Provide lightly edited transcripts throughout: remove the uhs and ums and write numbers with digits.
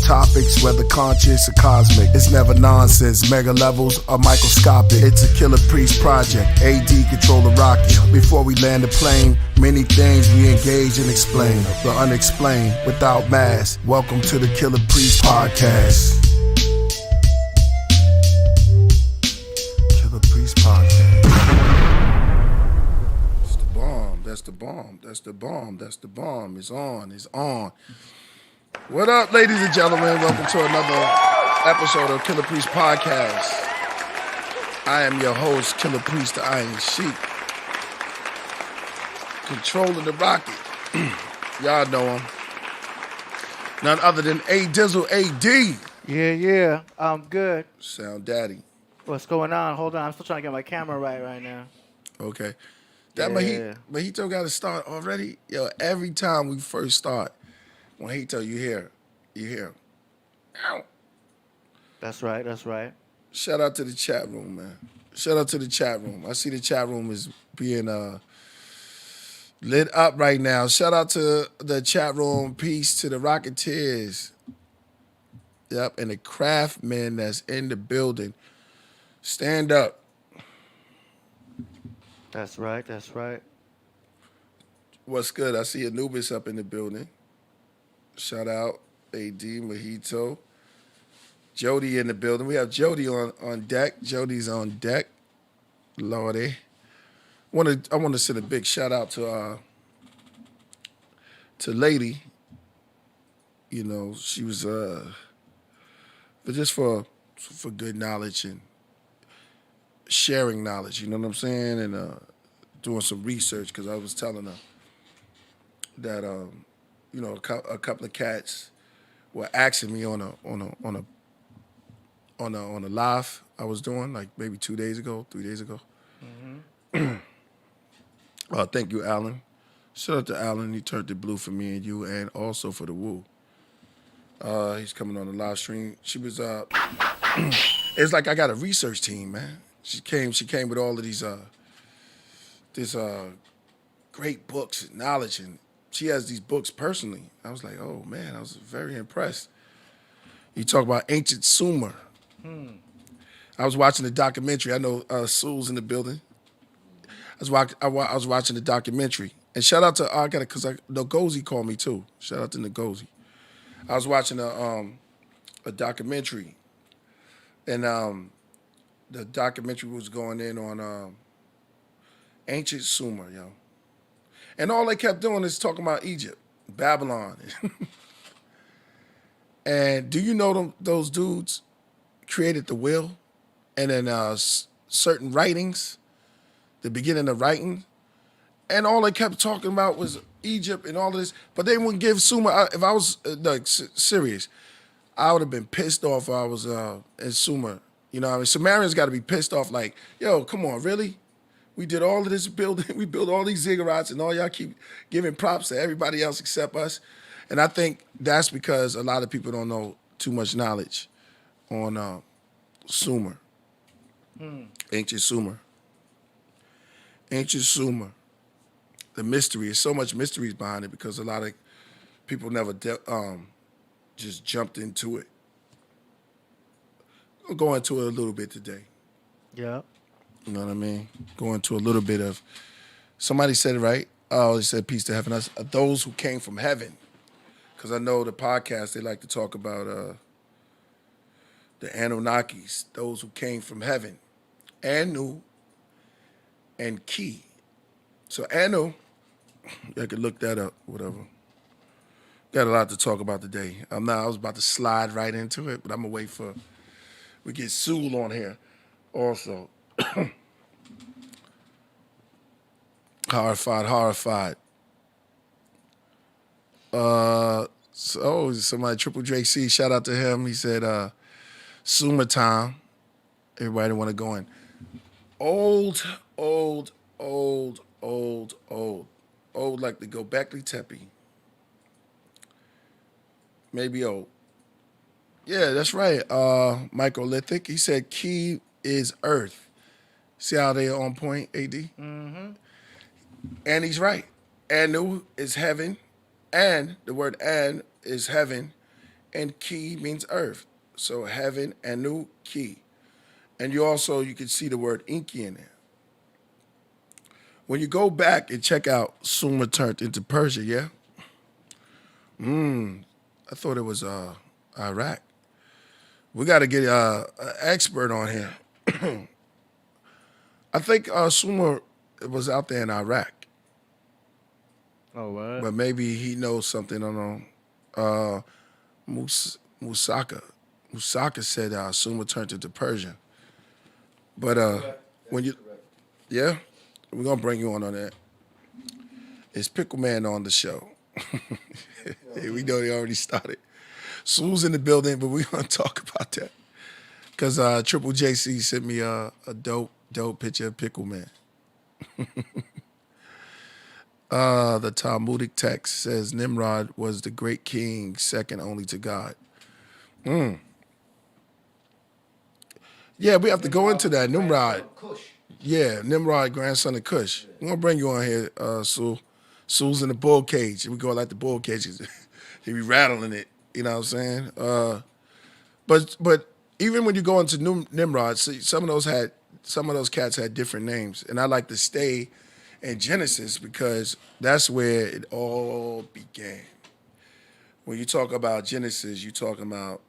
topics, whether conscious or cosmic. It's never nonsense, mega levels or microscopic. It's a Killah Priest project, AD control the rocket. Before we land the plane, many things we engage and explain, but unexplained without mass. Welcome to the Killah Priest podcast. Killah Priest podcast. It's the bomb, that's the bomb, that's the bomb, that's the bomb. It's on, it's on. What up, ladies and gentlemen? Welcome to another episode of Killah Priest podcast. I am your host, Killah Priest, the Iron Sheik. Controlling the rocket. Y'all know him. None other than A Dizzle AD. Yeah, I'm good. Sound daddy. What's going on? Hold on, I'm still trying to get my camera right now. Okay. That Yeah. Mojito got to start already. Yo, every time we first start, Mojito, you hear. Ow. That's right. Shout out to the chat room, man. Shout out to the chat room. I see the chat room is being lit up right now. Shout out to the chat room. Peace to the Rocketeers. Yep, and the craftsmen that's in the building. Stand up. That's right. What's good? I see Anubis up in the building. Shout out AD, Mojito. Jody in the building. We have Jody on deck. Jody's on deck. Lordy. I want to send a big shout out to Lady. You know, she was but just for good knowledge and sharing knowledge, you know what I'm saying? And doing some research, because I was telling her that you know, a couple of cats were asking me on a live I was doing, like maybe 3 days ago. Mm-hmm. Thank you, Alan. Shout out to Alan. He turned it blue for me and you, and also for the Woo. He's coming on the live stream. She was it's like I got a research team, man. She came with all of these great books and knowledge, and she has these books personally. I was like, oh man, I was very impressed. You talk about ancient Sumer. I was watching the documentary. I know Sue's in the building. I was watching the documentary. And shout out to because NGOZI called me too. Shout out to NGOZI. I was watching a documentary, and the documentary was going in on ancient Sumer, yo. And all they kept doing is talking about Egypt, Babylon. And do you know those dudes created the will? And then certain writings, the beginning of writing, and all they kept talking about was Egypt and all of this, but they wouldn't give Sumer. If I was serious, I would have been pissed off if I was in Sumer. You know what I mean? Sumerians got to be pissed off like, yo, come on, really? We did all of this building, we built all these ziggurats, and all y'all keep giving props to everybody else except us. And I think that's because a lot of people don't know too much knowledge on Sumer. Ancient Sumer. Ancient Sumer. The mystery. There's so much mysteries behind it because a lot of people never just jumped into it. I'll go into it a little bit today. Yeah. You know what I mean? Go into a little bit of, somebody said it right. Oh, he said peace to heaven. Us, those who came from heaven. Because I know the podcast, they like to talk about the Anunnakis, those who came from heaven. Anu and Ki. So Anu, I could look that up, whatever. Got a lot to talk about today. I was about to slide right into it, but I'm going to wait for, we get Sewell on here also. Horrified. So somebody, Triple Drake C, shout out to him. He said, Sumer time. Everybody want to go in. Old like the Göbekli Tepe. Maybe old. Yeah, that's right. Microlithic. He said Ki is Earth. See how they are on point, AD? Mm-hmm. And he's right. Anu is heaven, and the word an is heaven, and Ki means earth. So heaven, Anu, Ki. And you can see the word Inki in there. When you go back and check out Sumer turned into Persia, yeah? I thought it was Iraq. We got to get an expert on here. I think Sumer was out there in Iraq, Oh, what? but maybe he knows something. I don't know. Musaka. Musaka said Sumer turned into Persian. But when you, yeah, we're gonna bring you on that. It's Pickle Man on the show. Yeah, we know they already started. Sue's in the building, but we're gonna talk about that because Triple JC sent me a dope picture of Pickle Man. The Talmudic text says Nimrod was the great king, second only to God. Yeah, we have to go into that. Nimrod. Yeah, Nimrod, grandson of Cush. We're going to bring you on here, Sue. Sue's in the bull cage. We go like the bull cages. He be rattling it, you know what I'm saying? But even when you go into Nimrod, see, some of those cats had different names. And I like to stay in Genesis because that's where it all began. When you talk about Genesis, you're talking about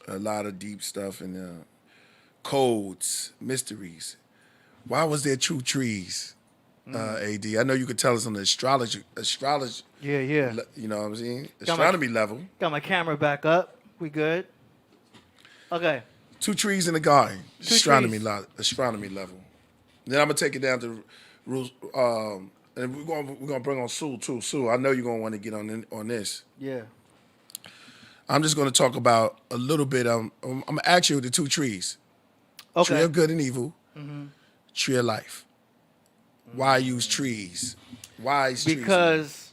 a lot of deep stuff and codes, mysteries. Why was there true trees, AD? I know you could tell us on the astrology. Yeah. You know what I'm saying? Astronomy level. Got my camera back up. We good? Okay. Two trees in the garden. Astronomy trees. level. Then I'm gonna take it down to rules. And we're gonna bring on Sue too. Sue, I know you're gonna want to get on this. Yeah. I'm just gonna talk about a little bit. I'm gonna ask you the two trees. Okay. Tree of good and evil. Tree of life. Why use trees? Why is trees? Because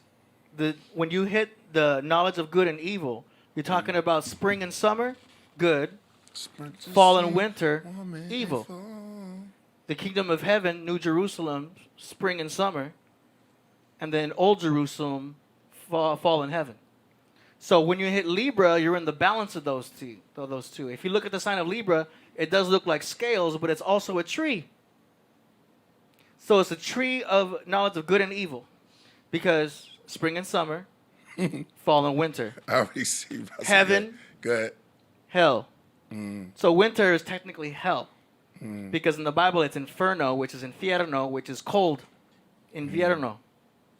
when you hit the knowledge of good and evil, you're talking about spring and summer, good. Fall and winter, evil. The kingdom of heaven, New Jerusalem, spring and summer, and then Old Jerusalem, fall in heaven. So when you hit Libra, you're in the balance of those two. If you look at the sign of Libra, it does look like scales, but it's also a tree. So it's a tree of knowledge of good and evil, because spring and summer, fall and winter. I already see. Heaven, good. hell. So winter is technically hell, because in the Bible it's inferno, which is infierno, which is cold. Invierno.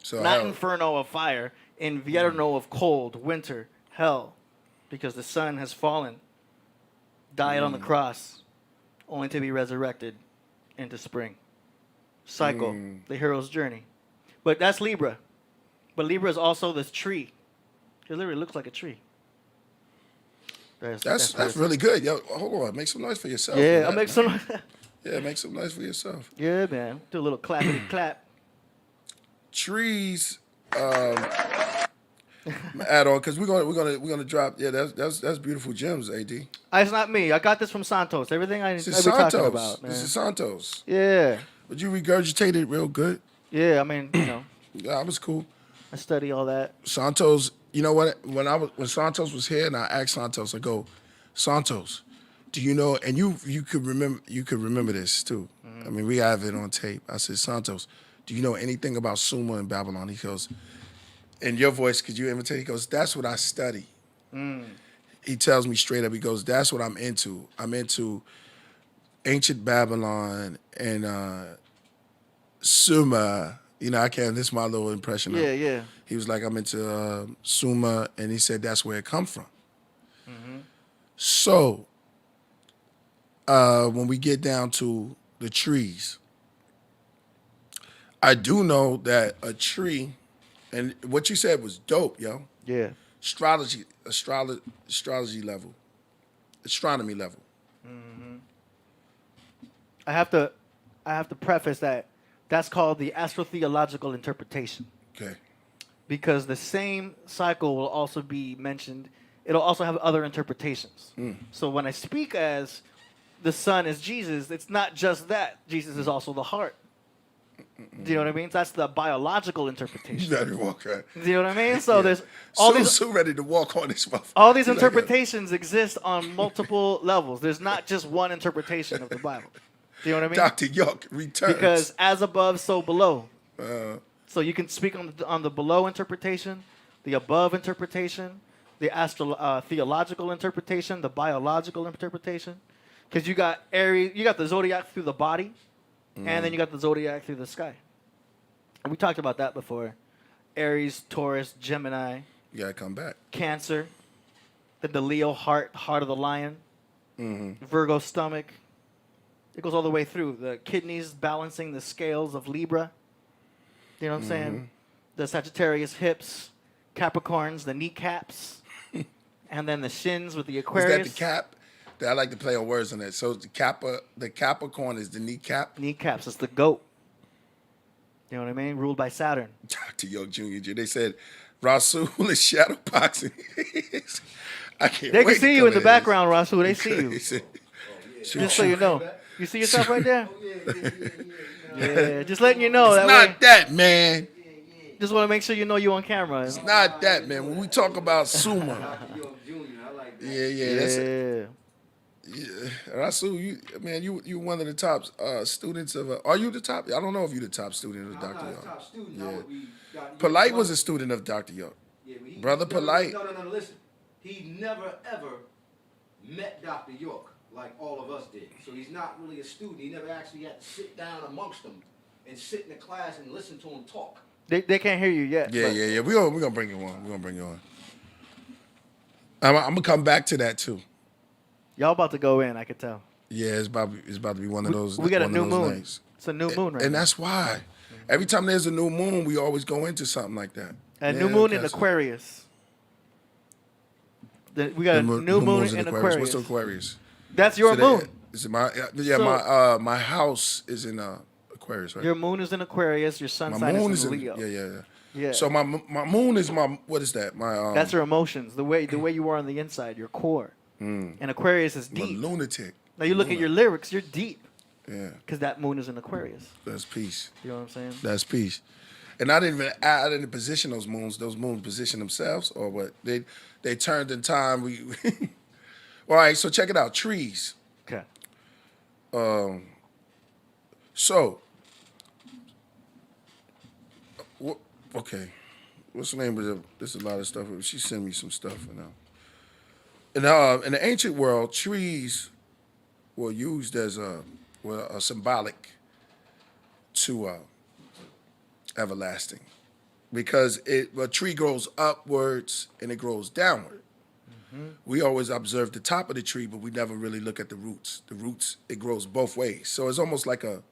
So Not hell. inferno of fire, invierno of cold, winter, hell, because the sun has fallen, died on the cross, only to be resurrected into spring. Cycle, the hero's journey. But that's Libra. But Libra is also this tree. It literally looks like a tree. That's really good. Yo, hold on. Make some noise for yourself. Yeah, I'll make some. Yeah, make some noise for yourself. Yeah, man. Do a little clappity clap. Trees. Add on because we're gonna drop. Yeah, that's beautiful gems. AD. It's not me. I got this from Santos. Everything I This be is talking Santos. about, man. This is Santos. Yeah. But you regurgitated it real good. Yeah. I mean, Yeah, that was cool. I study all that. Santos. You know what? When Santos was here, and I asked Santos, I go, Santos, do you know? And you could remember this too. I mean, we have it on tape. I said, Santos, do you know anything about Sumer and Babylon? He goes, in your voice, could you imitate? He goes, that's what I study. He tells me straight up, he goes, that's what I'm into. I'm into ancient Babylon and Sumer. You know, this is my little impression. Yeah. He was like, I'm into Sumer, and he said that's where it come from. So, when we get down to the trees, I do know that a tree, and what you said was dope, yo. Yeah. Astrology level, astronomy level. I have to preface that that's called the astrotheological interpretation, Okay. because the same cycle will also be mentioned. It'll also have other interpretations. So when I speak as the sun is Jesus, it's not just that. Jesus is also the heart. Do you know what I mean? That's the biological You interpretation. better walk right. Do you know what I mean? So Yeah. there's all these So ready to walk on this motherfucker. all these Like, interpretations exist on multiple levels. There's not just one interpretation of the Bible. Do you know what I mean? Dr. York returns. Because as above, so below. Uh, So you can speak on the below interpretation, the above interpretation, the theological interpretation, the biological interpretation. Because you got Aries, you got the zodiac through the body, and then you got the zodiac through the sky. And we talked about that before. Aries, Taurus, Gemini, you gotta come back. Cancer, then the Leo heart of the lion, Virgo stomach. It goes all the way through. The kidneys balancing the scales of Libra. You know what I'm saying? The Sagittarius hips, Capricorns, the kneecaps, and then the shins with the Aquarius. Is that the cap? I like to play on words on that. So the Capricorn is the kneecap. Kneecaps. It's the goat. You know what I mean? Ruled by Saturn. Dr. York Jr. They said Rasul is shadow boxing. I can't They wait can see to you come in the here. background, Rasul. They see you. He said, Just so you know. You see yourself right there? Oh, Yeah, just letting you know. it's That not way, that, man. just want to make sure you know you on camera. It's not that, man. When we talk about Suma, yeah, that's it. Yeah. Yeah. Rasul, you one of the top students of. Are you the top? I don't know if you're the top student of Dr. York. Top student. Yeah. Polite was a student of Dr. York. Yeah, but Brother Polite. No, listen. He never, ever met Dr. York like all of us did. So he's not really a student. He never actually had to sit down amongst them and sit in the class and listen to him talk. They can't hear you yet. Yeah, but yeah. We're gonna bring you on. We're gonna bring you on. I'm gonna come back to that too. Y'all about to go in, I could tell. Yeah, it's about to be one of those. We got a one new of those moon. nights. It's a new moon right And now. that's why. Every time there's a new moon, we always go into something like that. A Yeah, new moon in that's- Aquarius. We got a the new moon moon's in Aquarius. What's the Aquarius? That's your So moon. that- Is it my yeah So- my house is in Aquarius, right? Your moon is in Aquarius. Your sun sign my moon is is in in Leo. yeah. Yeah. So my moon is my what is that? My That's your emotions. The way you are on the inside, your core. And Aquarius is I'm a deep. lunatic. Now you look at your lyrics, you're deep Yeah, because that moon is in Aquarius. that's peace. You know what I'm saying? That's peace. And I didn't position those moons. Those moons position themselves, or what? They turned in time. We all right. So check it out. Trees. Okay. So, okay, what's the name of the? There's a lot of stuff. She sent me some stuff in the ancient world, trees were used as a symbolic to everlasting, because a tree grows upwards and it grows downward. We always observe the top of the tree, but we never really look at the roots. The roots, it grows both ways, so it's almost like a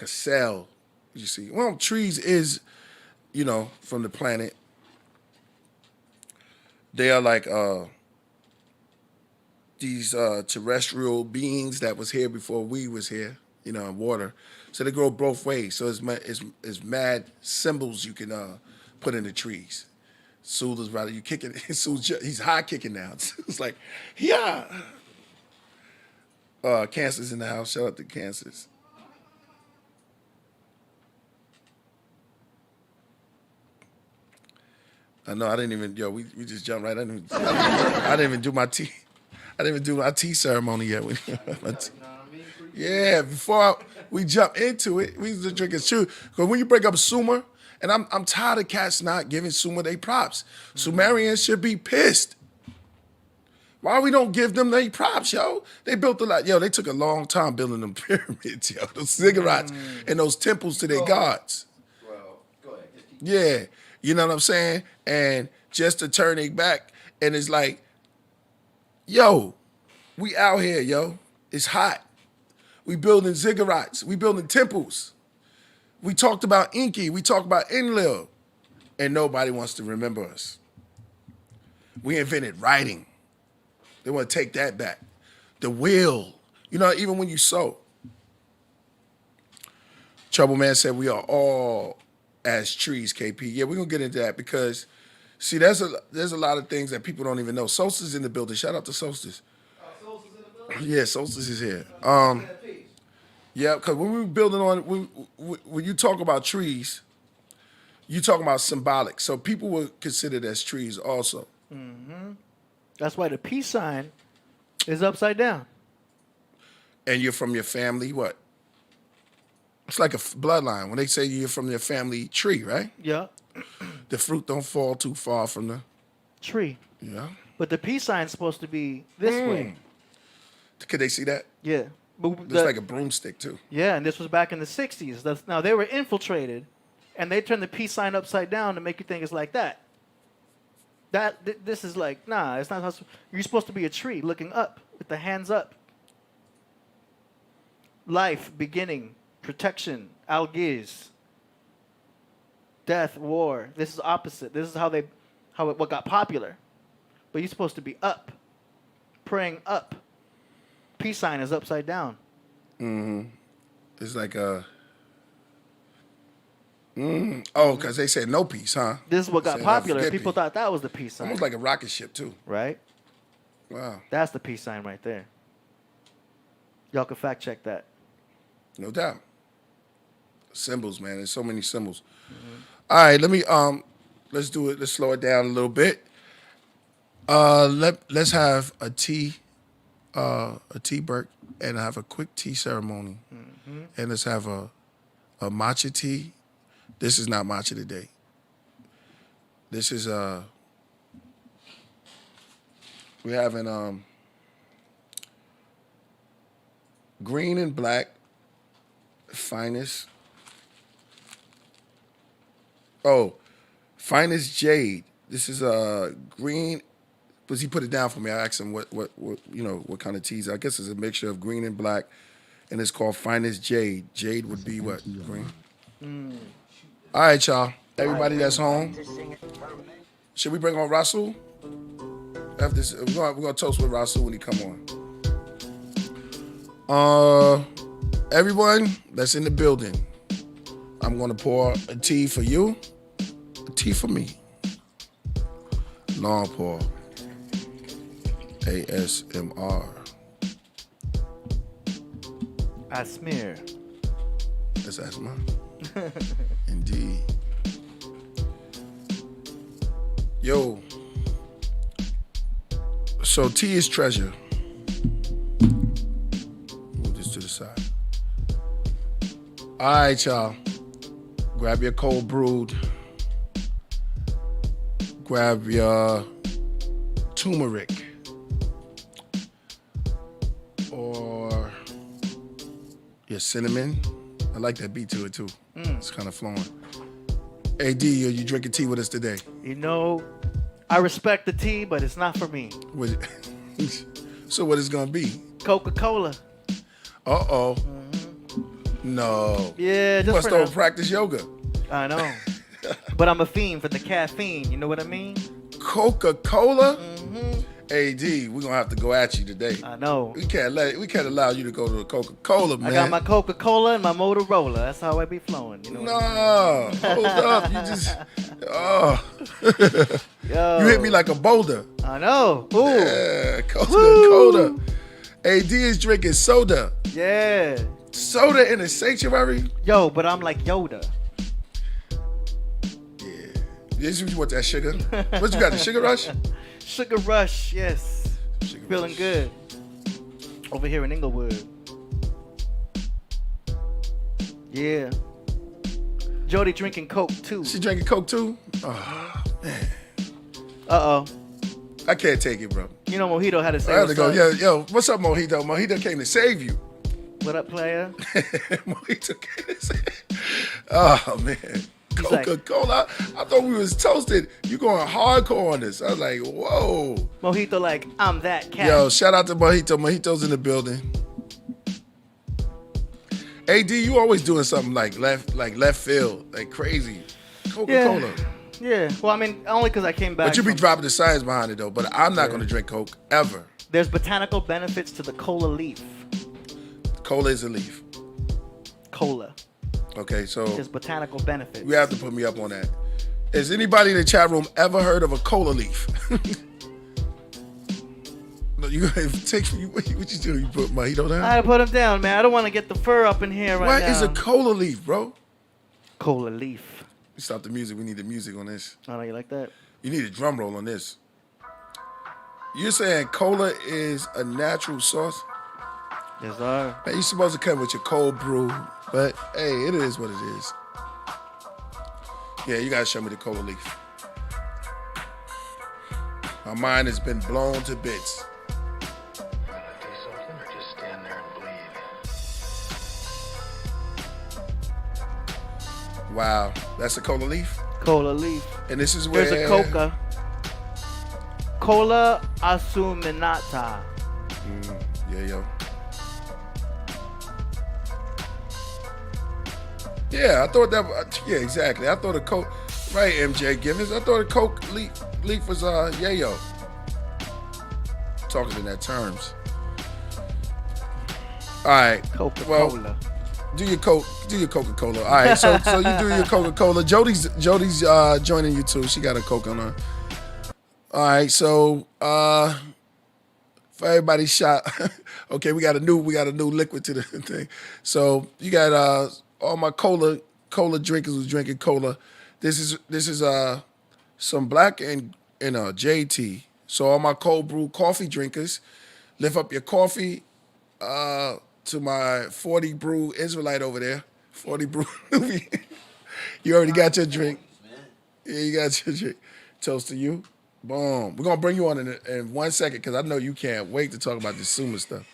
cell. You see, well, trees is, from the planet. They are like these terrestrial beings that was here before we was here, in water. So they grow both ways. So it's mad symbols you can put in the trees. Sul is rather you kicking. He's high kicking now. It's like, yeah. Cancer's in the house. Shout out to Cancers. I know. I didn't even. We just jumped right. I didn't even do my tea. I didn't even do my tea ceremony yet. Yeah, before we jump into it, we just drinking true. Because when you break up Sumer, and I'm tired of cats not giving Sumer their props. Sumerians should be pissed. Why we don't give them their props, yo? They built a lot. Yo, they took a long time building them pyramids, yo. Those ziggurats and those temples to their gods. Well, go ahead. Just keep Yeah, you know what I'm saying? And just to turn it back, and it's like, yo, we out here, yo. It's hot. We building ziggurats. We building temples. We talked about Enki. We talked about Enlil. And nobody wants to remember us. We invented writing. They want to take that back. The will. Even when you sew. Trouble Man said we are all as trees, KP. Yeah, we're going to get into that because, see, there's a lot of things that people don't even know. Solstice in the building. Shout out to Solstice. Solstice in the building. Yeah, Solstice is here. Peace. Yeah, because when we were building on, when you talk about trees, you talk about symbolic. So people were considered as trees also. That's why the peace sign is upside down. And you're from your family, what? It's like a bloodline. When they say you're from your family tree, right? Yeah. The fruit don't fall too far from the... Tree. Yeah. But the peace sign's supposed to be this way. Could they see that? Yeah. But It's like a broomstick, too. yeah, and this was back in the 60s. Now, they were infiltrated, and they turned the peace sign upside down to make you think it's like that. This is like, nah, it's not how... You're supposed to be a tree looking up with the hands up. Life, beginning, protection, algiz, death, war. This is opposite. This is what got popular. But you're supposed to be up, praying up. Peace sign is upside down. It's like a... Oh, because they said no peace, huh? This is what got Said, popular. forget People peace. thought that was the peace sign. Almost like a rocket ship, too. Right? Wow. That's the peace sign right there. Y'all can fact check that. No doubt. Symbols, man. There's so many symbols. All right, let me let's do it. Let's slow it down a little bit. Let's have a tea break and have a quick tea ceremony. And let's have a matcha tea. This is not matcha today. This is we're having green and black finest. Oh, finest jade. This is green. Because he put it down for me. I asked him what kind of teas. I guess it's a mixture of green and black, and it's called finest jade. Jade would be what? Green. All right, y'all. Everybody that's home. Should we bring on Rasul? After this, we're gonna toast with Rasul when he come on. Everyone that's in the building, I'm gonna pour a tea for you, a tea for me. Long pour. ASMR. I smear. That's asthma. Indeed. Yo. So tea is treasure. Move this to the side. All right, y'all. Grab your cold brewed. Grab your turmeric. Or your cinnamon. I like that beat to it too. It's kind of flowing. AD, are you drinking tea with us today? You know, I respect the tea, but it's not for me. So what is gonna be? Coca-Cola. Uh-oh. No. Yeah, You just must for now. don't practice yoga. I know. But I'm a fiend for the caffeine. You know what I mean? Coca-Cola? AD, we're gonna have to go at you today. I know. We can't allow you to go to a Coca-Cola, man. I got my Coca-Cola and my Motorola. That's how I be flowing. You know what I mean? No, hold up. You just Yo. you hit me like a boulder. I know. Ooh. Yeah, Coca-Cola. AD is drinking soda. Yeah. Soda in a sanctuary? Yo, but I'm like Yoda. Yeah. You want that sugar? What you got, the sugar rush? Sugar Rush, yes. Sugar Feeling rush. good. Over here in Inglewood. Yeah. Jody drinking Coke too. She drinking Coke too? Oh, man. Uh-oh. I can't take it, bro. You know Mojito had to say I have to what's go. up. Yo, what's up, Mojito? Mojito came to save you. What up, player? Mojito came to save you. Oh, man. like- Coca-Cola. I thought we was toasted. You going hardcore on this. I was like, whoa. Mojito like, I'm that cat. Yo, shout out to Mojito. Mojito's in the building. AD, you always doing something like left field, like crazy. Coca-Cola. Yeah. Well, I mean, only because I came back. But you be from- dropping the science behind it, though. But I'm not going to drink Coke, ever. There's botanical benefits to the cola leaf. Cola is a leaf. Cola. Okay, so There's botanical benefits. you have to put me up on that. Has anybody in the chat room ever heard of a cola leaf? You gonna take you? What you do? You put mojito down? I put him down, man. I don't want to get the fur up in here right now. What is a cola leaf, bro? Cola leaf? Stop the music. We need the music on this. Oh, you like that? You need a drum roll on this. You're saying cola is a natural sauce? Yes, sir. Man, you're supposed to come with your cold brew, but hey, it is what it is. Yeah, you gotta show me the cola leaf. My mind has been blown to bits. Wow, that's a cola leaf? Cola leaf. And this is where... There's a coca. Cola asuminata. Yeah, yo. Yeah, I thought that... Yeah, exactly. I thought a Coke... Right, MJ Givens. I thought a Coke leaf was yayo. Talking in that terms. All right. Coca-Cola. Well, do your Coca-Cola. All right, so you do your Coca-Cola. Jody's joining you too. She got a Coke on her. All right, so for everybody's shot, okay, we got a new liquid to the thing. So you got all my cola drinkers who's drinking cola. This is some black and jade tea. So all my cold brew coffee drinkers, lift up your coffee to my 40 brew Israelite over there. 40 brew. You already got your drink. Yeah, you got your drink. Toast to you. Boom. We're going to bring you on in 1 second because I know you can't wait to talk about this Sumer stuff.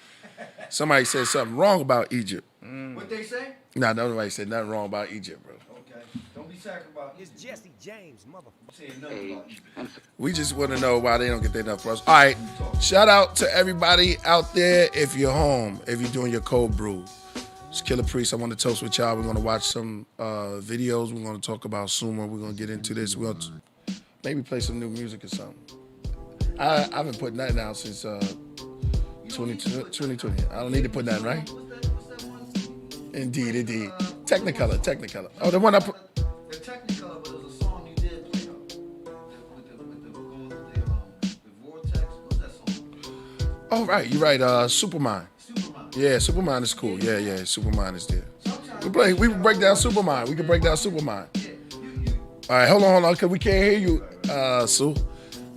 Somebody said something wrong about Egypt. What they say? Nah, nobody said nothing wrong about Egypt, bro. Okay. Don't be talking about It's Jesse James, motherfucker. saying nothing about you. We just want to know why they don't get enough for us. All right. Shout out to everybody out there if you're home, if you're doing your cold brew. It's Killah Priest. I want to toast with y'all. We're going to watch some videos. We're going to talk about Sumer. We're going to get into this. We're going to maybe play some new music or something. I haven't put nothing out since 2020. I don't need to put nothing, right? Indeed. Technicolor. Oh, the one I put. The Technicolor, but it was a song you did play with the Vortex. What's that song? Oh, right. You're right. Supermind. Superman. Yeah, Supermind is cool. Yeah, Supermind is there. We break down Supermind. We can break down Supermind. All right, hold on, because we can't hear you, Sue.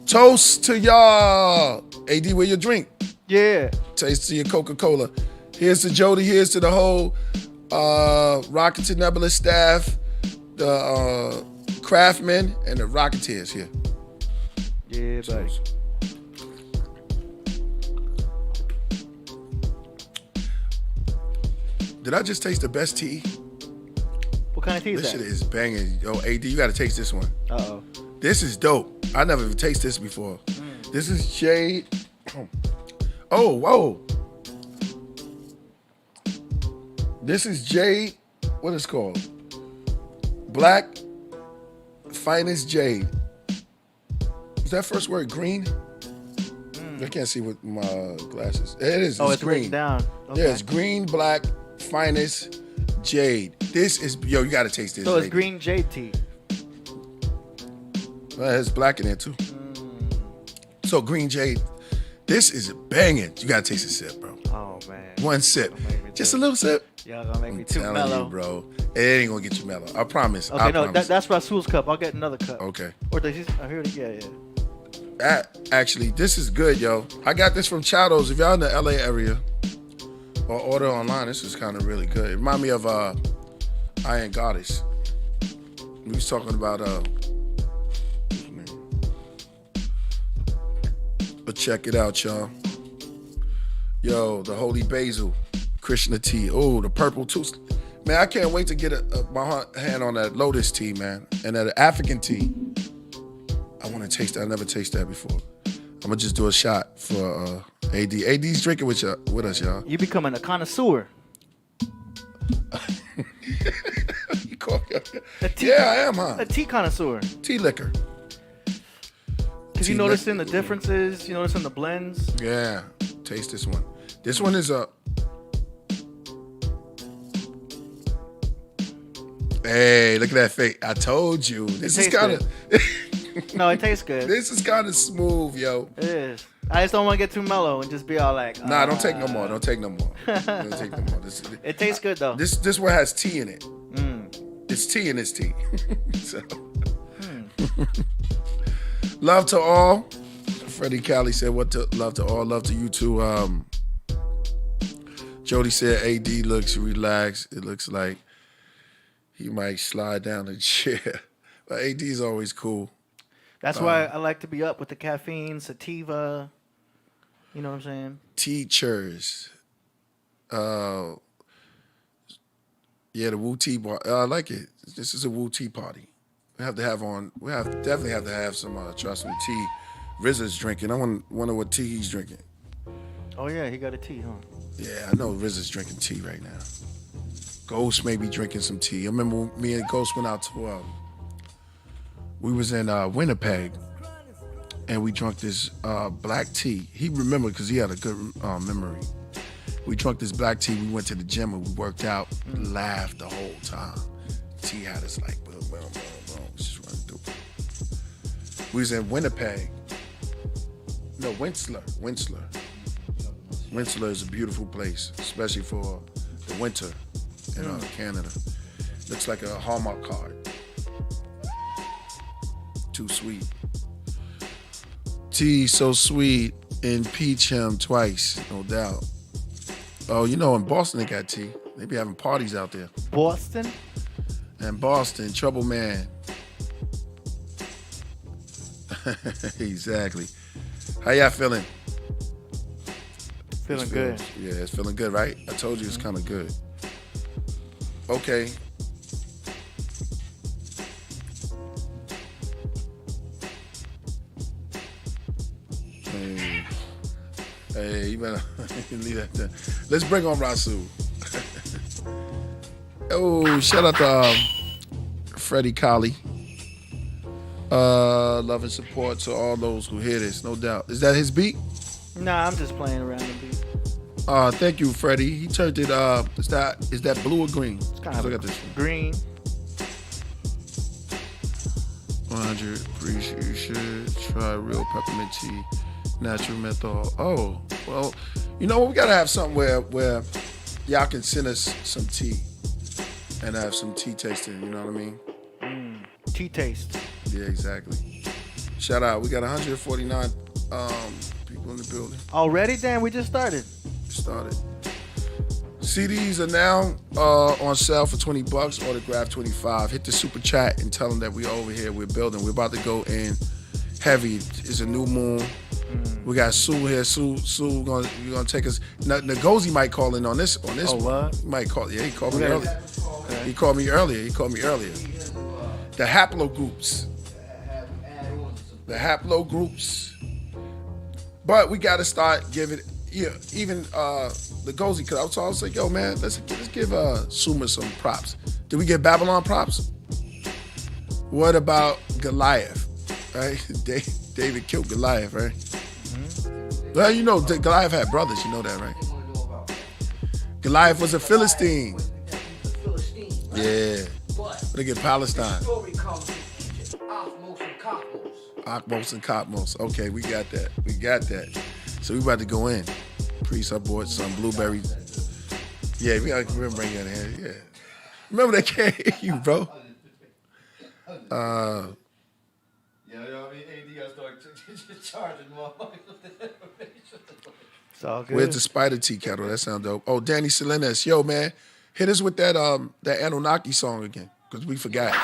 Toast to y'all. AD, where your drink? Yeah. Taste to your Coca-Cola. Here's to Jody. Here's to the whole Rocket to Nebula staff, the craftsmen, and the Rocketeers here. Yeah, buddy. Did I just taste the best tea? What kind of tea is This that? shit is banging. Yo, AD, you got to taste this one. Uh-oh. This is dope. I never even tasted this before. This is jade. Oh, whoa. This is jade. What is it called? Black finest jade. Is that first word green? I can't see with my glasses. It is. Oh, it's green. written down. Okay. Yeah, it's green, black, finest jade. This is, yo, you got to taste this. So it's lady. green jade tea. Well, there's black in there too. So green jade. This is banging. You gotta taste a sip, bro. Oh, man. One sip. Don't make me Just do a little sip. Y'all gonna make me too Telling mellow. you, bro. It ain't gonna get you mellow. I promise. Okay, I no, promise. that's Rasul's cup. I'll get another cup. Okay. Or does he? I heard it. Yeah. Actually, this is good, yo. I got this from Chado's. If y'all in the LA area or order online, this is kind of really good. It remind me of Iron Goddess. We was talking about but check it out, y'all. Yo, the Holy Basil, Krishna tea. Oh, the purple too. Man, I can't wait to get my hand on that lotus tea, man, and that African tea. I want to taste that. I never tasted that before. I'm gonna just do a shot for AD. AD's drinking with us, y'all. You becoming a connoisseur. You call me A tea, yeah, I am, huh? A tea connoisseur. Tea liquor. Because Tea you noticing liquor. the differences. You noticing the blends. Yeah, taste this one. This one is a. Hey, look at that face! I told you. This is tastes kind of. No, it tastes good. This is kind of smooth, yo. It is. I just don't want to get too mellow and just be all like. Nah, don't take no more. Don't take no more. Don't take no more. It tastes good though. This one has tea in it. It's tea in its tea. So. Love to all. Freddie Cali said, love to all. Love to you too. Jody said, AD looks relaxed. It looks like he might slide down the chair. But AD is always cool. That's why I like to be up with the caffeine, sativa. You know what I'm saying? Teachers. Yeah, the Wu Tea bar. I like it. This is a Wu Tea party. Definitely have to have some trust me tea. RZA's drinking. I wonder what tea he's drinking. Oh yeah, he got a tea, huh? Yeah, I know RZA's drinking tea right now. Ghost may be drinking some tea. I remember me and Ghost went out to we was in Winnipeg, and we drank this black tea. He remembered because he had a good memory. We drank this black tea. We went to the gym and we worked out, laughed the whole time. Tea had us like, boom, boom, boom, boom. Just running through. We was in Winnipeg. No, Whistler. Whistler is a beautiful place, especially for the winter in Canada. Looks like a Hallmark card. Too sweet. Tea so sweet and peach him twice, no doubt. Oh, you know, in Boston they got tea. They be having parties out there. Boston? And Boston, Trouble Man. Exactly. How y'all feeling? Feeling good. Yeah, it's feeling good, right? I told you it's kind of good. Okay. Hey, you better leave that there. Let's bring on Rasul. Oh, shout out to Freddie Cali. Love and support to all those who hear this, no doubt. Is that his beat? Nah, I'm just playing around the beat. Thank you, Freddie. He turned it. Is that blue or green? It's kind of look at this one. Green. 100. You should try real peppermint tea, natural menthol. Oh, well, you know what? We gotta have something where y'all can send us some tea and have some tea tasting. You know what I mean? Tea taste. Yeah, exactly. Shout out. We got 149 people in the building. Already? Damn, we just started. CDs are now on sale for $20, autograph $25. Hit the super chat and tell them that we're over here. We're building. We're about to go in heavy. It's a new moon. We got Sue here. Sue gonna take us. Ngozi might call in on this. Oh, what? He might call. Yeah, he called me earlier. He called me earlier. The haplogroups. But we got to start giving, even the Ngozi, because I was like, yo, man, let's give Suma some props. Did we get Babylon props? What about Goliath, right? David killed Goliath, right? Well, you know, Goliath had brothers, you know that, right? Goliath was a Philistine. Yeah. Look at Palestine. Akmos and Cosmos. Okay, we got that. So we about to go in. Priest, I bought some blueberry. Yeah, we gotta bring that in. Yeah. Remember they can't hear you, bro. Yeah, you know what I mean? AD gotta start charging motherfuckers. It's all good. Where's the spider tea kettle? That sound dope. Oh, Danny Salinas. Yo, man, hit us with that Anunnaki song again, because we forgot.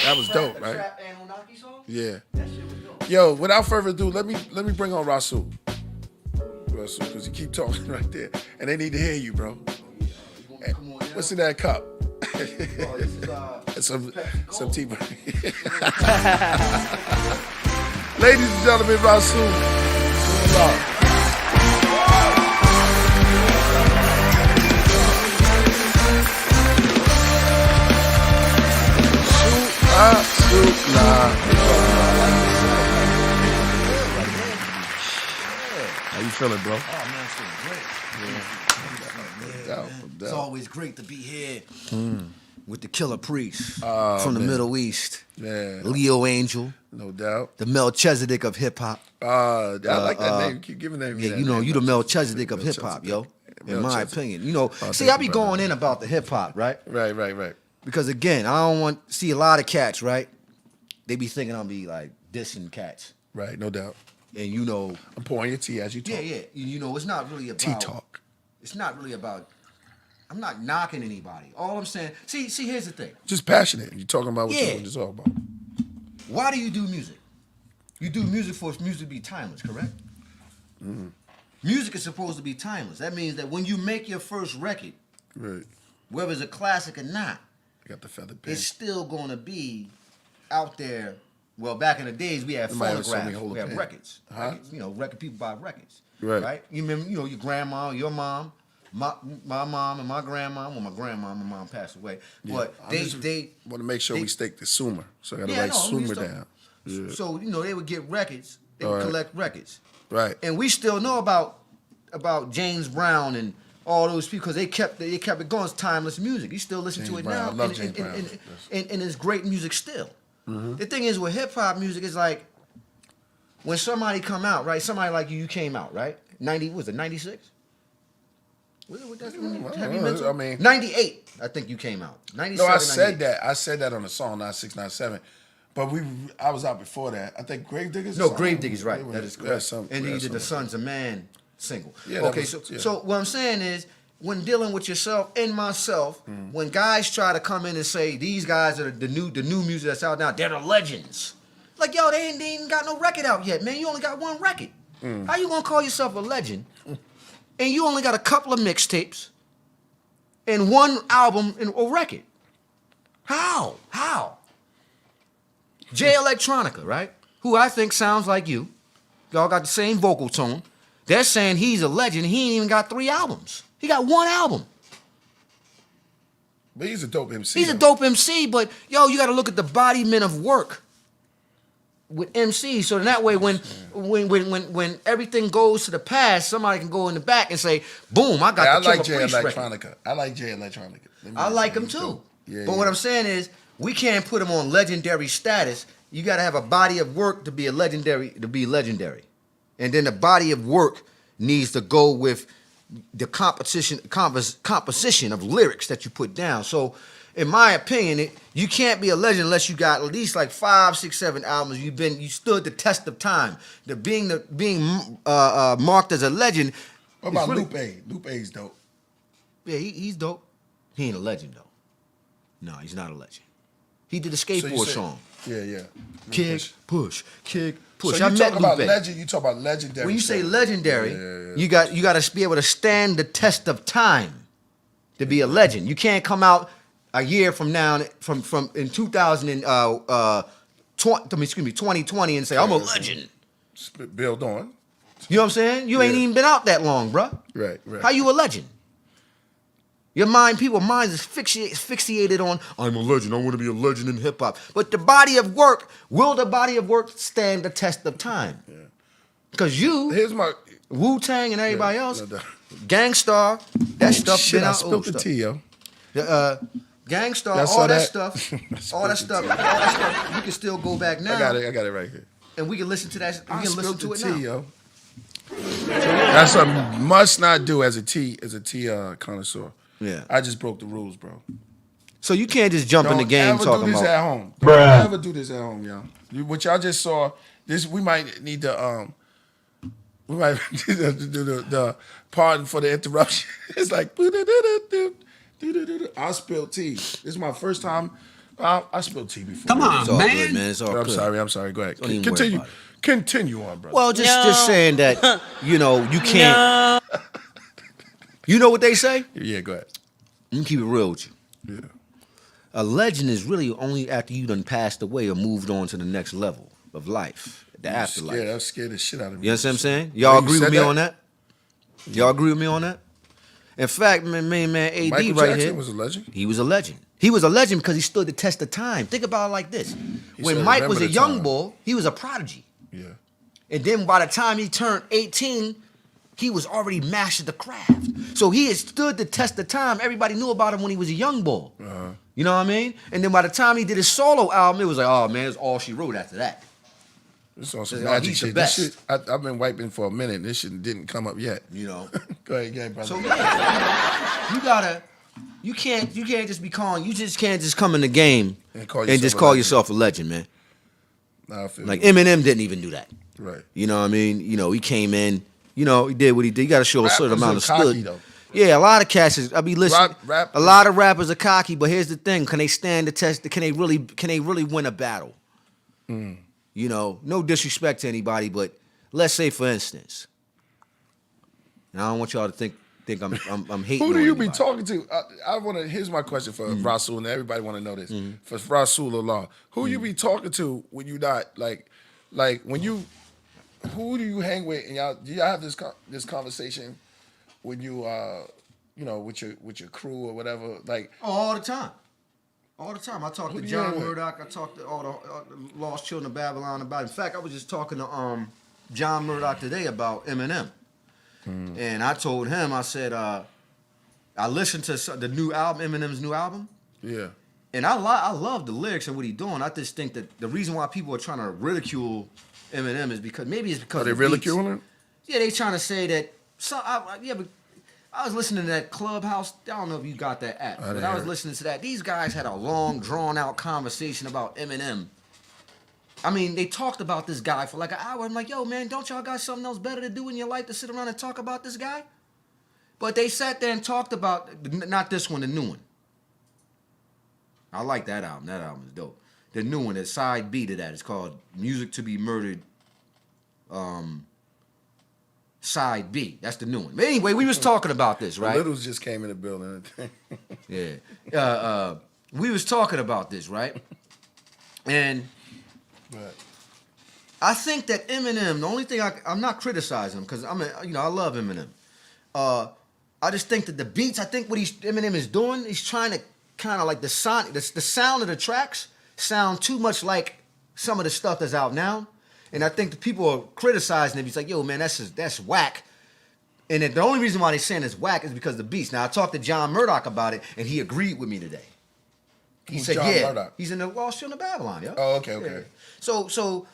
That was dope, right? Anunnaki song? Yeah. That shit was dope. Yo, without further ado, let me bring on Rasul. Because you keep talking right there. And they need to hear you, bro. Hey, what's in that cup? some tea. Ladies and gentlemen, Rasul. How you feeling, bro? Oh, man, it's feeling great. No doubt. It's always great to be here. with the Killah priest from the Middle East. Yeah. Leo Angel, No doubt. the Melchizedek of hip hop. I like that name. Keep giving that. Yeah, that you know, name. you the Melchizedek of hip hop, yo. In my Melchizedek. opinion, you know. See, thank I you, be brother. going in about the hip hop, right? Right. Because again, I don't want see a lot of cats, right? They be thinking I'll be like dissing cats, Right, no doubt. and you know, I'm pouring your tea as you talk. yeah. You know, it's not really about Tea talk. It's not really about. I'm not knocking anybody. All I'm saying, see, here's the thing. Just passionate. You're talking about what Yeah. you want to talk about. Why do you do music? You do music for music to be timeless, correct? Mm-hmm. Music is supposed to be timeless. That means that when you make your first record, Right. whether it's a classic or not, You got the feather pen. it's still going to be out there. Well, back in the days, we had Somebody else told me phonographs, hold we a had pen. records. Huh? Records. You know, record people buy records. Right. You remember, you know, your grandma, your mom, my mom, and my grandma. Well, my grandma and my mom passed away, but they want to make sure we stake the Sumer. So I got to Yeah, write no, we Sumer still- down. Yeah. So you know, they would get records. They would All right. collect records. Right. And we still know about James Brown and all those people because they kept it going. It's timeless music. You still listen to James it Brown. now, I love and, James and, Brown. and it's great music still. Mm-hmm. The thing is with hip hop music is like when somebody come out, right? Somebody like you came out, right? 96? What that's when you, heavy mental? I mean- 98. I think you came out. 97. No, I said 98. that. I said that on the song 9697. But I was out before that. I think Gravediggers. No, Gravediggers, right? That is correct. And he did the son. Sons of Man single. Yeah, that okay, was- yeah. so what I'm saying is, when dealing with yourself and myself, when guys try to come in and say these guys are the new music that's out now, they're the legends. Like yo, they ain't got no record out yet, man. You only got one record. How you gonna call yourself a legend? And you only got a couple of mixtapes and one album and a record. How? Jay Electronica, right? Who I think sounds like you. Y'all got the same vocal tone. They're saying he's a legend. He ain't even got 3 albums. He got 1 album. But he's a dope MC. He's a though. dope MC, but yo, you got to look at the embodiment of work with MC. So in that way, when everything goes to the past, somebody can go in the back and say, "Boom, I got Yeah, I the like Killah Jay Priest record." Electronica. I like Jay Electronica. I like him He's too. dope. Yeah, But what I'm saying is, we can't put him on legendary status. You got to have a body of work to be legendary. And then the body of work needs to go with the composition of lyrics that you put down. So, in my opinion, you can't be a legend unless you got at least like 5, 6, 7 albums. You stood the test of time. Being marked as a legend. What about is really- Lupe? Lupe's dope. Yeah, he's dope. He ain't a legend though. No, he's not a legend. He did a So you skateboard say- song. Yeah. Kick, push, kick, push. So I you met talk about Lupe. legend. You talk about legendary. When you say stuff. legendary, Yeah. you got to be able to stand the test of time to be a legend. You can't come out a year from now, from in 2020, and say I'm a legend. Build on. You know what I'm saying? You ain't Yeah. even been out that long, bruh. Right. How you a legend? Your people's minds is fixated on, I'm a legend, I want to be a legend in hip hop. But the body of work, will the body of work stand the test of time? Because you, Here's my Wu-Tang and everybody else, no doubt. Gangstar, that stuff shit. been I out. spilled the tea, yo. Gangstar, Y'all saw all that that? stuff, I all that spilled stuff, we can still go back now. I got it right here. And we can listen to that, we I can listen spilled to the it tea, now. yo. That's a must not do as a tea connoisseur. Yeah. I just broke the rules, bro. So you can't just jump in the game ever talking do this about. at home. Don't ever do this at home, y'all. What y'all just saw, this we might need to we might do the pardon for the interruption. It's like I spilled tea. This is my first time. I spilled tea before. Come on, It's all man. good, man. It's all I'm good. sorry. Go ahead. Don't even worry Continue. about it. Continue on, brother. Well, just saying that, you can't. You know what they say? Yeah, go ahead. Let me keep it real with you. Yeah. A legend is really only after you done passed away or moved on to the next level of life, the afterlife. Yeah, that scared the shit out of me. You understand what I'm saying? Y'all you agree with said me that? on that? Y'all agree with me on that? In fact, man, AD Michael right Jackson here. was a legend. He was a legend. He was a legend because he stood the test of time. Think about it like this. When said, Mike was "Remember a the young time." boy, he was a prodigy. Yeah. And then by the time he turned 18, he was already mastered the craft. So he had stood the test of time. Everybody knew about him when he was a young boy. You know what I mean? And then by the time he did his solo album, it was like, oh man, it's all she wrote after that. This on some Oh, magic he's the shit. best. This shit, I've been wiping for a minute. This shit didn't come up yet. You know. Go ahead, brother. So yeah, you can't just be calling. You just can't just come in the game And just call yourself a legend, man. Nah, I feel Like you. Eminem didn't even do that. Right. You know what I mean? You know, he came in. You know, he did what he did. You got to show a certain Rappers amount are of cocky, skill. though. Yeah, a lot of cats is. I mean, listen, Rap- a lot of rappers are cocky, but here's the thing: can they stand the test? Can they really win a battle? Mm. You know, no disrespect to anybody, but let's say, for instance, and I don't want y'all to think I'm hating. Who do on you be anybody. talking to? I want to. Here's my question for Rasul, and everybody want to know this. For Rasul Allah, who you be talking to when you not like when you? Who do you hang with? And y'all, do y'all have this conversation when you you know, with your crew or whatever? Like All the time. All the time. I talk Who to do you John hang with? Murdoch. I talk to all the lost children of Babylon about it. In fact, I was just talking to John Murdoch today about Eminem. And I told him, I said, I listened to the new album, Eminem's new album. yeah, And I love the lyrics and what he's doing. I just think that the reason why people are trying to ridicule Eminem is because maybe it's because are they of the beats. ridiculing him? Yeah, they trying to say that. But I was listening to that Clubhouse. I don't know if you got that app, but didn't I was hear it. listening to that. These guys had a long, drawn out conversation about Eminem. I mean, they talked about this guy for like an hour. I'm like, yo, man, don't y'all got something else better to do in your life to sit around and talk about this guy? But they sat there and talked about, not this one, the new one. I like that album. That album is dope. The new one, the side B to that, it's called Music to Be Murdered. Side B. That's the new one. But anyway, we was talking about this, right? Littles just came in the building. Yeah. We was talking about this, right? And Right. I think that Eminem, the only thing I'm not criticizing him because I love Eminem. I just think that the beats, I think what Eminem is doing, he's trying to kind of like the sound of the tracks sound too much like some of the stuff that's out now. And I think the people are criticizing him. He's like, yo, man, that's whack. And the only reason why they're saying it's whack is because of the beats. Now, I talked to John Murdoch about it, and he agreed with me today. He Who's said, John yeah, Murdoch? he's in the Lost Children of Babylon, yo. Oh, okay. Yeah. So,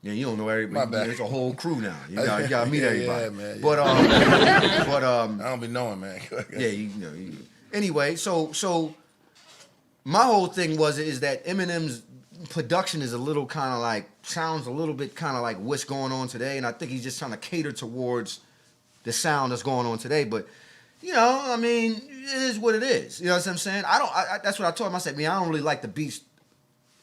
yeah, you don't know everybody. My bad. There's a whole crew now. You got to meet Yeah, everybody. yeah, man, yeah. But I don't be knowing, man. yeah, anyway, so my whole thing is that Eminem's production is a little kind of like sounds a little bit kind of like what's going on today, and I think he's just trying to cater towards the sound that's going on today. But I mean, it is what it is. You know what I'm saying? That's what I told him. I said, man, I don't really like the beats,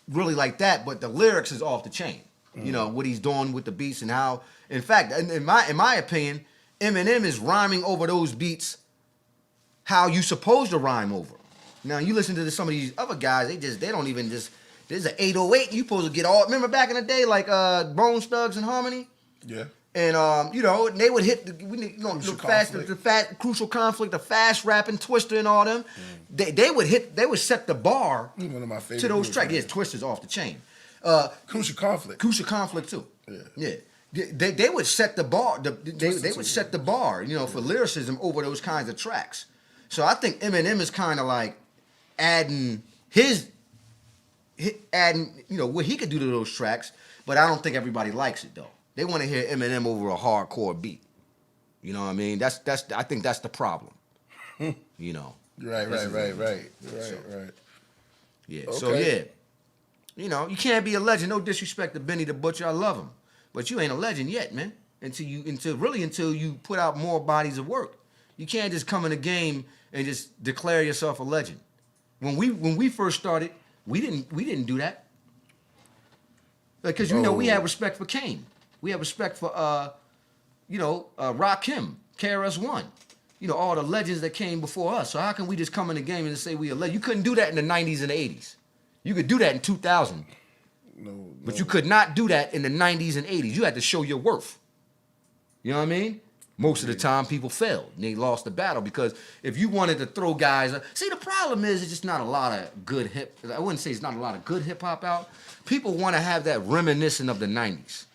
really like that, but the lyrics is off the chain. You know what he's doing with the beats and how. In fact, in my opinion, Eminem is rhyming over those beats how you supposed to rhyme over. Now you listen to some of these other guys, they don't even just. There's an 808. You supposed to get all. Remember back in the day, like Bone Thugs and Harmony. Yeah. And and they would hit the crucial conflict, the fast rapping, Twister and all them. They would set the bar One of my favorite to those groups, tracks. man. Yeah, Twister's off the chain. Crucial conflict. Crucial conflict too. Yeah. They would set the bar. They would set the bar, for lyricism over those kinds of tracks. So I think Eminem is kind of like adding what he could do to those tracks, but I don't think everybody likes it though. They want to hear Eminem over a hardcore beat. You know what I mean? I think that's the problem. Right. Yeah. Okay. So yeah. You can't be a legend. No disrespect to Benny the Butcher. I love him. But you ain't a legend yet, man. Until you put out more bodies of work. You can't just come in the game and just declare yourself a legend. When we first started, we didn't do that. Because we had respect for Kane. We had respect for Rakim, KRS-One. All the legends that came before us. So how can we just come in the game and just say we a legend? You couldn't do that in the 90s and the 80s. You could do that in 2000. No. But you could not do that in the 90s and 80s. You had to show your worth. You know what I mean? Most of the time, people failed. And they lost the battle because if you wanted to throw guys... See, the problem is it's just not a lot of good hip... I wouldn't say it's not a lot of good hip-hop out. People want to have that reminiscent of the 90s.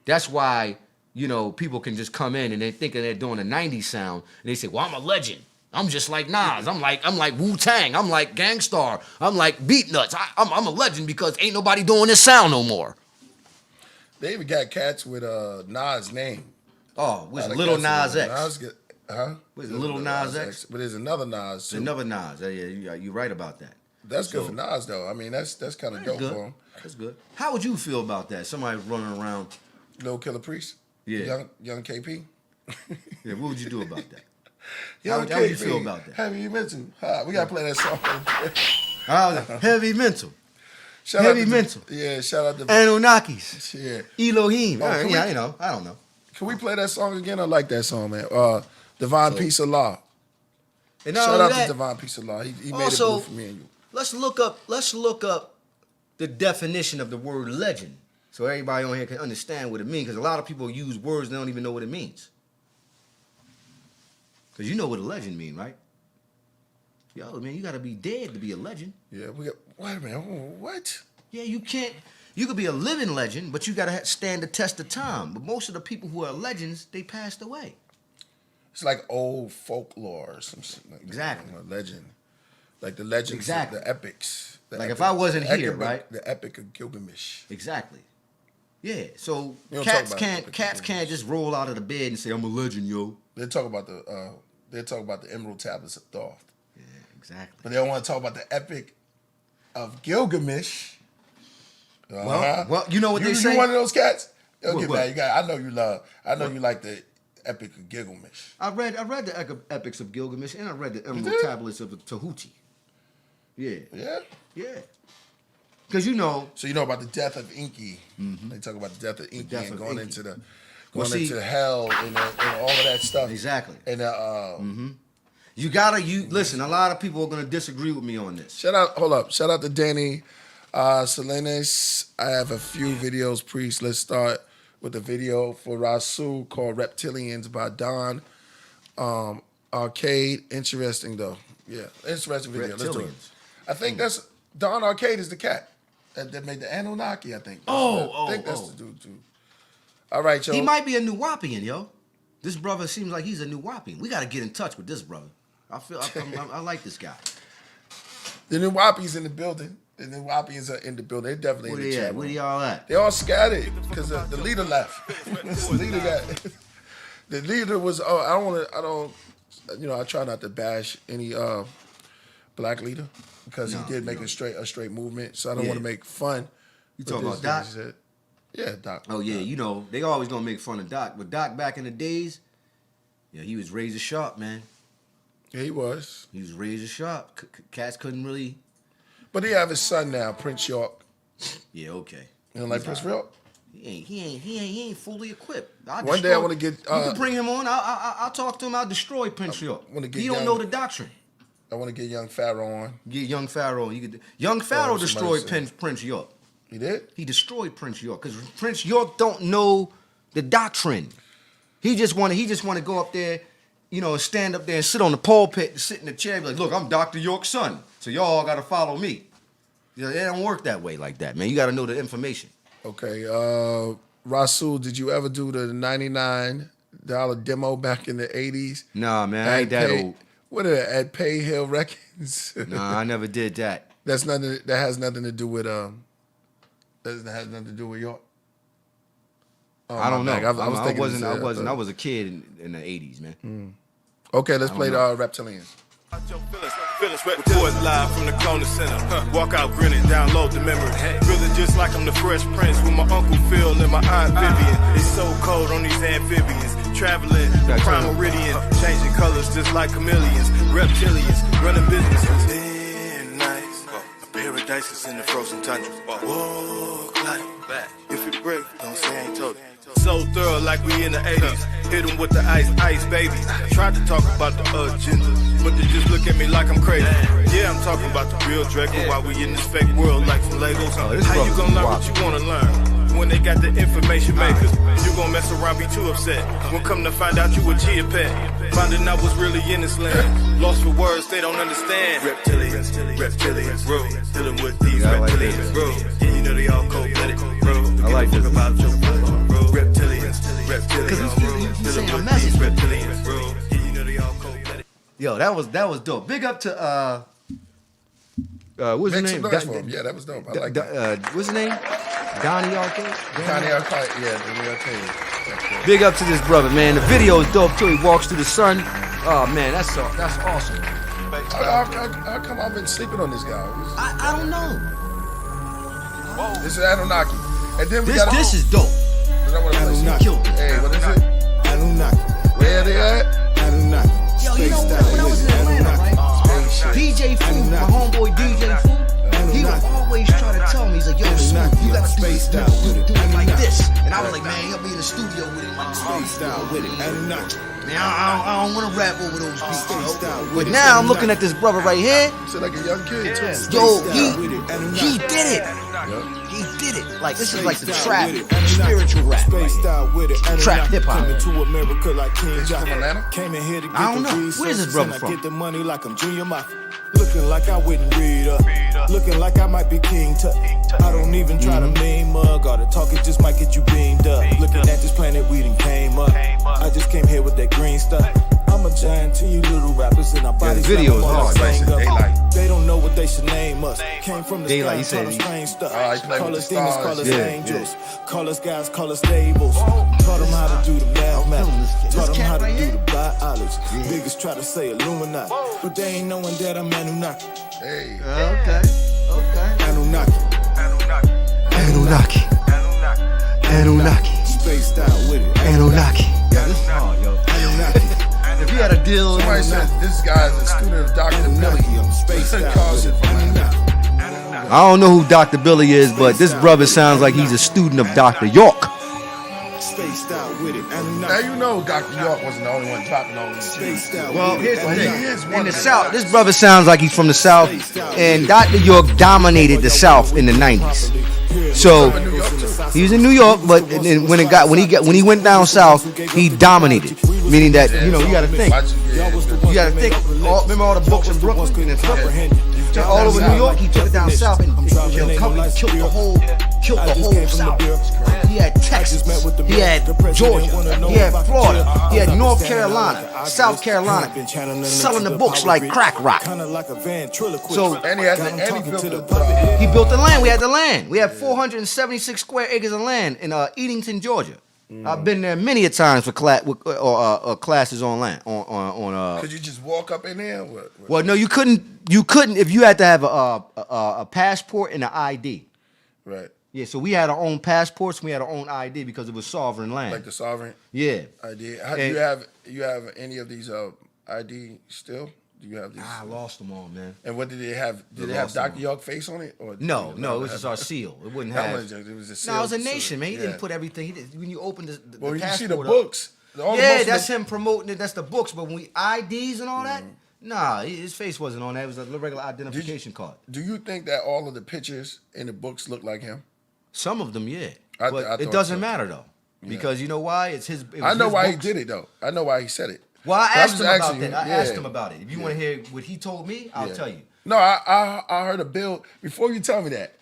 That's why, people can just come in and they think they're doing a 90s sound. And they say, well, I'm a legend. I'm just like Nas. I'm like Wu-Tang. I'm like Gangstar. I'm like Beat Nuts. I'm a legend because ain't nobody doing this sound no more. They even got cats with Nas' name. Oh, was it Little Nas X? Huh? Was it Little Nas X? But there's another Nas too. Another Nas. Yeah, you're right about that. That's good for Nas though. I mean, that's kind of dope good. for him. That's good. How would you feel about that? Somebody running around. Lil Killer Priest. Yeah. Young KP. Yeah, what would you do about that? Young How would you feel about that? Heavy mental. We gotta play that song. Heavy mental. Shout Heavy out to, mental. Yeah, shout out to Anunnakis. Yeah. Elohim. Oh, I don't know. Can we play that song again? I like that song, man. Divine Peace of Law. And Shout out to Divine Peace of Law. He made it blue for me and you. Let's look up the definition of the word legend, so everybody on here can understand what it means. Because a lot of people use words and they don't even know what it means. Because you know what a legend means, right? Yo, man, you got to be dead to be a legend. Yeah, wait a minute. What? Yeah, you can't. You could be a living legend, but you got to stand the test of time. But most of the people who are legends, they passed away. It's like old folklore or some shit. Like Exactly. That, legend. Like the legends, Exactly. the epics. Like if I wasn't here, right? The Epic of Gilgamesh. Exactly. Yeah. So We don't cats talk about can't Epic cats of can't just roll out of the bed and say I'm a legend, yo. They talk about the Emerald Tablets of Thoth. Yeah, exactly. But they don't want to talk about the Epic of Gilgamesh. Well, you know what they say. You one of those cats? Yo, What, get what? mad. You got. I know you like the Epic of Gilgamesh. I read the epics of Gilgamesh and I read the Emerald did? Tablets of Tahuti. Yeah. Yeah. Yeah. Because you know. So you know about the death of Enki. They talk about the death of Enki death and of going Enki. into hell and all of that stuff. Exactly. And You listen, a lot of people are gonna disagree with me on this. shout out to Danny Salinas. I have a few videos, priest. Let's start with the video for Rasul called Reptilians by Don Arcade. Interesting though. Yeah, interesting video. Let's do it. Reptilians. I think that's Don Arcade is the cat that made the Anunnaki, I think. I think that's the dude too. All right, yo. He might be a Nuwapian, yo. This brother seems like he's a Nuwapian. We gotta get in touch with this brother. I like this guy. The Nuwapians in the building. The Nuwapians are in the building. They're definitely Where in the they chat at? Where room. they all at? They all scattered because the leader left. The leader was. I try not to bash any black leader because he did make a straight movement. So I don't want to make fun. You with talking this about dude. Doc? He said- Yeah, Doc. Oh yeah, you know they always gonna make fun of Doc, but Doc back in the days, yeah, he was razor sharp, man. Yeah, he was. He was razor sharp. Cats couldn't really. But he have his son now, Prince York. Yeah, okay. You know, like Prince York. He ain't fully equipped. One day I want to get. You can bring him on. I'll talk to him. I'll destroy Prince York. wanna get He don't young- know the doctrine. I want to get young Pharaoh on. Get young Pharaoh. Young Pharaoh somebody destroyed said. Prince York. He did. He destroyed Prince York because Prince York don't know the doctrine. He just want to go up there, stand up there and sit on the pulpit, sit in the chair, and be like, look, I'm Dr. York's son, so y'all got to follow me. It don't work that way like that, man. You got to know the information. Okay. Rasul, did you ever do the $99 demo back in the 80s? Nah, man, I ain't that old. What are they, at Pay Hill Records? Nah, I never did that. That has nothing to do with That has nothing to do with York. Oh, I don't know. bad. I was a kid in the 80s, man. Okay, let's play the Reptilians. Feelings record live from the Corner Center. Walk out grinning, download the memory. Feeling just like I'm the Fresh Prince with my Uncle Phil and my Aunt Vivian. It's so cold on these amphibians. Traveling the prime meridian, changing colors just like chameleons. Reptilians, running businesses. In nice. Paradise is in the frozen tundra. Whoa, glide back. If it break, don't say I ain't told you. So thorough like we in the 80s. Hit 'em with the ice, baby. Tried to talk about the agenda, but they just look at me like I'm crazy. Yeah, I'm talking about the real Draco while we in this fake world like some Legos. How you gonna learn what you wanna learn when they got the information makers? You gonna mess around, be too upset. When come to find out you a Gia pet. Finding out what's really in this land. Lost for words, they don't understand. Reptilians, bro. Dealing with these reptilians, bro. Yeah, you know they all cold-blooded, bro. I like this. About your reptilians, bro. Because Dealing with these reptilians, bro. Yeah, you know they all cold-blooded. Yo, that was dope. Big up to what's his Make name? some noise for him. Yeah, that was dope. I like that. What's his name? Donnie Arcade? Kanye Arcade. Yeah, Donnie Arcade. Big up to this brother, man. The video is dope too. He walks through the sun. Oh man, that's awesome. How come I've been sleeping on this guy? I don't know. This is Anunnaki. And then we got This is dope. Anunnaki. Hey, what is it? Anunnaki. Where they at? Anunnaki. Yo, you know when I was in Atlanta, right? DJ Fu, my homeboy DJ Fu, he would always try to tell me, he's like, yo, Snoop, you gotta do it like this. And I was like, man, he'll be in the studio with it like Spaced out with it. Anunnaki. Man, I don't want to rap over those beats, but now I'm looking at this brother right here. Sound like a young kid, too. Yo, he did it. He did it. Like, this is like the trap, spiritual rap. Trap hip hop. Coming to America like King Jock. from Atlanta? Came in here to get I don't the know. resources Where's this brother and from? I get the money like I'm Junior Mafia. Looking like I wouldn't read up. Looking like I might be King Tut. I don't even try to mean mug. All the talk, it just might get you beamed up. Looking at this planet, we done came up. I just came here with that green stuff. I'm a giant to you little rappers and our bodies. the video is hard. Daylight. They don't know what they should name us. Came from the Daylight, he sky, said taught us he- strange stuff. he played Call with us the demons, stars. call us Yeah, angels. Call us guys, call us stables. Taught them how to do the mathematics. Taught them how to do the biology. Niggas try to say Illuminati, but they ain't knowing that I'm Anunnaki. Hey. Okay. Anunnaki. Anunnaki. Spaced out with it. Anunnaki. Yo, this is hard, yo. Anunnaki. If you had a deal, Somebody said this guy is a student of Dr. Billy. I'm spaced out Calls with it it. from Atlanta. I don't know who Dr. Billy is, but this brother sounds like he's a student of Dr. York. Spaced out with it. Now Anunnaki. you know Dr. York wasn't the only one dropping all these things. Spaced out Well, with here's it. the He thing. is one In the of them. South, this brother sounds like he's from the South, and Dr. York dominated the South in the 90s. So he was in New York, but then when he went down south, he dominated. Meaning that you got to think, you got to think. Remember all the books in Brooklyn and stuff. All over New York, he took it down south and killed the whole South. He had Texas, he had Georgia, he had Florida, he had North Carolina, South Carolina, selling the books like crack rock. Kinda like a ventriloquist. So And he had Got him the, and he talking built to the the, puppet. he built the land. We had the land. We had 476 square acres of land in Edenton, Georgia. I've been there many a times for classes on land. could you just walk up in there? Well, no, you couldn't. You couldn't if you had to have a passport and an ID. Right. Yeah, so we had our own passports. And we had our own ID because it was sovereign land. Like the sovereign Yeah. ID. How do And- you have any of these ID still? Do you have these? I lost them all, man. And what did they have? Did they have lost them Dr. York face on it? Or No, it was just our seal. It wouldn't That have. was just, it was a seal. No, it was a nation, man. He Yeah. didn't put everything. When you open the Well, you see the passport up- books. All the Yeah, most of that's the- him promoting it. That's the books. But when we IDs and all that, nah, his face wasn't on that. It was a regular identification card. Do you think that all of the pictures in the books look like him? Some of them, yeah. I But thought it doesn't so. matter though, because you know why? It I was know his why books. he did it though. I know why he said it. Well, I So asked was him about asking that. you, I yeah. asked him about it. If you want to hear what he told me, I'll Yeah. tell you. No, I heard a bill before you tell me that.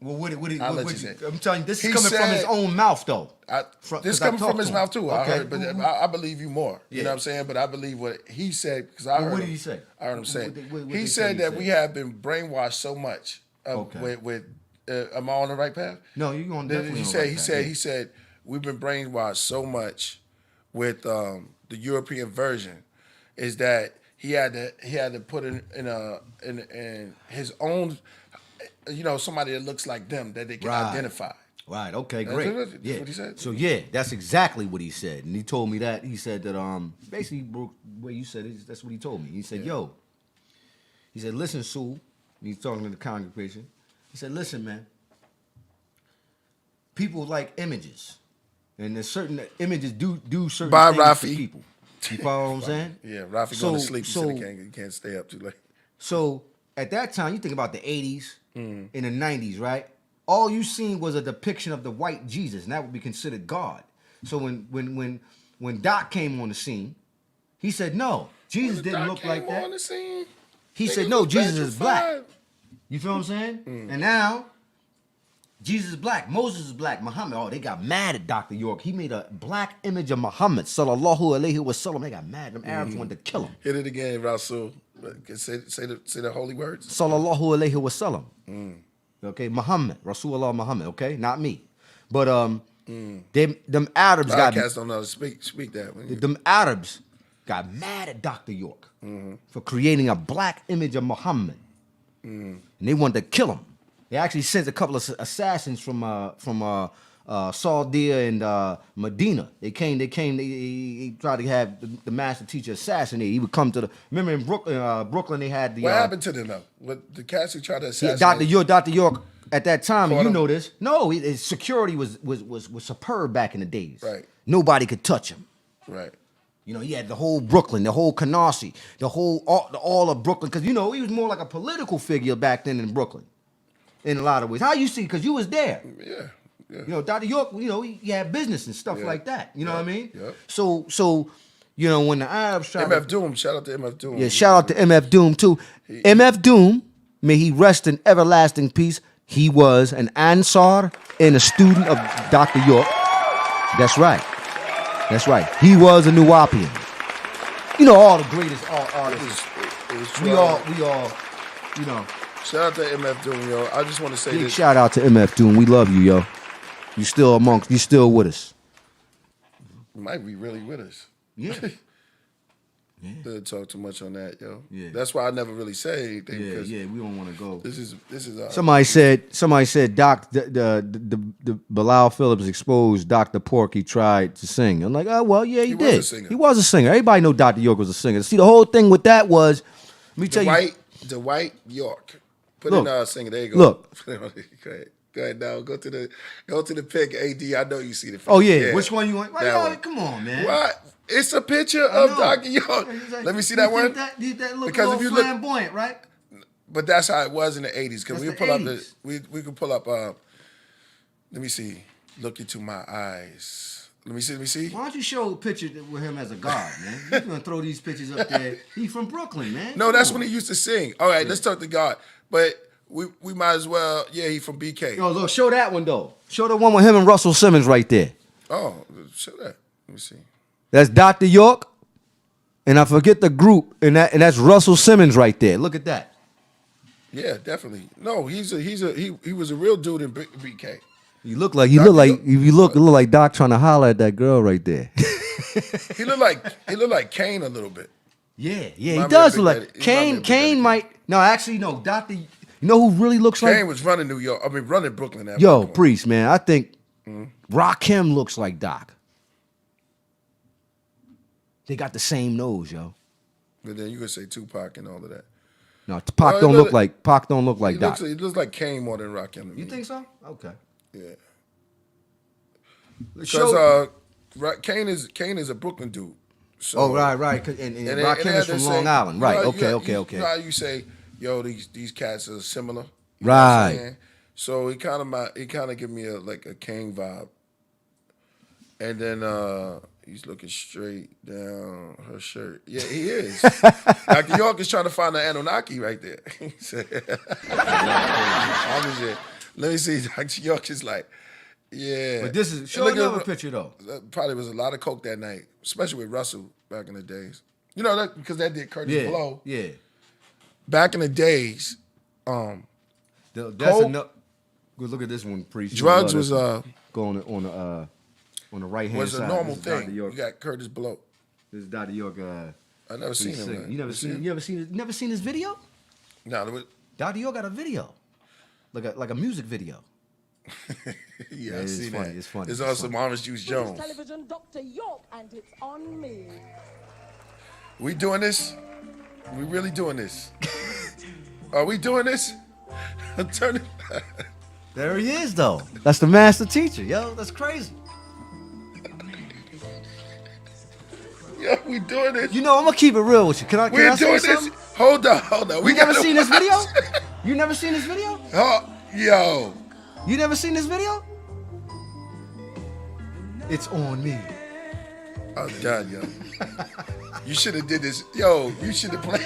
Well, I'll let you say it. I'm telling you, this He is coming from his said- own mouth, though. This 'cause I coming talked from his to him. mouth too. I Okay. heard, but I believe you more. You Yeah. know what I'm saying? But I believe what he said because I heard. What did him. he say? I heard him say. What did He he said say? that we have been brainwashed so much. Okay. With am I on the right path? No, you're on definitely. He said we've been brainwashed so much with the European version is that he had to put in his own, somebody that looks like them that they can Right. identify. Right. Okay. That's Great. what Yeah. he said? So yeah, that's exactly what he said, and he told me that. He said that basically the way you said it, that's what he told me. He said, "Yo," he said, "Listen, Sue." And he's talking to the congregation. He said, "Listen, man. People like images, and there's certain images do certain Bye, things Rafi. to people. You follow what I'm saying? Yeah, Rafi going to sleep. He said he can't stay up too late. So at that time, you think about the 80s Mm-hmm. in the 90s, right? All you seen was a depiction of the white Jesus, and that would be considered God. So when Doc came on the scene, he said, no, Jesus didn't look like that. On the scene, He niggas said, no, was Jesus is black. petrified. You feel what I'm saying? And now, Jesus is black. Moses is black. Muhammad. Oh, they got mad at Dr. York. He made a black image of Muhammad. Sallallahu alaihi wasallam. They got mad. Them Arabs wanted to kill him. Hit it again, Rasul. Say the holy words. Sallallahu alaihi wasallam. Okay, Muhammad. Rasulullah Muhammad. Okay, not me. But them Arabs got. Podcasts don't know how to speak that. Them Arabs got mad at Dr. York for creating a black image of Muhammad, and they wanted to kill him. They actually sent a couple of assassins from Saudi and Medina. They tried to have the master teacher assassinated. He would come to remember in Brooklyn they had the. What happened to them though? What the cats who tried to assassinate? Dr. York at that time, and you know this. No, his security was superb back in the days. Right. Nobody could touch him. Right. You know, he had the whole Brooklyn, the whole Canarsie, all of Brooklyn, because, you know, he was more like a political figure back then in Brooklyn, in a lot of ways. How you see, because you was there. Yeah. You know, Dr. York, you know, he had business and stuff like that. You know what I mean? Yeah. So, you know, when the Arabs tried MF Doom, shout out to MF Doom. Yeah, shout out to MF Doom, too. MF Doom, may he rest in everlasting peace. He was an Ansar and a student of Dr. York. That's right. That's right. He was a Nuwapian. You know, all the greatest artists. It was We all, you know. Shout out to MF Doom, yo. I just want to say Big this. shout out to MF Doom. We love you, yo. You still with us. You might be really with us. Yeah. Didn't talk too much on that, yo. Yeah. That's why I never really say anything. because we don't want to go. This is Somebody said Doc the Bilal Phillips exposed Dr. Porky tried to sing. I'm like, oh well, yeah, he did. Was a singer. He was a singer. Everybody know Dr. York was a singer. See, the whole thing with that was, let me tell you, Dwight York. Put Look, in singer. There you go. Look. Go ahead now. Go to the pic, AD. I know you see the. Oh yeah. Which one you want? That one. Come on, man. What? It's a picture of know. Dr. York. Like, Let me see that one. That look Because a if you little flamboyant, right? But that's how it was in the 80s. Because That's we the could pull up 80s. we could pull up. Let me see. Look into my eyes. Let me see. Why don't you show a picture with him as a god, man? You're gonna throw these pictures up there. He's from Brooklyn, man. No, that's when he used to sing. All right, let's talk to God. But we might as well. Yeah, he from BK. Yo, look, show that one though. Show the one with him and Russell Simmons right there. Oh, show that. Let me see. That's Dr. York, and I forget the group, and that's Russell Simmons right there. Look at that. Yeah, definitely. No, he was a real dude in BK. You look like Doc trying to holler at that girl right there. He looked like Kane a little bit. Yeah, he Remind me does of look Big like Daddy. Kane. He remind me of Big Kane might. No, actually, no. Dr. You know who really looks Kane like? was running New York. I mean, running Brooklyn. At Yo, one point. Priest, man. I think Rakim looks like Doc. They got the same nose, yo. But then you could say Tupac and all of that. No, Pac don't look like Doc. He looks like Kane more than Rakim to me. You think so? Okay. Yeah. Show- Because Kane is a Brooklyn dude. So, Oh, right. And Rakim is from Long Island. Right. Okay. You know how you say, yo, these cats are similar. You know what Right. I'm saying? So he kind of give me a Kane vibe. And then he's looking straight down her shirt. Yeah, he is. Dr. York is trying to find the Anunnaki right there. He said, let me see. Dr. York is like, yeah. But this is show Look at- another picture though. Probably was a lot of coke that night, especially with Russell back in the days. You know that because that did Curtis Blow. Yeah. Back in the days, That's Coke- enough. Good look at this one, Priest. drugs was going on the right hand side. a normal This is Dr. thing. York. You got Curtis Blow. This is Dr. York. I never seen him. singing. Man. You never seen his video? No, Dr. York got a video, like a music video. yeah, I it's seen funny, that. it's funny, It's it's also Orange Juice Jones. Television, Dr. York, and it's on me. We doing this? We really doing this? Are we doing this? Turn it. There he is, though. That's the master teacher, yo. That's crazy. Yeah, we doing this. You know, I'm gonna keep it real with you. Can I We're say doing this. something? Hold on. You never seen this video? You never seen this video? Oh, yo. You never seen this video? It's on me. I'm done, yo. You should have did this. Yo, you should have played.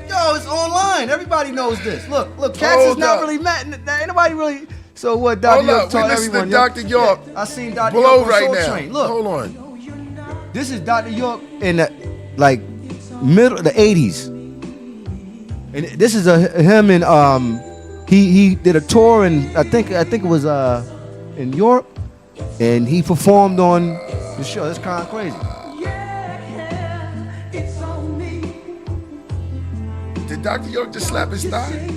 Yo, it's online. Everybody knows this. Look, Cats is Hold not up. really mad. Ain't nobody really. So what Dr. Hold York up, we taught listen to everyone. yo. Dr. York. Yeah, I seen Dr. Blow York on right Soul now. Train. Look, Hold on. this is Dr. York in the middle of the 80s. And this is him in he did a tour in I think it was in Europe, and he performed on the show. That's kind of crazy. Did Dr. York just slap his thigh?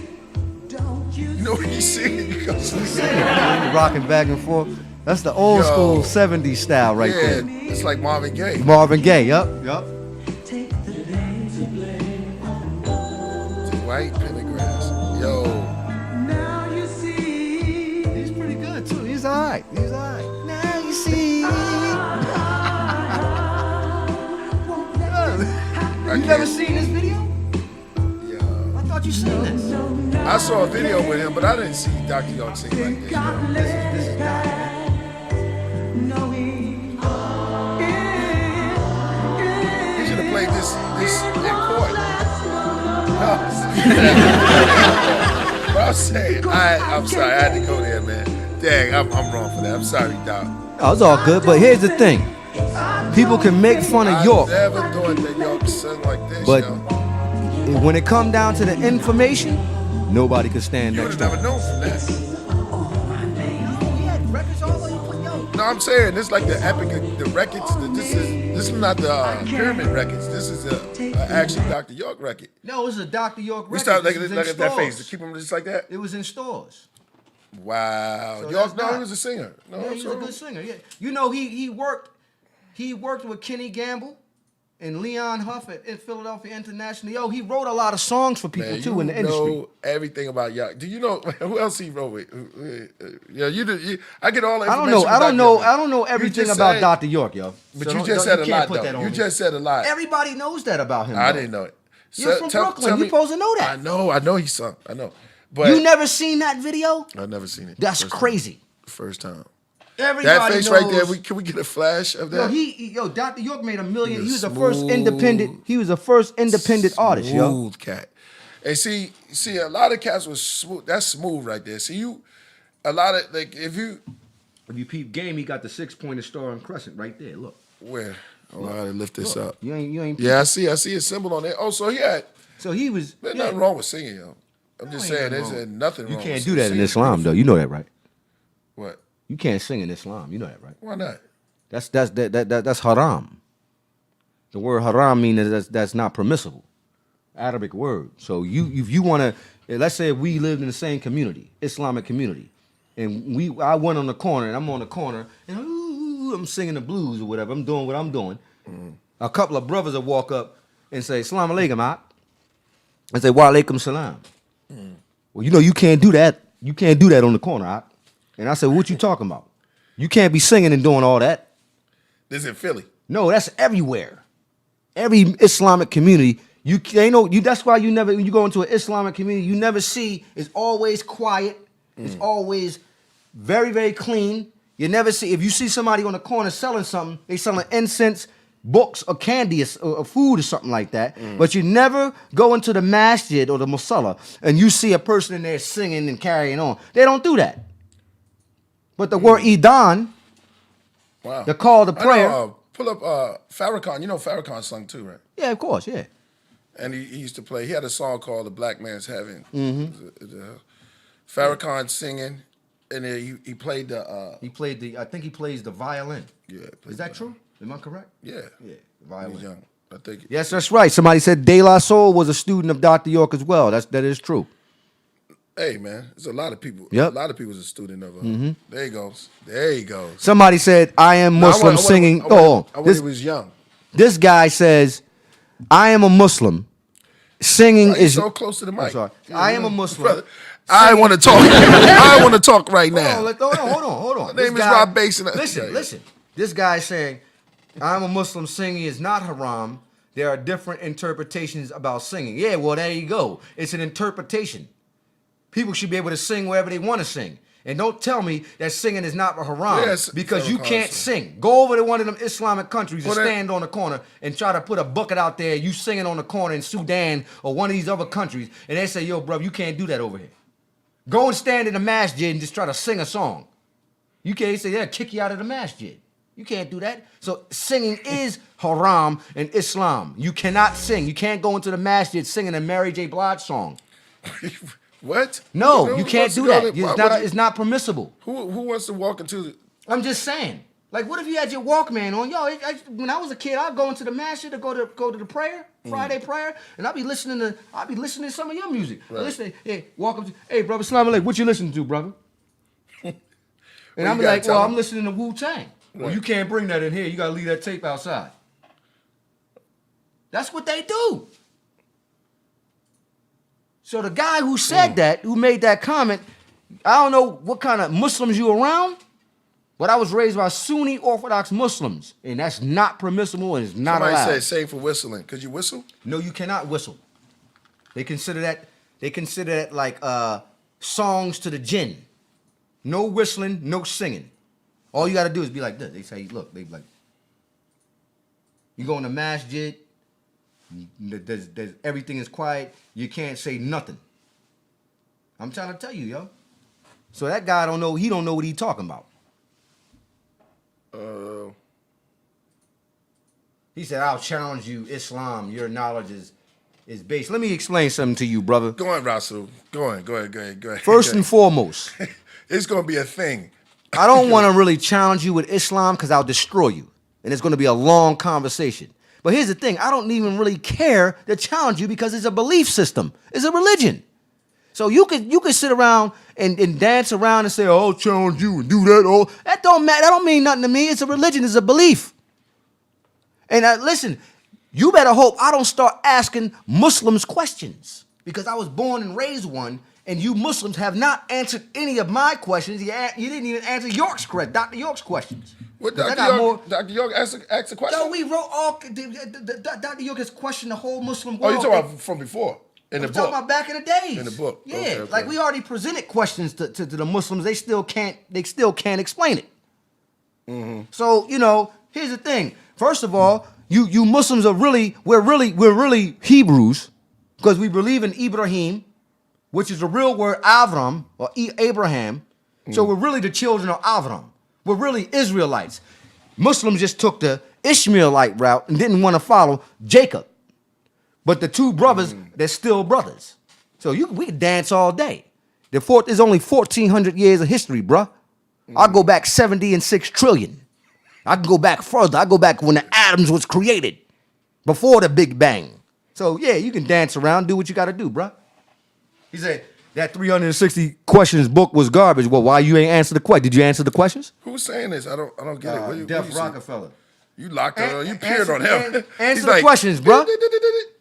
You know what he's singing? He goes, Rocking back and forth. That's the old Yo. school 70s style right yeah, there. it's like Marvin Gaye. Marvin Gaye, yup. White Pendergrass. Yo. He's pretty good too. He's alright. Now you see. You never seen this video? Yo. I thought you seen this. I saw a video with him, but I didn't see Dr. York sing like this. Yo. This is Dr. He should have played this in court. No. But I'm saying, I'm sorry, I had to go there, man. Dang, I'm wrong for that. I'm sorry, Doc. Oh, it's all good, but here's the thing. People can make fun of York, I never thought that York sung like this, but yo. when it come down to the information, nobody could stand You next would have to never him. known from that. No, I'm saying this like the epic, the records. This is not the pyramid records. This is a actual Dr. York record. No, it's a Dr. York We record. start This looking was in at that face. stores. Keep him just like that. It was in stores. Wow. So York, that's no, not- he was a singer. No, Yeah, he was so- a good singer. Yeah, you know he worked with Kenny Gamble and Leon Huff at Philadelphia International. Yo, he wrote a lot of songs for people Man, too you in the industry. know everything about York. Do you know who else he wrote with? Yeah, you do. I get all the I don't information. know. I don't from know. Dr. York. I don't know everything just about said- Dr. York, yo. But So you don't- just don't- said a can't lot, put that though. on You me. just said a lot. Everybody knows that about him. I though. didn't know it. You're from Brooklyn. You're supposed to know that. I know he sung. I know. But You never seen that video? I've never seen it. That's First time. crazy. First time. Everybody That face knows. right there. Can we get a flash of that? Yo, Dr. York made $1 million. He was the Smooth. first independent. He was the first independent artist, yo. Smooth cat. And see, a lot of cats was smooth. That's smooth right there. See, a lot of if you peep game, he got the 6-pointer star and crescent right there. Look. where? Oh, I gotta lift this up. You ain't. Yeah, I see a symbol on there. Oh, so he had. So he was. There's yeah. nothing wrong with singing, yo. I'm just ain't saying, nothing there's wrong. nothing You wrong. can't with do that in singing. Islam, though. You know that, right? What? You can't sing in Islam. You know that, right? Why not? That's haram. The word haram means that's not permissible. Arabic word. So if you want to, let's say if we lived in the same community, Islamic community, and I went on the corner and I'm on the corner and I'm singing the blues or whatever. I'm doing what I'm doing. A couple of brothers will walk up and say, "Assalamu alaikum, Ak." I say, "Wa alaikum salam." Well, you know you can't do that. You can't do that on the corner, Ak. And I said, "What you talking about? You can't be singing and doing all that." This is in Philly. No, that's everywhere. Every Islamic community, that's why you never, when you go into an Islamic community, you never see, it's always quiet. It's always very, very clean. You never see, if you see somebody on the corner selling something, they selling incense, books, or candy, or food, or something like that. But you never go into the masjid or the musalla and you see a person in there singing and carrying on. They don't do that. But the word Idan, Wow. the call to I prayer. know, pull up Farrakhan. You know Farrakhan sung too, right? Yeah, of course, yeah. And he used to play. He had a song called "The Black Man's Heaven." Farrakhan singing, and then he played the. I think he plays the violin. Yeah. Is that true? Am I correct? Yeah. Yeah, He violin. was young. I think. Yes, that's right. Somebody said De La Soul was a student of Dr. York as well. That is true. Hey man, there's a lot of people. Yep. A lot of people's a student of. There he goes. There he goes. Somebody said, I am Muslim singing. When he was young. This guy says, I am a Muslim. Singing Right, he's is. so close to the mic. I'm sorry. I am a Muslim. Brother, I want to talk. I want to talk right now. Hold on. My name is Rob Basin. Listen. This guy saying, I'm a Muslim, singing is not haram. There are different interpretations about singing. Yeah, well, there you go. It's an interpretation. People should be able to sing wherever they want to sing. And don't tell me that singing is not haram, Yes, because you Farrakhan can't sing. sing. Go over to one of them Islamic countries and Well, that- stand on the corner and try to put a bucket out there. You singing on the corner in Sudan or one of these other countries, and they say, yo, bro, you can't do that over here. Go and stand in the masjid and just try to sing a song. You can't say they'll kick you out of the masjid. You can't do that. So singing is haram in Islam. You cannot sing. You can't go into the masjid singing a Mary J. Blige song. What? No, Who you can't wants to do go that. to- It's not permissible. Who wants to walk into the... I'm just saying. Like, what if you had your Walkman on? Yo, when I was a kid, I'd go into the masjid to go to the prayer, Friday prayer, and I'd be listening to some of your music. Right. Listening, hey, walk up to, hey, brother, salam alaikum, what you listening to, brother? And I'm you gotta like, tell well, them. I'm listening to Wu-Tang. Well, Right. you can't bring that in here. You gotta leave that tape outside. That's what they do. So the guy who said that, who made that comment, I don't know what kind of Muslims you around, but I was raised by Sunni Orthodox Muslims, and that's not permissible and it's not Somebody allowed. said same for whistling. Could you whistle? No, you cannot whistle. They consider that like songs to the jinn. No whistling, no singing. All you gotta do is be like this. They say, look, they be like, you go in the masjid, there's everything is quiet, you can't say nothing. I'm trying to tell you, yo. So that guy don't know what he's talking about. He said, I'll challenge you, Islam, your knowledge is based. Let me explain something to you, brother. Go on, Rasul. Go ahead. First and foremost, It's going to be a thing. I don't want to really challenge you with Islam because I'll destroy you. And it's going to be a long conversation. But here's the thing. I don't even really care to challenge you because it's a belief system. It's a religion. So you could sit around and dance around and say, oh, I'll challenge you and do that. Oh, that don't matter. That don't mean nothing to me. It's a religion. It's a belief. And listen, you better hope I don't start asking Muslims questions because I was born and raised one, and you Muslims have not answered any of my questions. You didn't even answer Dr. York's questions. What, Because Dr. York asked a question? Yo, we wrote all. Dr. York has questioned the whole Muslim world. Oh, you talking about from before? In the I'm book? talking about back in the days. In the book. Yeah, Okay. like we already presented questions to the Muslims. They still can't explain it. Mm-hmm. So, here's the thing. First of all, you Muslims we're really Hebrews because we believe in Ibrahim, which is the real word Avram or Abraham. So we're really the children of Avram. We're really Israelites. Muslims just took the Ishmaelite route and didn't want to follow Jacob. But the two brothers, they're still brothers. So we can dance all day. There's only 1,400 years of history, bruh. I'll go back 76 trillion. I can go back further. I go back when the atoms was created, before the Big Bang. So yeah, you can dance around, do what you got to do, bruh. He said that 360 questions book was garbage. Well, why you ain't answer the question? Did you answer the questions? Who's saying this? I don't get it. What you Def see? Rockefeller. You locked on. You peered on him. Answer the questions, bro.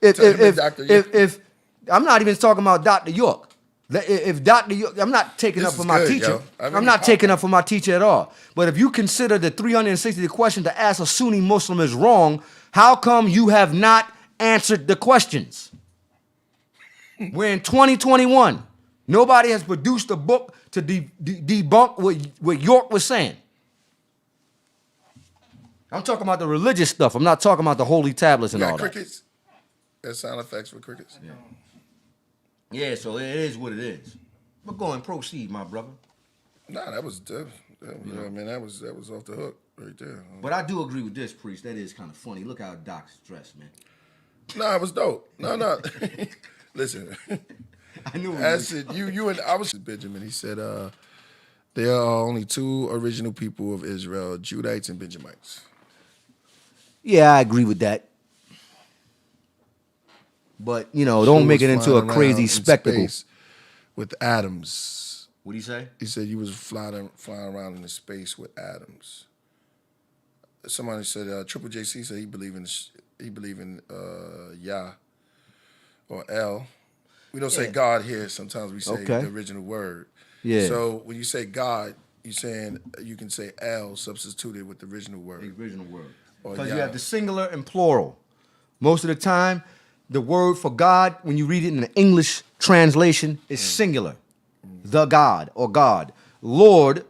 Dr. York. If I'm not even talking about Dr. York. If Dr. York, I'm not taking This up for is my good, teacher. yo. I mean, I'm not taking up for my teacher at all. But if you consider the 360 question to ask a Sunni Muslim is wrong, how come you have not answered the questions? We're in 2021. Nobody has produced a book to debunk what York was saying. I'm talking about the religious stuff. I'm not talking about the holy tablets and You all got that. crickets? There's sound effects for crickets? Yeah, so it is what it is. But go and proceed, my brother. Nah, that was off the hook right there. But I do agree with this, Priest. That is kind of funny. Look how Doc's dressed, man. Nah, it was dope. No. Listen. I knew it I was. said, you and I was Benjamin. He said, there are only two original people of Israel, Judites and Benjamites. Yeah, I agree with that. But, don't He make it was into a flying crazy around in spectacle. space with atoms. What do you say? He said you was flying around in space with atoms. Somebody said Triple JC said he believe in Yah or El. We don't say God here. Sometimes we say the original word. Yeah. So when you say God, you're saying you can say El substituted with the original word. The original word. Or Because you Yah. have the singular and plural. Most of the time, the word for God, when you read it in the English translation, is singular. The God or God. Lord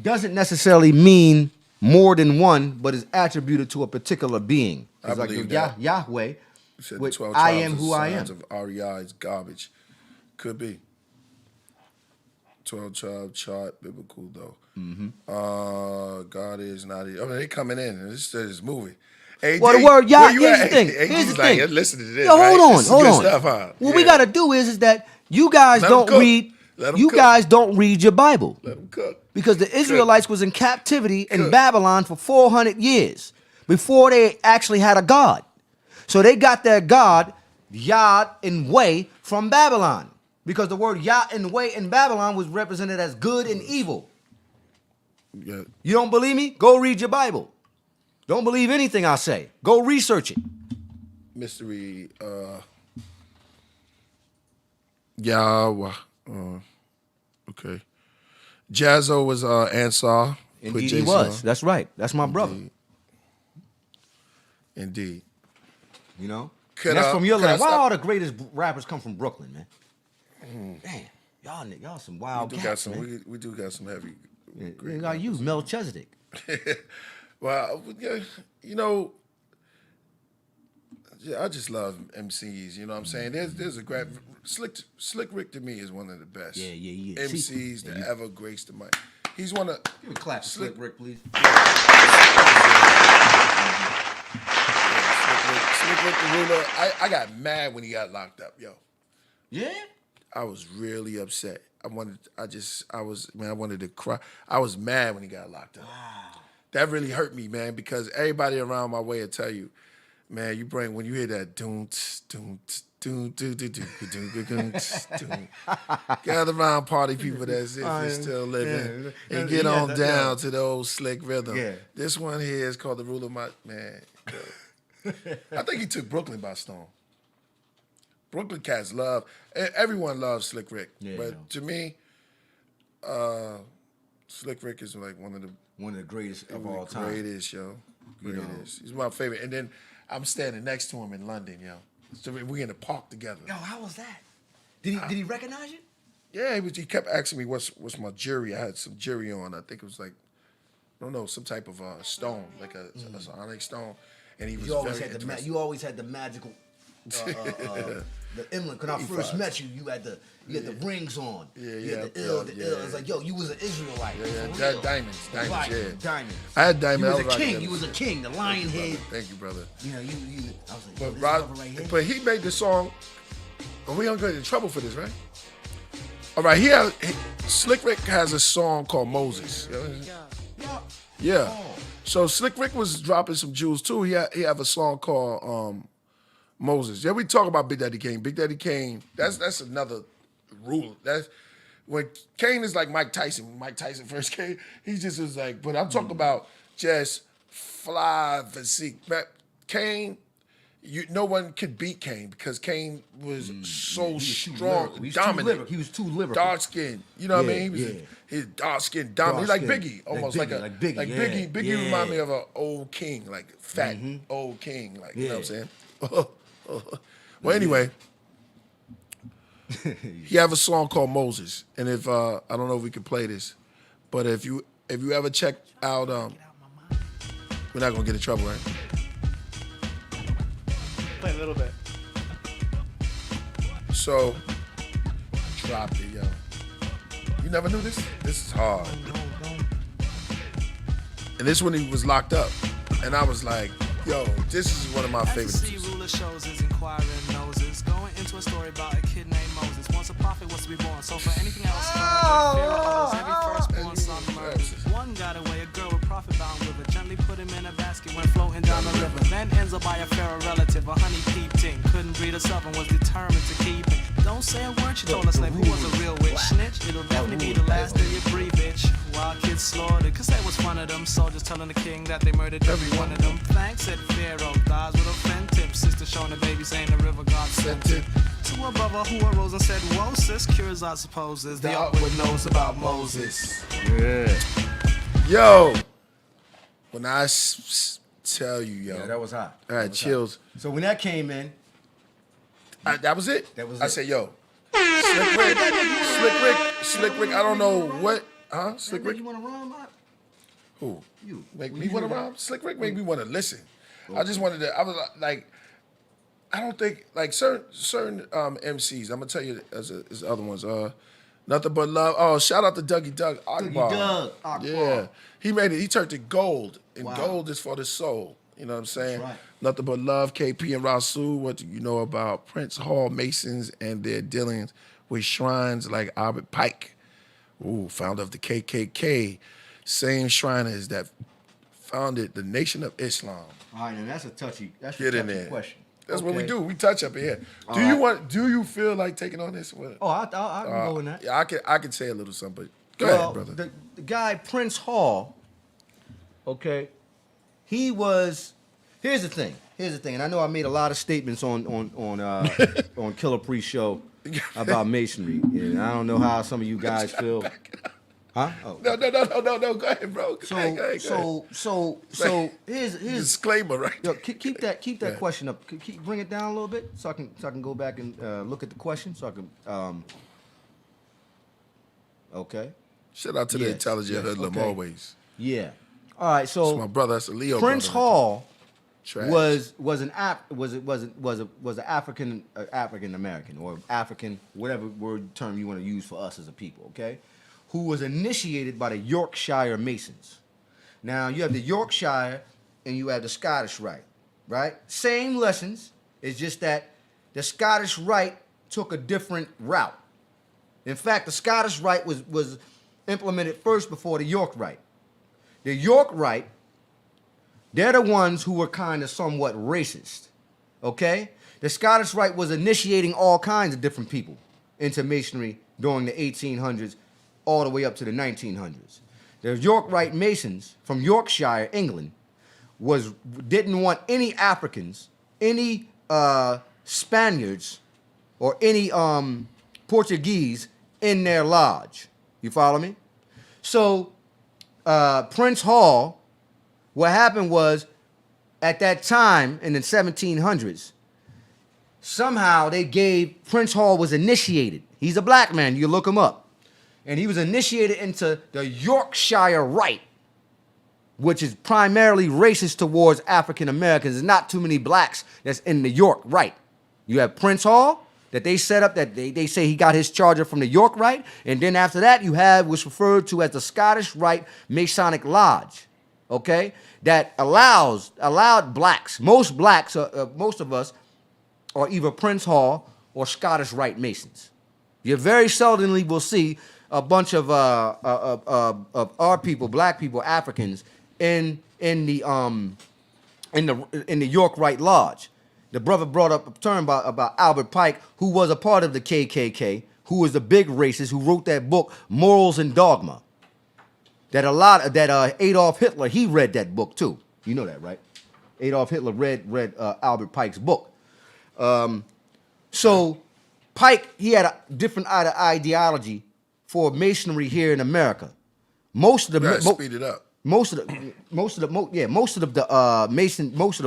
doesn't necessarily mean more than one, but is attributed to a particular being. I It's like believe your that. Yahweh You said With the 12 I tribes am and who I am. sons of REI is garbage. Could be. 12 tribe chart, biblical though. God is not. I mean, they coming in. This is movie. AD, Well, the word Yah. where you Here's the at? thing. AD's Here's the like, thing. listen to this. Yo, right? hold on, This is hold good on. stuff, huh? What we gotta do is that you guys Let 'em don't cook. read. Let 'em You cook. guys don't read your Bible Let them cook. because the Israelites was in captivity in Cook. Babylon for 400 years before they actually had a God. So they got their God Yah and Way from Babylon because the word Yah and Way in Babylon was represented as good and evil. Yeah. You don't believe me? Go read your Bible. Don't believe anything I say. Go research it. Mystery. Yahweh. Okay. Jazzo was Ansar. Put Indeed, he Jason was. on. That's right. That's my brother. Indeed. You know? Could, And that's from your could I land. Why stop- all the greatest rappers come from Brooklyn, man? Damn, y'all some wild We do got cats, some. man. We do got some heavy. You got you, Melchizedek. Well, yeah, you know, I just love MCs. You know what I'm saying? There's a great Slick Rick to me is one of the best. Yeah, yeah. See, MCs that ever graced the mic. He's one of Give me a clap, Slick Rick, please. Slick Rick the Ruler. I got mad when he got locked up, yo. Yeah? I was really upset. I wanted to cry. I was mad when he got locked up. Wow. That really hurt me, man, because everybody around my way will tell you, man, when you hear that doom, gather around party people that's still living and get on down to the old slick rhythm. Yeah. This one here is called the Rule of My Man. I think he took Brooklyn by storm. Brooklyn cats love, everyone loves Slick Rick. Yeah, but to me, Slick Rick is like one of the greatest of all time. Greatest, yo. Greatest. He's my favorite. And then I'm standing next to him in London, yo. So we in the park together. Yo, how was that? Did he recognize you? Yeah, he kept asking me what's my jewelry. I had some jewelry on. I think it was like, I don't know, some type of stone, like a onyx stone. And he was You always very had interested. you always had the magical the emblem. When I first met you, you had the rings on. You had the ill. It's like, yo, you was an Israelite. Yeah, diamonds, Right, yeah. diamonds. I had diamonds. You was a king. You was a king. The lion head. Thank you, brother. You know, I was like, But this Rod, brother right here. but he made the song. Well, we don't get in trouble for this, right? All right, Slick Rick has a song called Moses. Yeah. Oh. So Slick Rick was dropping some jewels too. He have a song called Moses. Yeah, we talk about Big Daddy Kane. Big Daddy Kane, that's another rule. That's when Kane is like Mike Tyson. When Mike Tyson first came, he just was like, but I'm talking about just fly physique. Kane, no one could beat Kane because Kane was so strong, dominant. He was too liberal. Dark skin, you know what I mean? He was dark skin, dominant. Like Biggie, almost like Biggie. Like Biggie. Biggie remind me of an old king, like fat old king, like you know what I'm saying? Well, anyway, he have a song called Moses, and if I don't know if we can play this, but if you ever check out, we're not gonna get in trouble, right? Play a little bit. So, dropped it, yo. You never knew this? This is hard. And this when he was locked up, and I was like, yo, this is one of my favorites. Ruler shows his inquiring noses, going into a story about a kid named Moses. Once a prophet was to be born, so for anything else, every firstborn son murders. One got away, a girl with prophet bound with her, gently put him in a basket, went floating down the river. Then ends up by a pharaoh relative, a honey peeped in, couldn't breed herself and was determined to keep it. Don't say a word, she told her slave, who was a real witch snitch. It'll definitely be the last day you breathe, bitch. Wild kids slaughtered, cause that was fun of them. Soldiers telling the king that they murdered every one of them. Thanks, said Pharaoh, dies with a fen tip. Sister showing the baby saying the river God sent it. To a brother who arose and said, whoa, sis, cures I suppose is the awkward knows about Moses. Yeah. Yo, when I tell you, yo. Yeah, that was hot. I had chills. So when that came in, That was it. was I it. said, yo, Slick Rick. I don't know what, huh? Slick Rick. you want to run out? Who? You. Make When me you want to hear that- rhyme? Slick Rick made me want to listen. I just wanted to. I was like, I don't think like certain MCs. I'm gonna tell you as other ones. Nothing but love. Oh, shout out to Dougie Doug Akbar. Doug Akbar. Yeah, he made it. He turned it gold, and Wow. gold is for the soul. You know what I'm saying? That's right. Nothing but love. KP and Rasul. What do you know about Prince Hall Masons and their dealings with shrines like Albert Pike, founder of the KKK, same Shriners that founded the Nation of Islam. All right, now that's a touchy Get in there. question. That's what we Okay. do. We touch up in here. Do you feel like taking on this? Oh, I can go in that. Yeah, I can say a little something. But go ahead, brother. The guy Prince Hall, okay, he was. Here's the thing, and I know I made a lot of statements on Killah pre-show about masonry, and I don't know how some of you guys feel. Huh? Oh. No. Go ahead, bro. Go ahead. So here's Disclaimer, right? Yo, keep that question up. Bring it down a little bit so I can go back and look at the question so I can. Okay. Shout out to the intelligent hoodlum always. Yeah. All right. So That's my brother. That's a Leo. Prince brother. Hall Trash. was an African American or African, whatever word term you want to use for us as a people, okay, who was initiated by the Yorkshire Masons. Now you have the Yorkshire and you have the Scottish Rite, right? Same lessons. It's just that the Scottish Rite took a different route. In fact, the Scottish Rite was implemented first before the York Rite. The York Rite, they're the ones who were kind of somewhat racist, okay? The Scottish Rite was initiating all kinds of different people into Masonry during the 1800s all the way up to the 1900s. The York Rite Masons from Yorkshire, England, didn't want any Africans, any Spaniards, or any Portuguese in their lodge. You follow me? So Prince Hall, what happened was, at that time in the 1700s, somehow Prince Hall was initiated. He's a black man, you look him up. And he was initiated into the Yorkshire Rite, which is primarily racist towards African Americans. There's not too many blacks that's in the York Rite. You have Prince Hall, that they set up, that they say he got his charter from the York Rite, and then after that you have what's referred to as the Scottish Rite Masonic Lodge, okay, that allowed blacks, most of us are either Prince Hall or Scottish Rite Masons. You very seldomly will see a bunch of our people, black people, Africans, in the York Rite Lodge. The brother brought up a term about Albert Pike, who was a part of the KKK, who was a big racist, who wrote that book, Morals and Dogma. That Adolf Hitler, he read that book too. You know that, right? Adolf Hitler read Albert Pike's book. So Pike, he had a different ideology for Masonry here in America. Most of the speed it up. Most of the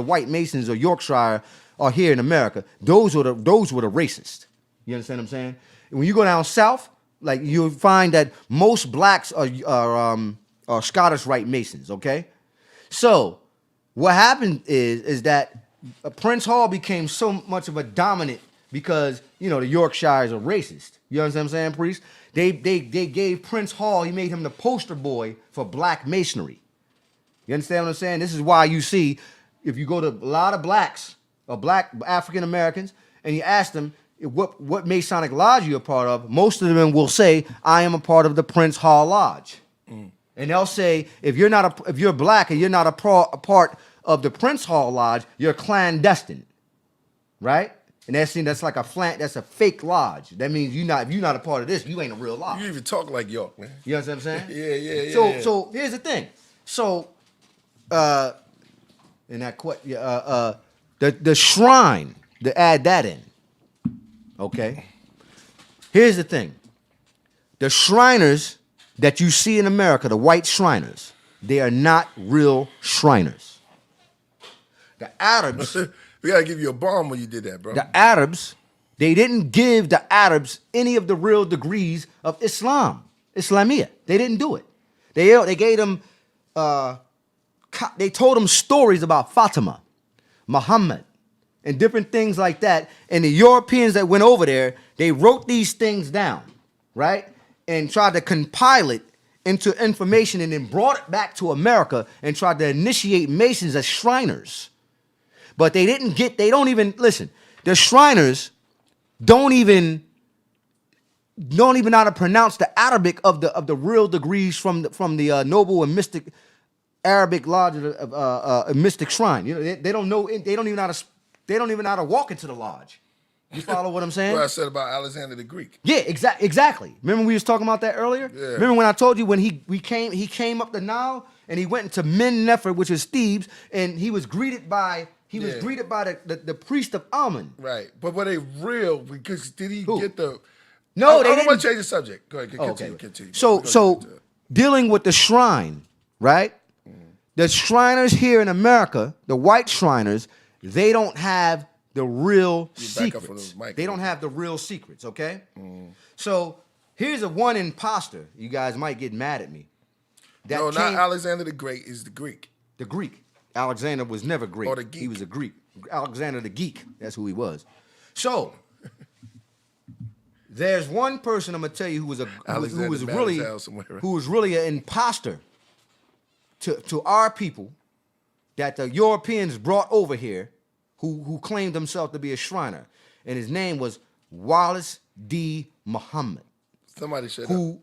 white Masons of Yorkshire are here in America. Those were the racists. You understand what I'm saying? When you go down south, like you'll find that most blacks are Scottish Rite Masons. Okay, so what happened is that Prince Hall became so much of a dominant because the Yorkshires are racist. You understand what I'm saying, priest? They gave Prince Hall, he made him the poster boy for black masonry. You understand what I'm saying? This is why you see, if you go to a lot of blacks, or black African Americans, and you ask them what Masonic lodge you're a part of, most of them will say, I am a part of the Prince Hall Lodge. And they'll say, if you're black and you're not a part of the Prince Hall Lodge, you're clandestine. Right? And that's like that's a fake lodge. That means if you're not a part of this, you ain't a real lodge. You even talk like York, man. You understand what I'm saying? Yeah. So here's the thing. So in that the shrine, to add that in. Okay. Here's the thing. The Shriners that you see in America, the white Shriners, they are not real Shriners. The Arabs. We gotta give you a bomb when you did that, bro. The Arabs, they didn't give the Arabs any of the real degrees of Islamia. They didn't do it. They gave them, they told them stories about Fatima, Muhammad, and different things like that. And the Europeans that went over there, they wrote these things down, right? And tried to compile it into information and then brought it back to America and tried to initiate Masons as Shriners. But they don't even, listen, the Shriners don't even know how to pronounce the Arabic of the real degrees from the noble and mystic Arabic lodge of mystic shrine. You know, they don't know, they don't even know how to walk into the lodge. You follow what I'm saying? What I said about Alexander the Greek. Yeah, exactly. Remember we was talking about that earlier? Yeah. Remember when I told you when he came up the Nile and he went into Men Nefer, which is Thebes, and he was greeted by the priest of Amun. Right. But were they real? Because did he Who? get the... No, they I don't didn't. want to change the subject. Go ahead, continue. Okay. So dealing with the shrine, right? The Shriners here in America, the white Shriners, they don't have the real secrets. They don't have the real secrets, okay? So here's one imposter. You guys might get mad at me. Not Alexander the Great, is the Greek. The Greek. Alexander was never Greek. Or the geek. He was a Greek. Alexander the Geek. That's who he was. So there's one person I'm gonna tell you who was really an imposter to our people that the Europeans brought over here, who claimed himself to be a Shriner, and his name was Wallace D. Muhammad. Somebody said who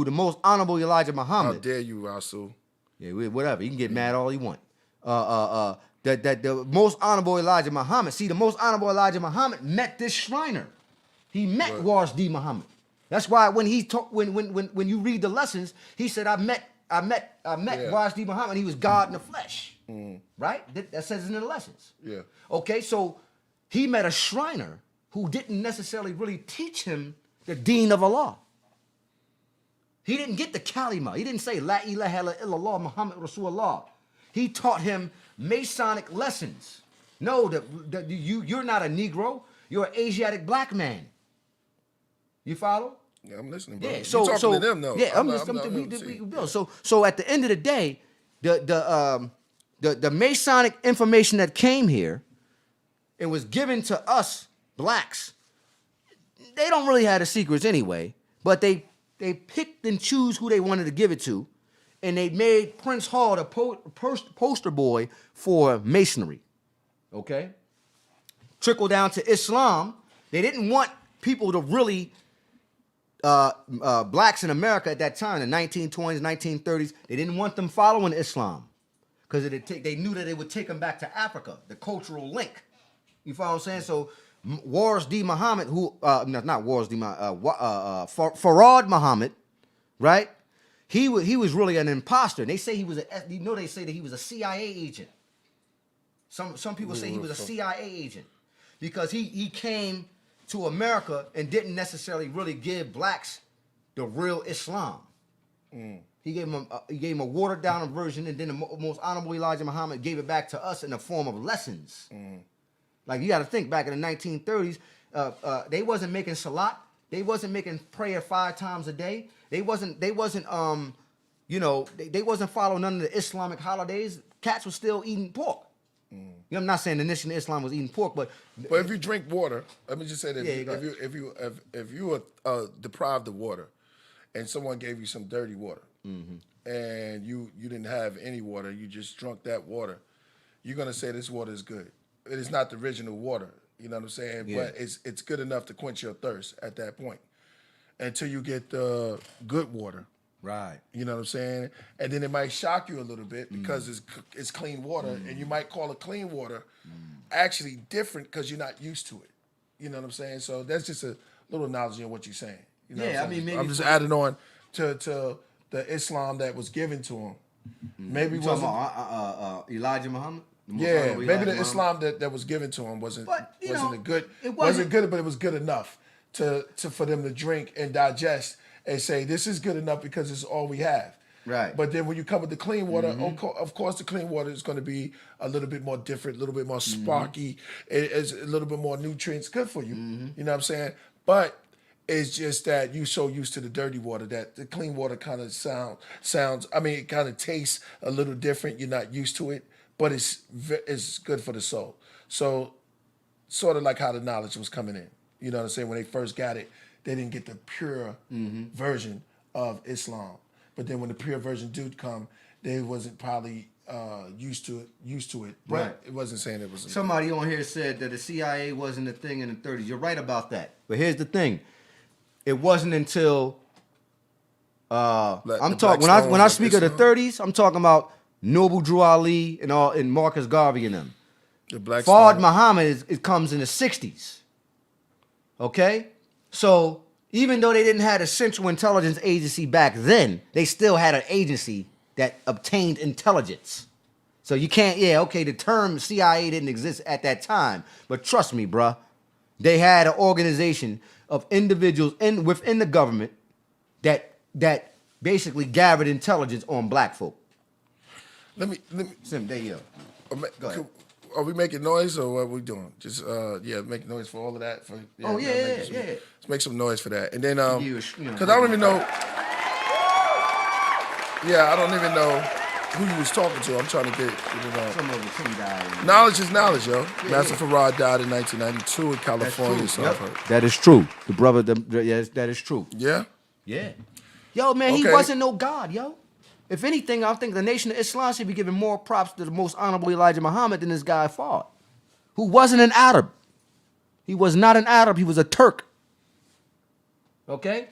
the most honorable Elijah Muhammad. How dare you, Rasul? Yeah, whatever. You can get mad all you want. The most honorable Elijah Muhammad. See, the most honorable Elijah Muhammad met this Shriner. He met Wallace D. Muhammad. That's why when he when you read the lessons, he said, I met Wallace D. Muhammad. He was God in the flesh. Right? That says it in the lessons. Yeah. Okay, so he met a Shriner who didn't necessarily really teach him the deen of Allah. He didn't get the kalima. He didn't say La ilaha illallah Muhammad Rasulullah. He taught him Masonic lessons. No, you're not a Negro. You're an Asiatic black man. You follow? Yeah, I'm listening, bro. Yeah, You're talking to them, though. Yeah, I'm listening. So at the end of the day, the Masonic information that came here and was given to us blacks, they don't really have the secrets anyway, but they picked and choose who they wanted to give it to, and they made Prince Hall the poster boy for Masonry. Okay? Trickle down to Islam. They didn't want people to really, blacks in America at that time, the 1920s, 1930s, they didn't want them following Islam because they knew that it would take them back to Africa, the cultural link. You follow what I'm saying? So Wallace D. Muhammad, not Wallace D. Farad Muhammad, right? He was really an imposter. They say they say that he was a CIA agent. Some people say he was a CIA agent because he came to America and didn't necessarily really give blacks the real Islam. He gave him a watered down version, and then the most honorable Elijah Muhammad gave it back to us in the form of lessons. Like, you got to think, back in the 1930s, they wasn't making salat. They wasn't making prayer 5 times a day. They wasn't following none of the Islamic holidays. Cats were still eating pork. You know, I'm not saying the nation of Islam was eating pork, but if you drink water, let me just say that if you were deprived of water, and someone gave you some dirty water, and you didn't have any water, you just drunk that water, you're gonna say this water is good. It is not the original water, you know what I'm saying? Yeah. But it's good enough to quench your thirst at that point, until you get the good water. Right. You know what I'm saying? And then it might shock you a little bit because it's clean water, and you might call it clean water actually different because you're not used to it. You know what I'm saying? So that's just a little knowledge of what you're saying. You know I mean, maybe I'm just adding on to the Islam that was given to him. Maybe you talking about Elijah Muhammad? Yeah, maybe the Islam that was given to him wasn't good, but it was good enough for them to drink and digest and say, this is good enough because it's all we have. Right. But then when you come with the clean water, of course the clean water is going to be a little bit more different, a little bit more sparky. It's a little bit more nutrients, good for you. You know what I'm saying? But it's just that you're so used to the dirty water that the clean water kind of sounds. I mean, it kind of tastes a little different. You're not used to it, but it's good for the soul. So, sort of like how the knowledge was coming in. You know what I'm saying? When they first got it, they didn't get the pure version of Islam. But then when the pure version did come, they wasn't probably used to it. But Right. it wasn't saying it was. Somebody on here said that the CIA wasn't a thing in the 30s. You're right about that. But here's the thing. It wasn't until I'm talking when I speak of the 30s, I'm talking about Noble Drew Ali and Marcus Garvey and them. The Black Fard Stone. Muhammad it comes in the 60s. Okay? So even though they didn't have a central intelligence agency back then, they still had an agency that obtained intelligence. So you can't, the term CIA didn't exist at that time. But trust me, bruh, they had an organization of individuals within the government that basically gathered intelligence on black folk. Let me. Sim, there you go. Go ahead. Are we making noise or what are we doing? Just make noise for all of that. Let's make some noise for that, and then because I don't even know. Yeah, I don't even know who you was talking to. I'm trying to get Some of the died. knowledge is knowledge, yo. Master Farad died in 1992 in California. That's true. So I've heard. That is true. The brother, yes, that is true. Yeah. Yeah. Yo, man, he Okay. wasn't no god, yo. If anything, I think the Nation of Islam should be giving more props to the most honorable Elijah Muhammad than this guy Fard, who wasn't an Arab. He was not an Arab. He was a Turk. Okay.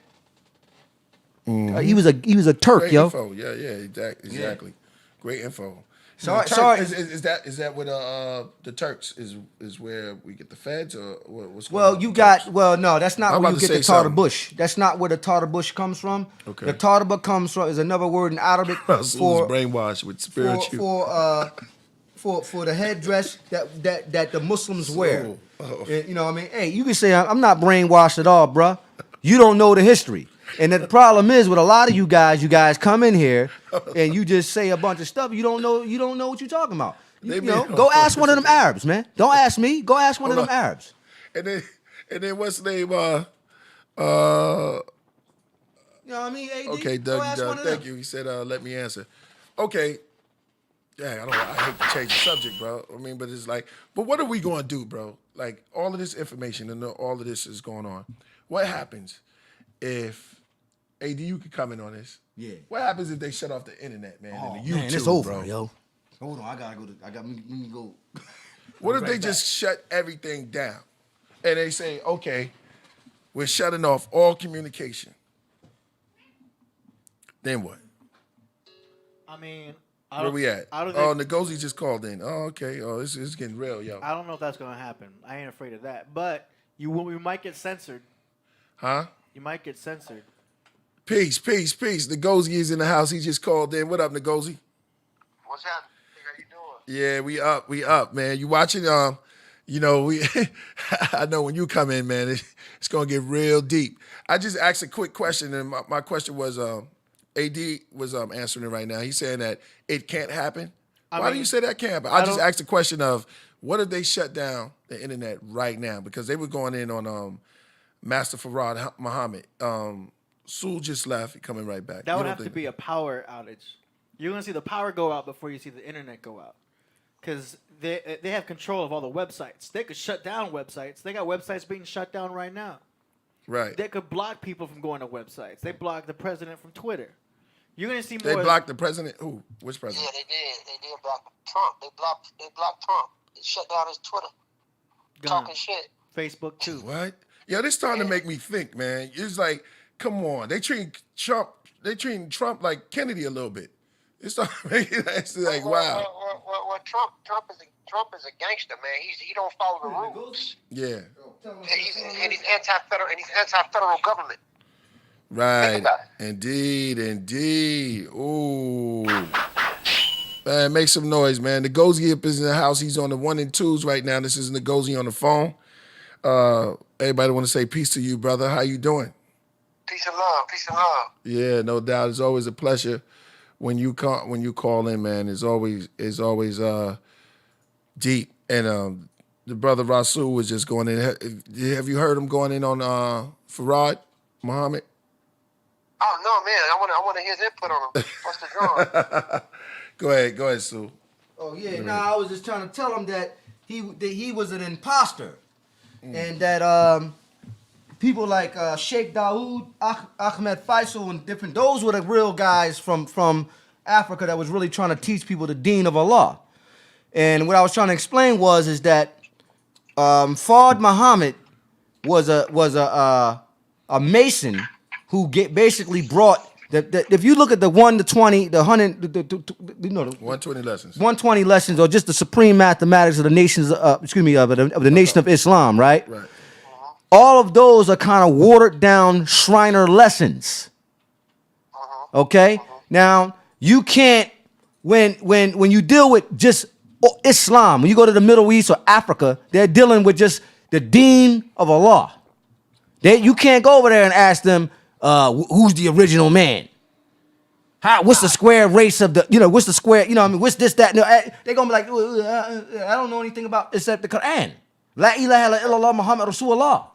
He was a Turk, Great yo. info. Yeah, exactly. Great info. Sorry. Is that where the Turks is where we get the feds or what's going Well, on? you got no. That's not I'm where you about get to the say Tartar something. Bush. That's not where the Tartar Bush comes from. Okay. The Tartar comes from is another word in Arabic Rasul's for brainwashed with spiritual. for the headdress that the Muslims wear. Oh. You know what I mean? Hey, you can say I'm not brainwashed at all, bruh. You don't know the history. And the problem is with a lot of you guys come in here and you just say a bunch of stuff. You don't know what you're talking about. Go ask one of them Arabs, man. Don't ask me. Go ask one of them Arabs. And then what's the name? You know what I mean? AD? Okay, Go ask one Doug. of Thank them. you. He said, "Let me answer." Okay. Yeah, I hate to change the subject, bro. I mean, but it's like, but what are we going to do, bro? Like, all of this information and all of this is going on. What happens if, AD, you could comment on this. Yeah. What happens if they shut off the internet, man? Oh, and the YouTube, man, it's over, bro? yo. Hold on, I gotta go. Let me go. What if Right they back. just shut everything down? And they say, okay, we're shutting off all communication. Then what? I mean, Where we at? I don't Oh, think, Ngozi just called in. Oh, okay. Oh, this is getting real, yo. I don't know if that's gonna happen. I ain't afraid of that. But we might get censored. Huh? You might get censored. Peace. Ngozi is in the house. He just called in. What up, Ngozi? What's happening? How you doing? Yeah, we up, man. You watching? We. I know when you come in, man, it's gonna get real deep. I just asked a quick question, and my question was, AD was answering it right now. He's saying that it can't happen. Why do you say that can't happen? I just asked the question of, what if they shut down the internet right now? Because they were going in on Master Farad Muhammad. Sul just left. He coming right back. That would have to be a power outage. You're gonna see the power go out before you see the internet go out, because they have control of all the websites. They could shut down websites. They got websites being shut down right now. Right. They could block people from going to websites. They blocked the president from Twitter. You're gonna see They more. blocked the president. Who? Which Yeah, president? they did. They did block Trump. They blocked Trump. They shut down his Twitter. Gone. Talking shit. Facebook too. What? Yeah, this starting to make me think, man. It's like, come on, they treat Trump like Kennedy a little bit. It's it's like, wow. Well, Trump is a gangster, man. He don't follow the rules. Yeah. He's anti-federal government. Right. Think about Indeed. Ooh. Man, make some noise, man. Ngozi up is in the house. He's on the 1 and 2s right now. This is Ngozi on the phone. Everybody want to say peace to you, brother. How you doing? Peace and love. Peace and love. Yeah, no doubt. It's always a pleasure when you call in, man. It's always deep. And the brother Rasul was just going in. Have you heard him going in on Farad Muhammad? Oh no, man! I want to hear his input on him. What's the drawing? Go ahead, Sue. Oh yeah, I was just trying to tell him that he was an imposter, and that people like Sheikh Dawood, Ahmed Faisal, and different, those were the real guys from Africa that was really trying to teach people the deen of Allah. And what I was trying to explain is that Fard Muhammad was a Mason who basically brought if you look at the 1 to 20, the 100, the 120 lessons. 120 lessons, or just the supreme mathematics of the nations, of the nation of Islam, right? Right. All of those are kind of watered down Shriner lessons. Okay? Now, you can't, when you deal with just Islam, when you go to the Middle East or Africa, they're dealing with just the deen of Allah. You can't go over there and ask them, who's the original man? What's the square race of what's the square, what's this, that? No, they're going to be like, I don't know anything about except the Quran. La ilaha illallah Muhammad Rasulullah.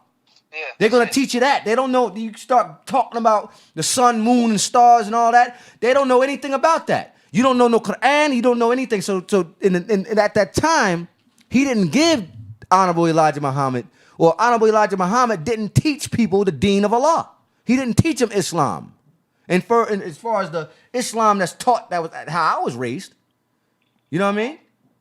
Yeah, They're going to teach you that. They don't know. You start talking about the sun, moon, and stars and all that. They don't know anything about that. You don't know no Quran. You don't know anything. So at that time, he didn't give Honorable Elijah Muhammad, or Honorable Elijah Muhammad didn't teach people the deen of Allah. He didn't teach them Islam. And as far as the Islam that's taught, that was how I was raised. You know what I mean?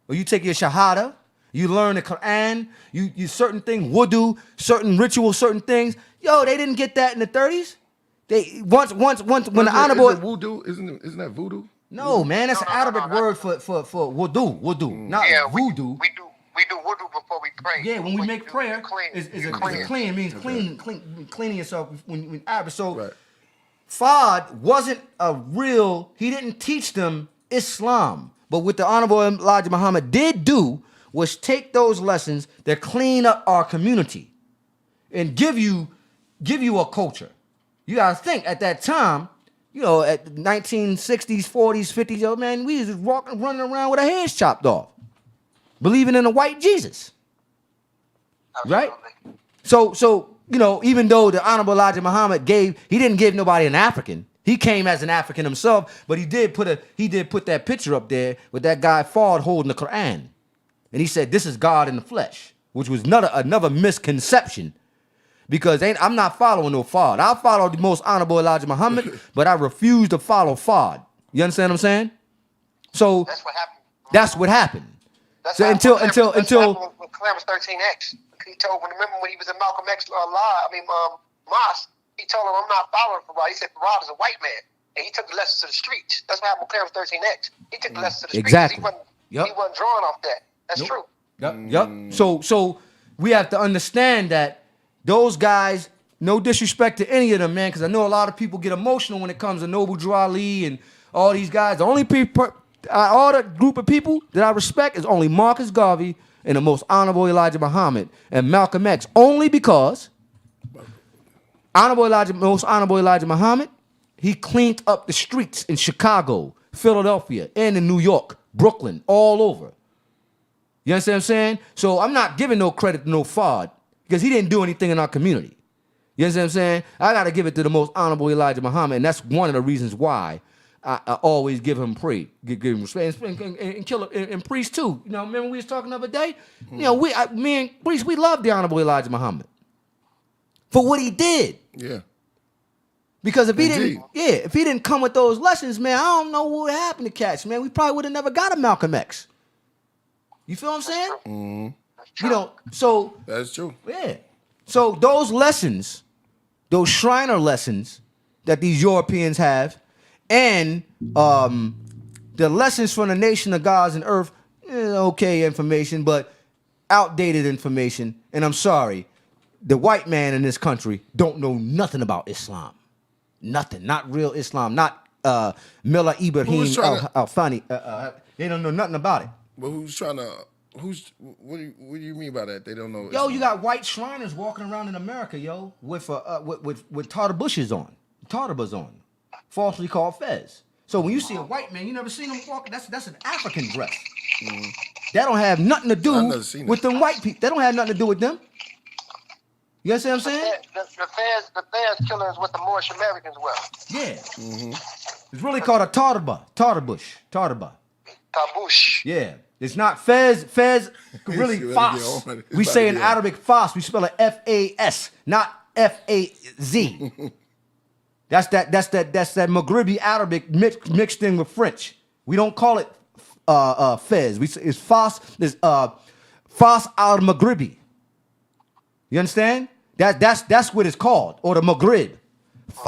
Or you take your Shahada. You learn the Quran, you certain things, wudu, certain rituals, certain things. Yo, they didn't get that in the 30s. They once when the honorable Voodoo, isn't that voodoo? No, man, that's an Arabic word for wudu, not voodoo. We do wudu before we pray. Yeah, when we make prayer, clean. It means cleaning yourself when Arabic. So Right. Fard wasn't he didn't teach them Islam. But what the Honorable Elijah Muhammad did do was take those lessons that clean up our community and give you a culture. You gotta think at that time, at the 1960s, 40s, 50s, yo, man, we was running around with our heads chopped off, believing in a white Jesus. Right? So even though the Honorable Elijah Muhammad he didn't give nobody an African. He came as an African himself, but he did put that picture up there with that guy Fard holding the Quran. And he said, this is God in the flesh, which was another misconception, because I'm not following no Fard. I follow the most honorable Elijah Muhammad, but I refuse to follow Fard. You understand what I'm saying? So That's what happened. that's what happened. That's So what until happened with Clarence 13X. He told when he was in Malcolm X mosque, he told him, I'm not following Farad. He said Farad is a white man. And he took the lessons to the streets. That's what happened with Clarence 13X. He took the lessons to the streets. Exactly. He wasn't drawing off that. That's true. Yep. So we have to understand that those guys, no disrespect to any of them, man, because I know a lot of people get emotional when it comes to Noble Drew Ali and all these guys. The only people, all the group of people that I respect is only Marcus Garvey and the most honorable Elijah Muhammad and Malcolm X, only because most honorable Elijah Muhammad, he cleaned up the streets in Chicago, Philadelphia, and in New York, Brooklyn, all over. You understand what I'm saying? So I'm not giving no credit to no Fard because he didn't do anything in our community. You understand what I'm saying? I got to give it to the most honorable Elijah Muhammad, and that's one of the reasons why I always give him praise, give him respect, and Killah and Priest too. Remember we was talking the other day? Me and Priest, we love the honorable Elijah Muhammad for what he did. Yeah. Because if he Indeed. if he didn't come with those lessons, man, I don't know what would happen to cats, man. We probably would have never got a Malcolm X. You feel what I'm saying? Mm-hmm. So That's true. yeah. So those lessons, those Shriner lessons that these Europeans have, and the lessons from the nation of gods and earth, okay information, but outdated information. And I'm sorry, the white man in this country don't know nothing about Islam. Nothing. Not real Islam. Not Mullah Ibrahim Al-Fani. They don't know nothing about it. But what do you mean by that? They don't know. Yo, you got white Shriners walking around in America, yo, with tartar bushes on, falsely called fez. So when you see a white man, you never seen him walking. That's an African dress. Mm-hmm. That don't have nothing to do with them white people. That don't have nothing to do with them. You understand what I'm saying? The Fez killer is what the Moorish Americans were. Yeah. Mm-hmm. It's really called a tartar bush. Tabush. Yeah. It's not Fez. Fez really See what Fas. I get on. We It's say about in to get on. Arabic Fas. We spell it F-A-S, not F-A-Z. That's that Maghribi Arabic mixed in with French. We don't call it Fez. It's Fas. It's Fas al Maghribi. You understand? That's what it's called, or the Maghrib.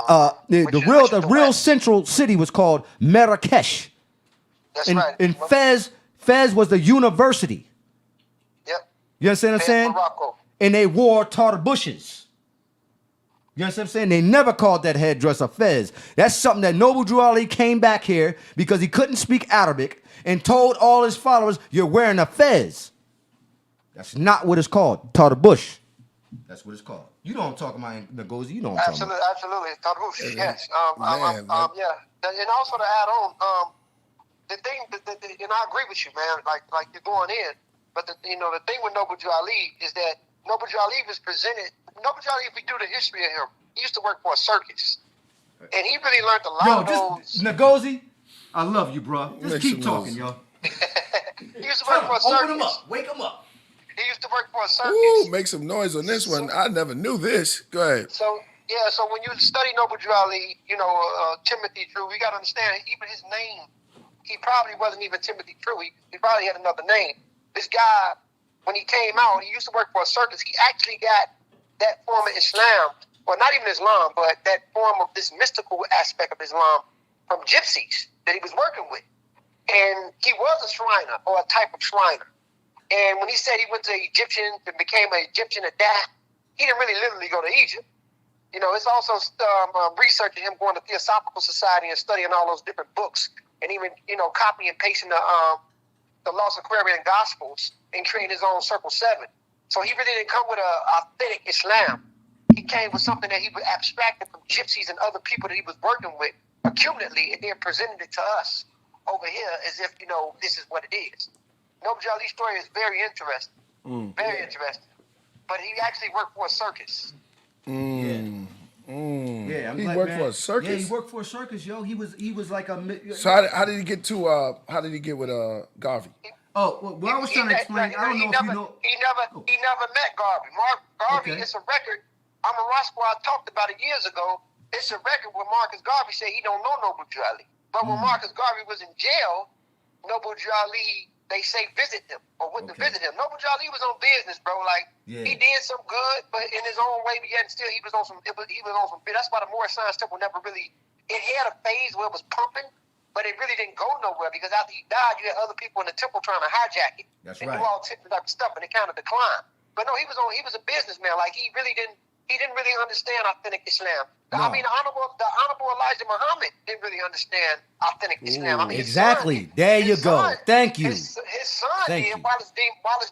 The real central city was called Marrakesh. That's And, right. and Fez was the university. Yep. You understand what I'm Fez, saying? Morocco. And they wore tarbushes. You understand what I'm saying? They never called that headdress a fez. That's something that Noble Drew Ali came back here because he couldn't speak Arabic and told all his followers, you're wearing a fez. That's not what it's called. Tarbush. That's what it's called. You know what I'm talking about, Ngozi. You know what I'm talking about. Absolutely. Tarbush, yes. Man, Yeah. And also to add on, the thing, and I agree with you, man. Like you're going in, but the thing with Noble Drew Ali is that Noble Drew Ali was presented. Noble Drew Ali, if we do the history of him, he used to work for a circus, and he really learned a lot of those. Ngozi, I love you, bro. Just Make keep some talking, noise. yo. He used to work for a circus. Open him up. Wake him up. He used to work for a circus. Ooh, make some noise on this one. I never knew this. Go ahead. So when you study Noble Drew Ali, Timothy Drew, you got to understand even his name. He probably wasn't even Timothy Drew. He probably had another name. This guy, when he came out, he used to work for a circus. He actually got that form of Islam, well, not even Islam, but that form of this mystical aspect of Islam from gypsies that he was working with. And he was a Shriner, or a type of Shriner. And when he said he went to Egyptian and became an Egyptian at that, he didn't really literally go to Egypt. It's also researching him going to Theosophical Society and studying all those different books, and even copy and pasting the Lost Aquarian Gospels and creating his own Circle 7. So he really didn't come with an authentic Islam. He came with something that he was abstracted from gypsies and other people that he was working with accumulately, and then presented it to us over here as if this is what it is. Noble Drew Ali's story is very interesting, very interesting. But he actually worked for a circus. Yeah, He worked for a circus? Yeah, he worked for a circus, yo. He was like a. So how did he get to how did he get with Garvey? Oh, well, I was trying to explain. I don't know if you know. He never met Garvey. Garvey, Okay. it's a record. I'm a Ross Squad talked about it years ago. It's a record where Marcus Garvey said he don't know Noble Drew Ali. But when Marcus Garvey was in jail, Noble Drew Ali, they say visit him or went to visit him. Noble Drew Ali was on business, bro. Like he did some good, but in his own way, yet still he was on some. He was on some. That's why the Moorish Science Temple never really. It had a phase where it was pumping, but it really didn't go nowhere because after he died, you had other people in the temple trying to hijack it and do all types of stuff, and it kind of declined. But no, he was a businessman. Like he didn't really understand authentic Islam. No. I mean, the honorable Elijah Muhammad didn't really understand authentic Islam. I mean, his Exactly. son- There you his go. son- Thank you. His son Thank did. you. Wallace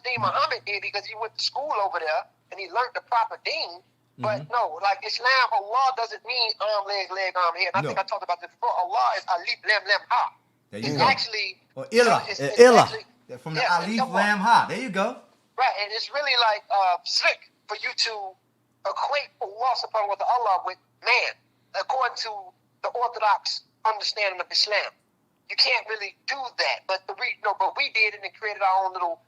Dean Muhammad did because he went to school over there and he learned the proper deen. But no, like Islam, Allah doesn't mean arm, leg, arm, head. And I think I talked about this before. Allah is Alif, Lam, Ha. There you It's go. actually Or Illah. it's Illah. actually- From the yeah, Alif come on. Lam Ha. There you go. Right, and it's really like slick for you to equate Allah subhanahu wa ta'ala with man, according to the Orthodox understanding of Islam. You can't really do that, but but we did it and created our own little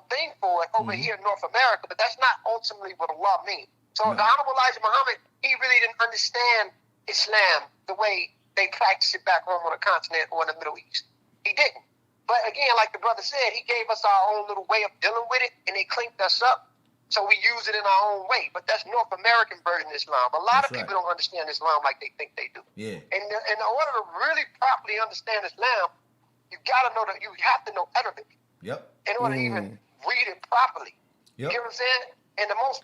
thing for it over here in North America. But that's not ultimately what Allah means. So the Honorable Elijah Muhammad, he really didn't understand Islam the way they practice it back home on the continent or in the Middle East. He didn't. But again, like the brother said, he gave us our own little way of dealing with it, and they clinked us up. So we use it in our own way. But that's North American version of Islam. A lot of people don't understand Islam like they think they do. Yeah. And in order to really properly understand Islam, you got to know that you have to know Arabic Yep. in order to even read it properly. Yep. You know what I'm saying? And the most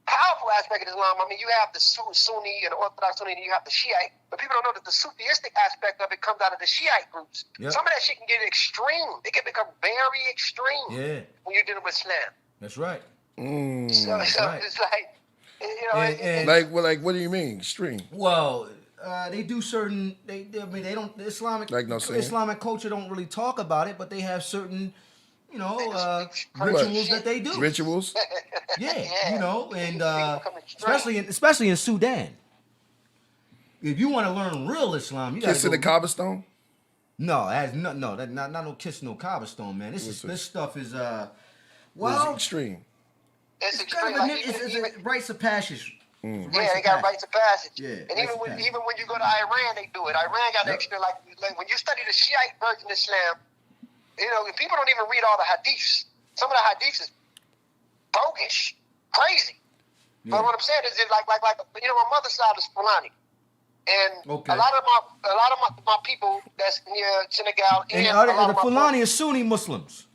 powerful aspect of Islam, I mean, you have the Sunni and the Orthodox Sunni, and you have the Shiite, but people don't know that the Sufistic aspect of it comes out of the Shiite groups. Yep. Some of that shit can get extreme. It can become very extreme when you're dealing with Islam. That's right. So right. it's like, And- Like what do you mean extreme? Well, they do certain. They don't. The Islamic culture don't really talk about it, but they have certain, rituals that they do. Rituals? Yeah, and especially in Sudan. If you want to learn real Islam, you got to Kiss in go. the cobblestone? No, that's not no kiss no cobblestone, man. This stuff is Well, extreme. It's kind extreme. of Like, it's a rites of passage. yeah, they got rites of passage. Yeah, and even when you go to Iran, they do it. Iran got extra like when you study the Shiite version of Islam, people don't even read all the hadiths. Some of the hadiths is bogus, crazy. Yeah. But what I'm saying is, like my mother's side is Fulani, and a lot of my people that's near Senegal and the Fulani are Sunni Muslims.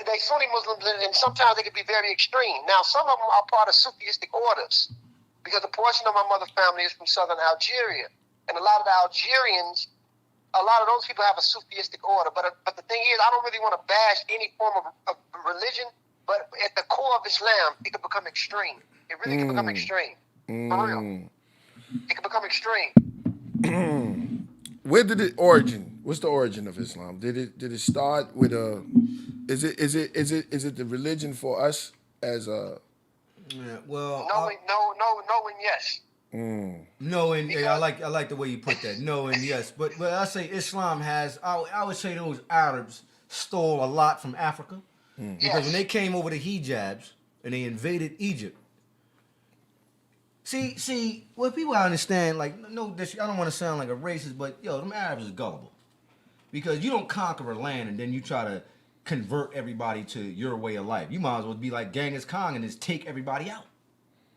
They Sunni Muslims, and sometimes they can be very extreme. Now, some of them are part of Sufistic orders, because a portion of my mother's family is from southern Algeria, and a lot of the Algerians, a lot of those people have a Sufistic order. But the thing is, I don't really want to bash any form of religion, but at the core of Islam, it can become extreme. It really can become extreme. For real. It can become extreme. Where did it origin? What's the origin of Islam? Did it start with a? Is it the religion for us as a? Yeah, well, no and yes. No and I like the way you put that. No and yes, but I say Islam has. I would say those Arabs stole a lot from Africa, because when they came over the hijabs and they invaded Egypt. See, what people understand, like, I don't want to sound like a racist, but them Arabs is gullible, because you don't conquer a land and then you try to convert everybody to your way of life. You might as well be like Genghis Khan and just take everybody out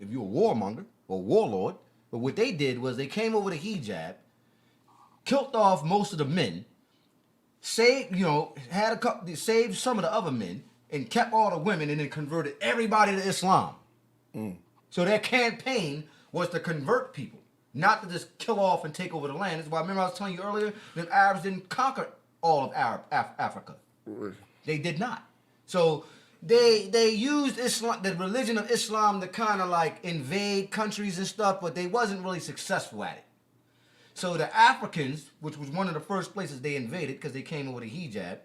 if you're a warmonger or warlord. But what they did was they came over the hijab, killed off most of the men, saved some of the other men, and kept all the women, and then converted everybody to Islam. So their campaign was to convert people, not to just kill off and take over the land. That's why, remember I was telling you earlier, that Arabs didn't conquer all of Africa. They did not. So they used Islam, the religion of Islam, to kind of like invade countries and stuff, but they wasn't really successful at it. So the Africans, which was one of the first places they invaded because they came over the hijab,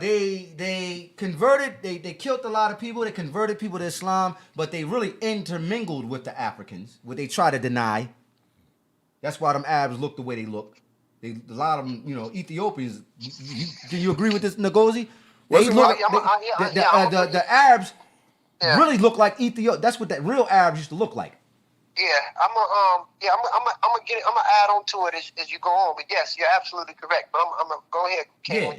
they converted, they killed a lot of people, they converted people to Islam, but they really intermingled with the Africans, what they try to deny. That's why them Arabs look the way they look. A lot of them, Ethiopians. Can you agree with this, Ngozi? The Arabs really look like Ethiopia. That's what that real Arabs used to look like. Yeah, I'm gonna add on to it as you go on. But yes, you're absolutely correct. But I'm gonna go ahead.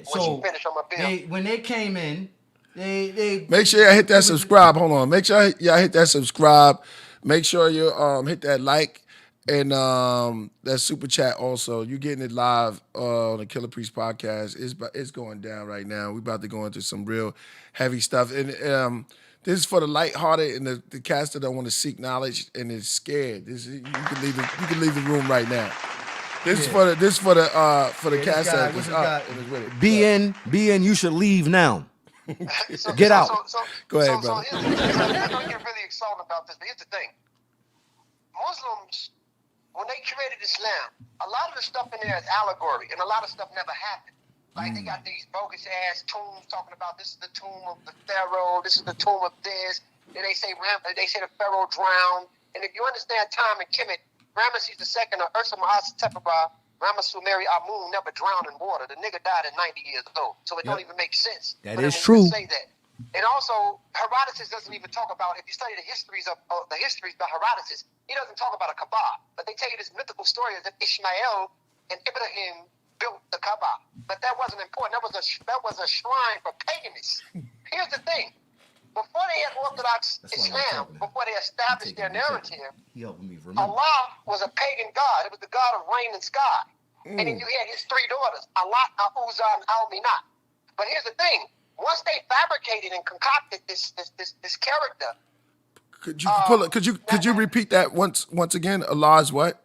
Once you finish on my bill. When they came in, they make sure y'all hit that subscribe. Hold on, make sure y'all hit that subscribe. Make sure you hit that like and that super chat. Also, you getting it live on the Killah Priest podcast. It's going down right now. We about to go into some real heavy stuff and. This is for the lighthearted and the cats that don't want to seek knowledge and is scared. You can leave the room right now. This is for the cats that is up and is with it. Be in. You should leave now. Get out. Go ahead, brother. I know you're really excited about this, but here's the thing: Muslims, when they created Islam, a lot of the stuff in there is allegory, and a lot of stuff never happened. Like they got these bogus ass tombs talking about this is the tomb of the pharaoh, this is the tomb of this. Then they say the pharaoh drowned. And if you understand time and Kemet, Ramesses II or Ursa Mahasatepaba, Ramasumeri Amun never drowned in water. The nigga died at 90 years old, so it don't even make sense. That is true. Say that. And also, Herodotus doesn't even talk about, if you study the histories by Herodotus, he doesn't talk about a Kaaba. But they tell you this mythical story that Ishmael and Ibrahim built the Kaaba, but that wasn't important. That was a shrine for paganists. Here's the thing: before they had Orthodox Islam, before they established their narrative, Allah was a pagan god. It was the god of rain and sky, and then you had his three daughters, Alat, Al-Uzza, and Al-Minat. But here's the thing: once they fabricated and concocted this character, could you repeat that once again? Allah's what?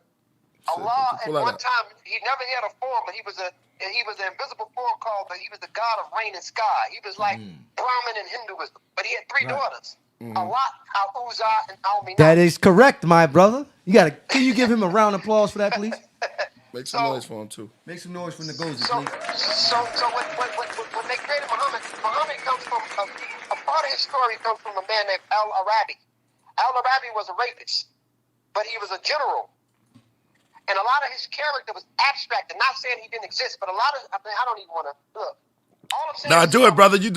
Allah at one time he never had a form, but he was an invisible form he was the god of rain and sky. He was like Brahmin in Hinduism, but he had three daughters, Alat, Al-Uzza, and Al-Minat. That is correct, my brother. Can you give him a round of applause for that, please? Make some noise for him too. Make some noise for Ngozi, please. So when they created Muhammad comes from a part of his story comes from a man named Al-Arabi. Al-Arabi was a rapist, but he was a general. And a lot of his character was abstract. And not saying he didn't exist, but a lot of, I mean, I don't even want to, look. All I'm saying Nah, is, do it, brother. You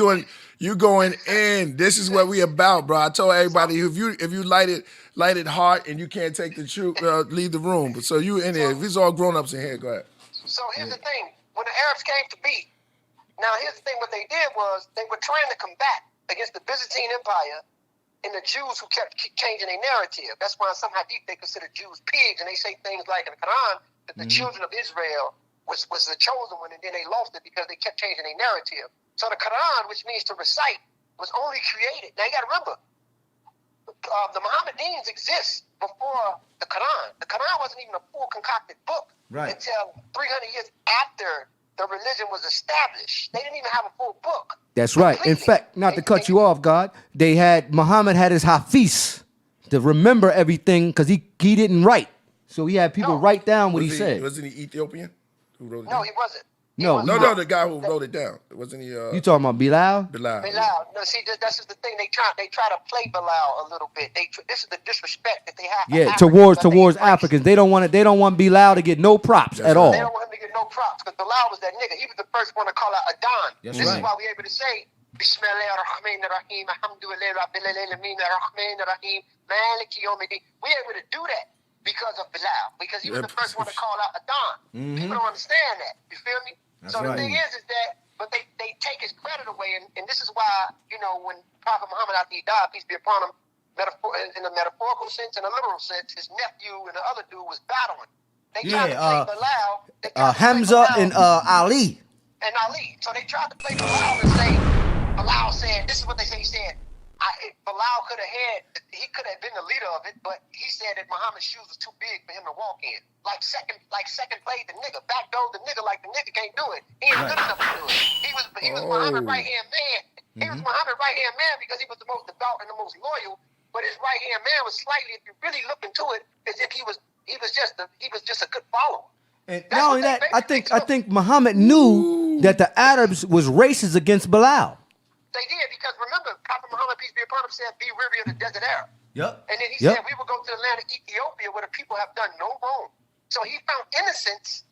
going in. This is what we about, bro. I told everybody if you light it hard and you can't take the truth, leave the room. But so you in there. If it's all grown ups in here, go ahead. So here's the thing. When the Arabs came to be, now here's the thing. What they did was they were trying to combat against the Byzantine Empire and the Jews who kept changing their narrative. That's why in some hadith they consider Jews pigs, and they say things like in the Quran that the children of Israel was the chosen one, and then they lost it because they kept changing their narrative. So the Quran, which means to recite, was only created. Now you got to remember, the Mohammedans exist before the Quran. The Quran wasn't even a full concocted book until 300 years after the religion was established. They didn't even have a full book. That's right. In fact, not to cut you off, God, Muhammad had his Hafiz to remember everything because he didn't write. So he had people write down what he said. Wasn't he Ethiopian? Who wrote it No, down? he wasn't. No, the guy who wrote it down. Wasn't he? You talking about Bilal? Bilal. No, see, that's just the thing. They try to play Bilal a little bit. This is the disrespect that they have. Yeah, for towards Africans. They don't want Bilal to get no props at all. They don't want him to get no props because Bilal was that nigga. He was the first one to call out Adon. That's this right. is why we're able to say Bismillahirrahmanirrahim, Alhamdulillah Rabbil Alamin, Rahmanirrahim, Maliki Yawmiddin. We're able to do that because of Bilal, because he was the first one to call out Adon. People don't understand that. You feel me? That's so right. the thing is that, but they take his credit away, and this is why, when Prophet Muhammad after he died, peace be upon him, in a metaphorical sense and a literal sense, his nephew and the other dude was battling. They tried to play Bilal. Hamza and Ali. And Ali. So they tried to play Bilal and say, Bilal said, this is what they say, he said, Bilal could have been the leader of it, but he said that Muhammad's shoes was too big for him to walk in. Like second played the nigga, backdoor the nigga like the nigga can't do it. He ain't good enough to do it. He was Muhammad's right-hand man. He was Muhammad's right-hand man because he was the most devout and the most loyal, but his right-hand man was slightly, if you really look into it, as if he was just a good follower. And not only that, I think Muhammad knew that the Arabs was racist against Bilal. They did, because remember, Prophet Muhammad, peace be upon him, said, be weary of the desert Arab. Yep. And then he said, we will go to the land of Ethiopia where the people have done no wrong. So he found innocence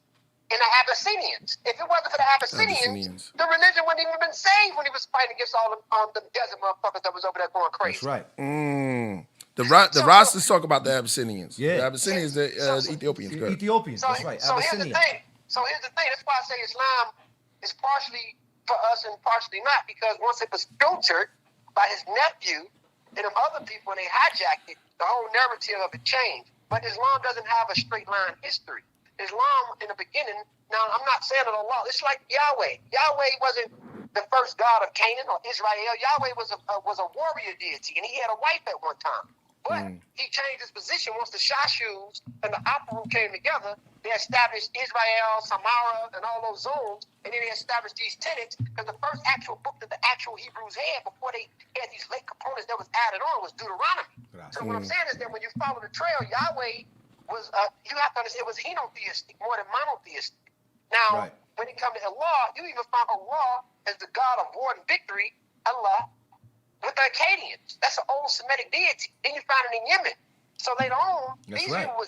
in the Abyssinians. If it wasn't for the Abyssinians, the religion wouldn't even been saved when he was fighting against all the desert motherfuckers that was over there going crazy. That's right. The Rastas talk about the Abyssinians. Yeah. The Abyssinians, the Ethiopians. Ethiopians, that's right. So here's the thing. That's why I say Islam is partially for us and partially not, because once it was filtered by his nephew and them other people and they hijacked it, the whole narrative of it changed. But Islam doesn't have a straight line history. Islam in the beginning, now I'm not saying it Allah, it's like Yahweh. Yahweh wasn't the first God of Canaan or Israel. Yahweh was a warrior deity, and he had a wife at one time. But he changed his position once the Shashus and the Aparu came together. They established Israel, Samara, and all those zones, and then they established these tenets, because the first actual book that the actual Hebrews had before they had these late components that was added on was Deuteronomy. So what I'm saying is that when you follow the trail, Yahweh was, you have to understand, it was henotheistic more than monotheistic. Now, when it comes to Allah, you even find Allah as the God of war and victory, Allah, with the Akkadians. That's an old Semitic deity. Then you find it in Yemen. So later on, these people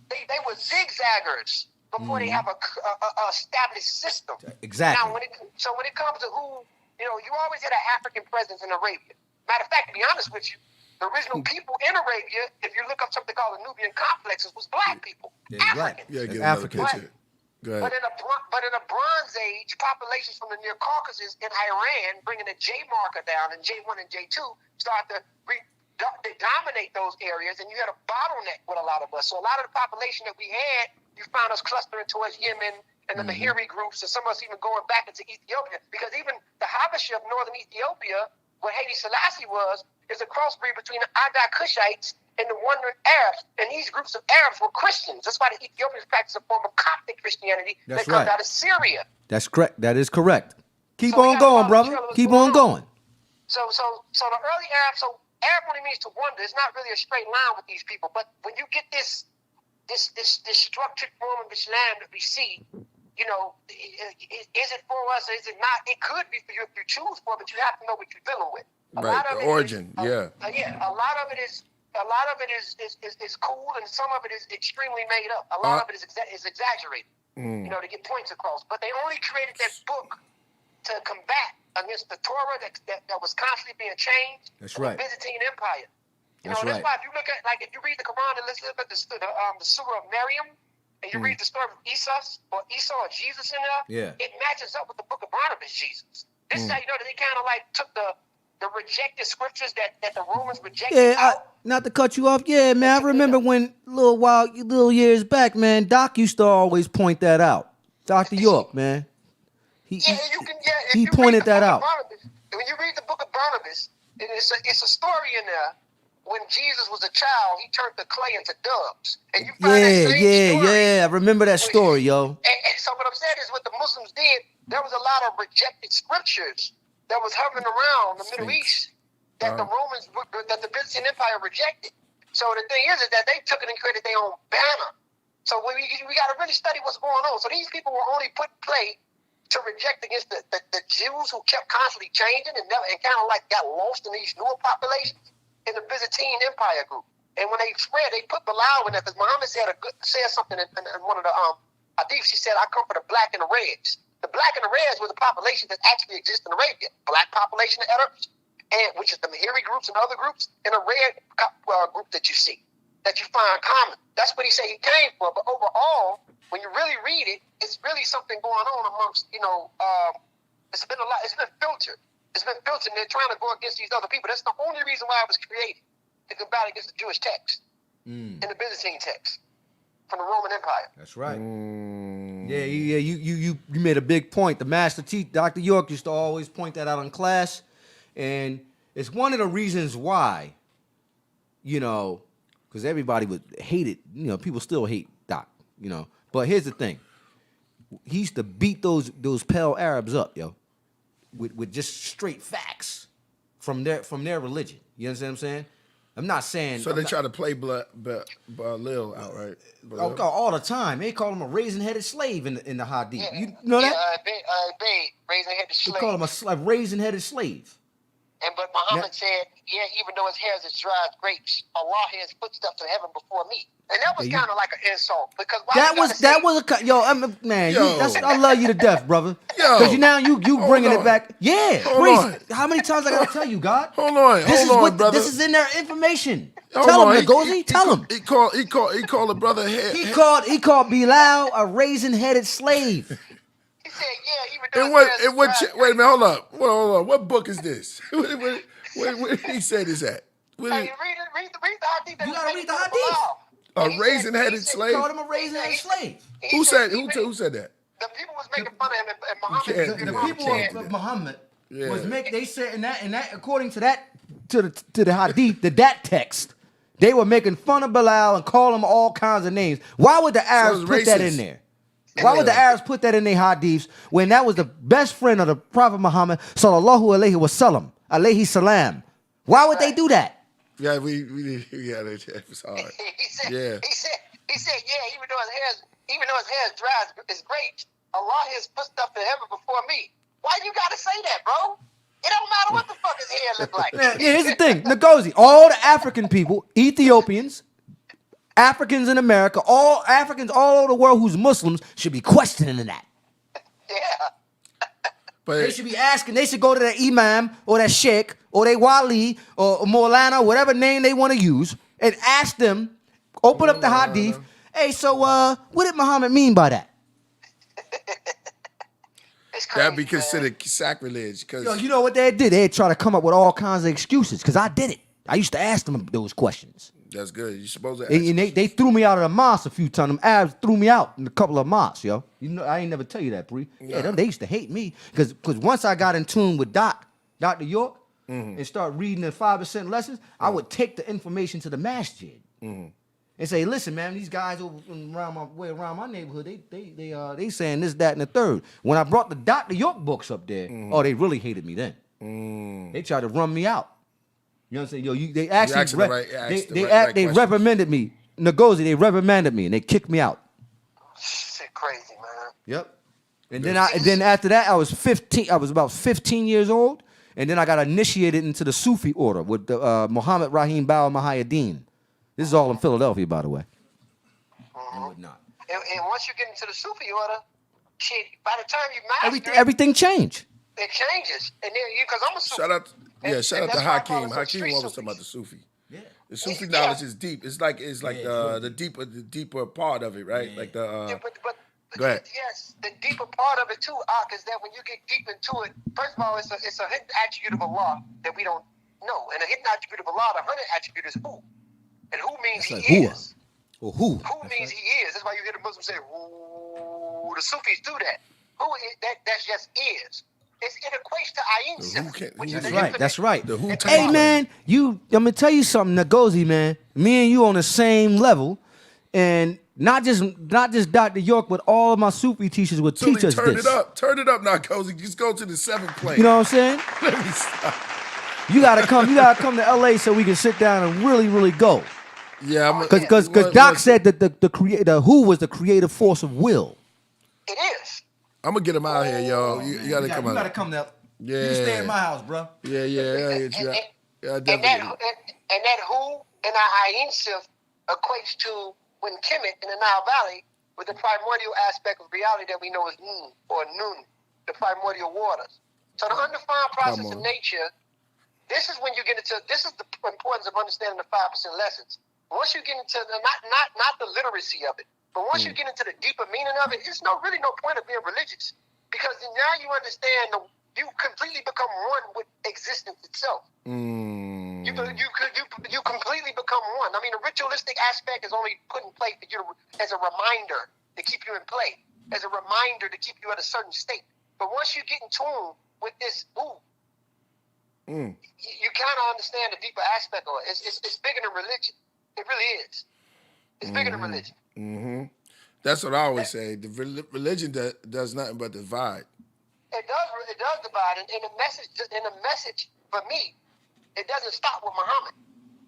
they were zigzaggers before they have a established system. Exactly. Now, when it comes to who, you always had an African presence in Arabia. Matter of fact, to be honest with you, the original people in Arabia, if you look up something called the Nubian complexes, was black people. Africans. Yeah, give African. Picture. Go ahead. But in a Bronze Age, populations from the near Caucasus in Iran, bringing the J marker down, and J1 and J2 start to dominate those areas, and you had a bottleneck with a lot of us. So a lot of the population that we had, you found us clustering towards Yemen and the Mahiri groups, and some of us even going back into Ethiopia, because even the Habasha of northern Ethiopia, where Haile Selassie was, is a crossbreed between the Agag Cushites and the wandering Arabs, and these groups of Arabs were Christians. That's why the Ethiopians practice a form of Coptic Christianity that comes out of Syria. That's correct. That is correct. Keep on going, brother. Keep on going. So the early Arabs, Arab only means to wander. It's not really a straight line with these people. But when you get this structured form of Islam that we see, is it for us or is it not? It could be for you if you choose for it, but you have to know what you're dealing with. A lot of the it origin, a lot of it is a lot of it is cool, and some of it is extremely made up. A lot of it is exaggerated, to get points across. But they only created that book to combat against the Torah that was constantly being changed. That's in right. The Byzantine Empire. That's That's right. why if you look at, like, if you read the Quran and let's look at the Surah of Maryam, and you read the story of Esau or Jesus in there, it matches up with the book of Barnabas, Jesus. This is how you know that they kind of like took the rejected scriptures that the Romans rejected out. Not to cut you off, man. I remember when little years back, man, Doc used to always point that out. Dr. York, man. He pointed that out. Barnabas, when you read the book of Barnabas, it's a story in there. When Jesus was a child, he turned the clay into doves. And you find that same story. I remember that story, yo. And so what I'm saying is what the Muslims did, there was a lot of rejected scriptures that was hovering around the Middle East that the Romans, that the Byzantine Empire rejected. So the thing is that they took it and created their own banner. So we got to really study what's going on. So these people were only put in play to reject against the Jews who kept constantly changing and kind of like got lost in these newer populations in the Byzantine Empire group. And when they spread, they put Bilal in there because Muhammad said something in one of the hadiths. He said, "I come for the black and the reds." The black and the reds were the population that actually exists in Arabia. Black population of Arabs, and which is the Mahiri groups and other groups, and a red group that you see, that you find common. That's what he said he came for. But overall, when you really read it, it's really something going on amongst, it's been a lot. It's been filtered. It's been filtered, and they're trying to go against these other people. That's the only reason why it was created, to combat against the Jewish text and the Byzantine text from the Roman Empire. That's right. Yeah. You made a big point. The master teacher, Dr. York, used to always point that out in class, and it's one of the reasons why, because everybody would hate it. People still hate Doc. But here's the thing: he used to beat those pale Arabs up, yo, with just straight facts from their religion. You understand what I'm saying? I'm not saying. So they try to play Bilal out, right? All the time. They call him a raisin-headed slave in the hadith. Yeah, You know that? raisin-headed slave. They call him a raisin-headed slave. But Muhammad said, even though his hair is as dry as grapes, Allah has footsteps in heaven before me. And that was kind of like an insult because I love you to death, brother. Because you bringing it back. Yeah, how many times I gotta tell you, God? Hold on, brother. This is in their information. Tell him, Ngozi. Tell him. He called a brother head. He called Bilal a raisin-headed slave. He said, even though wait a minute, hold on. What book is this? Where did he say this at? Read the hadith. You gotta read the hadith. A raisin-headed slave? He called him a raisin-headed slave. Who said that? The people was making fun of him, and Muhammad. The people of Muhammad was they said in that according to that to the hadith, that text, they were making fun of Bilal and calling him all kinds of names. Why would the Arabs put that in there? Why would the Arabs put that in their hadiths when that was the best friend of the Prophet Muhammad sallallahu alaihi wasallam, alaihi salam? Why would they do that? Yeah, it was hard. He said, even though his hair is dry as grapes, Allah has put stuff in heaven before me. Why you gotta say that, bro? It don't matter what the fuck his hair look like. Here's the thing, Ngozi, all the African people, Ethiopians, Africans in America, all Africans all over the world who's Muslims should be questioning that. Yeah. But they should be asking. They should go to their imam or their sheikh or their wali or Maulana, whatever name they want to use, and ask them, open up the hadith. Hey, so what did Muhammad mean by that? That'd be considered sacrilege. You know what they did? They'd try to come up with all kinds of excuses because I did it. I used to ask them those questions. That's good. You're supposed to ask. And they threw me out of the mosque a few times. Them Arabs threw me out in a couple of mosques, yo. I ain't never tell you that, Bree. Yeah, they used to hate me because once I got in tune with Dr. York, and start reading the 5% lessons, I would take the information to the masjid and say, "Listen, man, these guys around my neighborhood, they saying this, that, and the third." When I brought the Dr. York books up there, they really hated me then. They tried to run me out. You know what I'm saying? They actually they reprimanded me. Ngozi, they reprimanded me and they kicked me out. Shit, crazy, man. Yep. And then after that, I was 15. I was about 15 years old, and then I got initiated into the Sufi order with the Muhammad Rahim Bawa Mahayadeen. This is all in Philadelphia, by the way. And whatnot. And once you get into the Sufi order, shit, by the time you master Everything changed. it changes. And then because I'm a Sufi. Shout out to that's why I call Hakeem. it some Hakeem street always talking about Sufis. the Sufi. Yeah. The Sufi Yeah. knowledge is deep. It's like the deeper part of it, right? Like the But go ahead. yes, the deeper part of it too, Ak, is that when you get deep into it, first of all, it's a hidden attribute of Allah that we don't know. And a hidden attribute of Allah, the hidden attribute is who. And who means That's he like is. Or who? Who means he is. That's why you hear the Muslims say, who. The Sufis do that. Who is, that just is. It equates to Ayin Sif, which is That's the right. infinite. That's right. The who Hey template. man, I'm gonna tell you something, Ngozi, man. Me and you on the same level, and not just Dr. York, but all of my Sufi teachers would teach us Turn this. it up now, Cozy. Just go to the 7th plane. You know what I'm saying? Let me stop. You gotta come to LA so we can sit down and really go. Yeah, Because Doc said that the who was the creative force of will. It is. I'm gonna get him out here, yo. You gotta come out. You gotta come now. Yeah. You can stay at my house, bro. Yeah, And definitely. that who in our Ayin Sif equates to when Kemet in the Nile Valley with the primordial aspect of reality that we know as Nun or Nun, the primordial waters. So the undefined process of nature, this is when you get into, this is the importance of understanding the 5% lessons. Once you get into not the literacy of it, but once you get into the deeper meaning of it, it's really no point of being religious, because now you understand you completely become one with existence itself. You completely become one. I mean, the ritualistic aspect is only put in place for you as a reminder to keep you in play, as a reminder to keep you at a certain state. But once you get in tune with this, you kind of understand the deeper aspect of it. It's bigger than religion. It really is. It's bigger than religion. Mm-hmm. That's what I always say. The religion does nothing but divide. It does divide, and the message for me, it doesn't stop with Muhammad.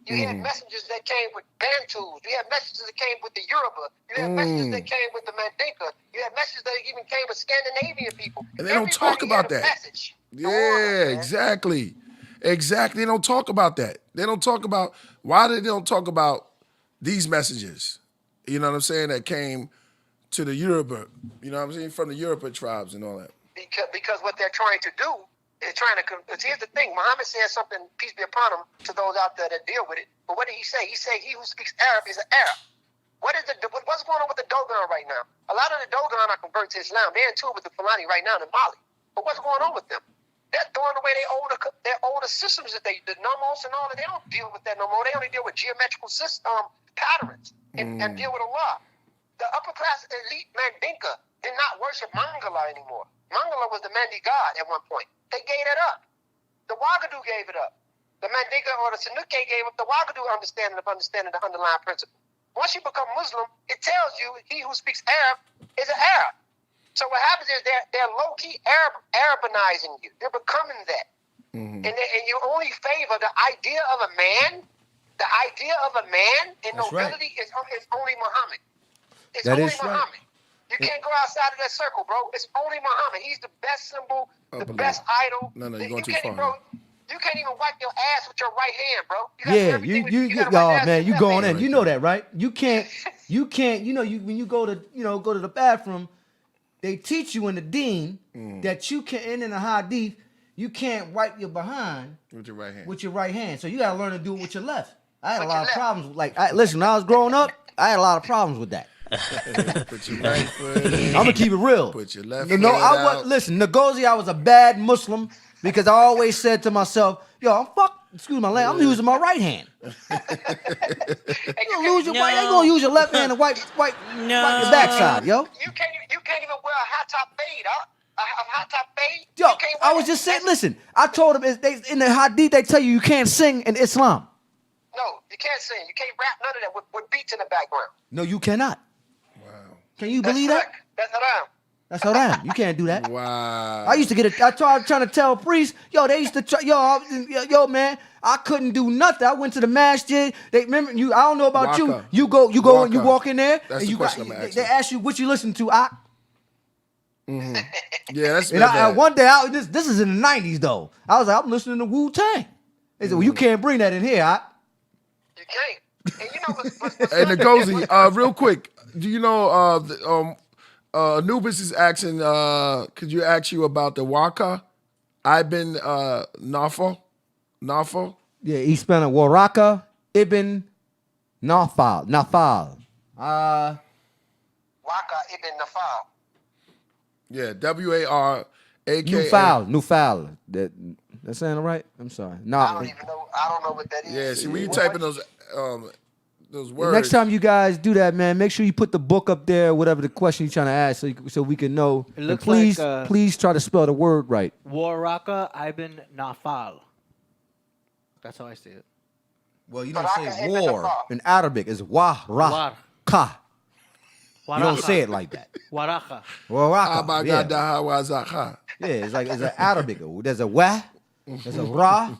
You had messages that came with Bantus. You had messages that came with the Yoruba. You had messages that came with the Mandinka. You had messages that even came with Scandinavian people. And they don't talk about that. Message. Yeah, exactly. Exactly. They don't talk about that. They don't talk about why they don't talk about these messages. You know what I'm saying? That came to the Yoruba. You know what I'm saying? From the Yoruba tribes and all that. Because what they're trying to do is here's the thing. Muhammad said something, peace be upon him, to those out there that deal with it. But what did he say? He said, he who speaks Arab is an Arab. What's going on with the Dogon right now? A lot of the Dogon are converted to Islam. They're in tour with the Fulani right now in Mali. But what's going on with them? They're throwing away their older systems that the Nomos and all that. They don't deal with that no more. They only deal with geometrical patterns and deal with Allah. The upper class elite Mandinka did not worship Mangala anymore. Mangala was the Mandi god at one point. They gave it up. The Wagadu gave it up. The Mandinka or the Sanuke gave up the Wagadu understanding the underlying principle. Once you become Muslim, it tells you he who speaks Arab is an Arab. So what happens is they're low-key Arabanizing you. They're becoming that. And you only favor the idea of a man. The idea of a man in nobility is only Muhammad. It's only Muhammad. You can't go outside of that circle, bro. It's only Muhammad. He's the best symbol, the best idol. No, you're going too far. Bro, you can't even wipe your ass with your right hand, bro. You going in. You know that, right? You can't, when you go to the bathroom, they teach you in the deen that you can, in the hadith, you can't wipe your behind with your right hand. So you gotta learn to do it with your left. I had a lot of problems. Listen, when I was growing up, I had a lot of problems with that. Put your right foot in. I'm gonna keep it real. Put your left foot out. Listen, Ngozi, I was a bad Muslim because I always said to myself, excuse my language, I'm using my right hand. You ain't gonna use your left hand to wipe your backside, yo. You can't even wear a high top fade, huh? A high top fade? Yo, I was just saying, listen, I told him in the hadith they tell you can't sing in Islam. No, you can't sing. You can't rap none of that with beats in the background. No, you cannot. Wow. Can you believe that? That's haram. That's haram. You can't do that. Wow. I used to get it. I tried trying to tell priests, they used to try, man, I couldn't do nothing. I went to the masjid. They remember you. I don't know about Waka. you. You go and you walk in there. That's and the you question I'm asking. They ask you what you listen to. Yeah, that's and one day, this is in the 90s though. I was like, I'm listening to Wu-Tang. They said, well, you can't bring that in here. You can't. And you know what's And Ngozi, real quick, do you know Anubis is asking, could you ask you about the Waka? Ibn Nafal? Yeah, he spelled it Waraka ibn Nafal. Waka ibn Nafal. Yeah, WARAKA. Nufal. That's saying it right? I'm sorry. No. I don't even know. I don't know what that is. Yeah, see, when you type in those words. Next time you guys do that, man, make sure you put the book up there, whatever the question you're trying to ask, so we can know. It looks please, like, please try to spell the word right. Waraka ibn Nafal. That's how I say it. Well, you don't Baraka say ibn war. Nafal. In Arabic, it's Waraka. You don't say it like that. Waraka. Waraka. Yeah. Abagadaha. Yeah, it's an Arabic. There's a wa, there's a ra,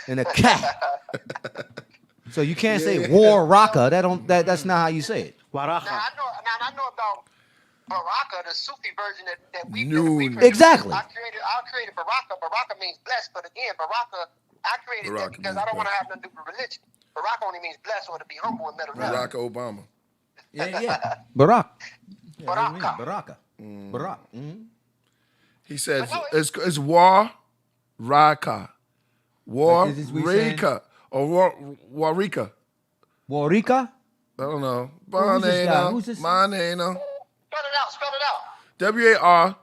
and a ka. So you can't say war raka. That's not how you say it. Waraka. Now I know about Baraka, the Sufi version that we Noon. produced. Exactly. I created Baraka. Baraka means blessed, but again, Baraka, I created that Baraka because means I don't want to blessed. have nothing to do with religion. Baraka only means blessed or to be humble and middle level. Barack Obama. Yeah. Barak. Yeah, Baraka. what do you mean? Baraka. Barak. Mm-hmm. He says But no, it's War Raka. War Like, is this what he's saying? Rika. Or Warika. Warika? I don't know. Who's this guy? Who's this? Manena. Spell it out. WAR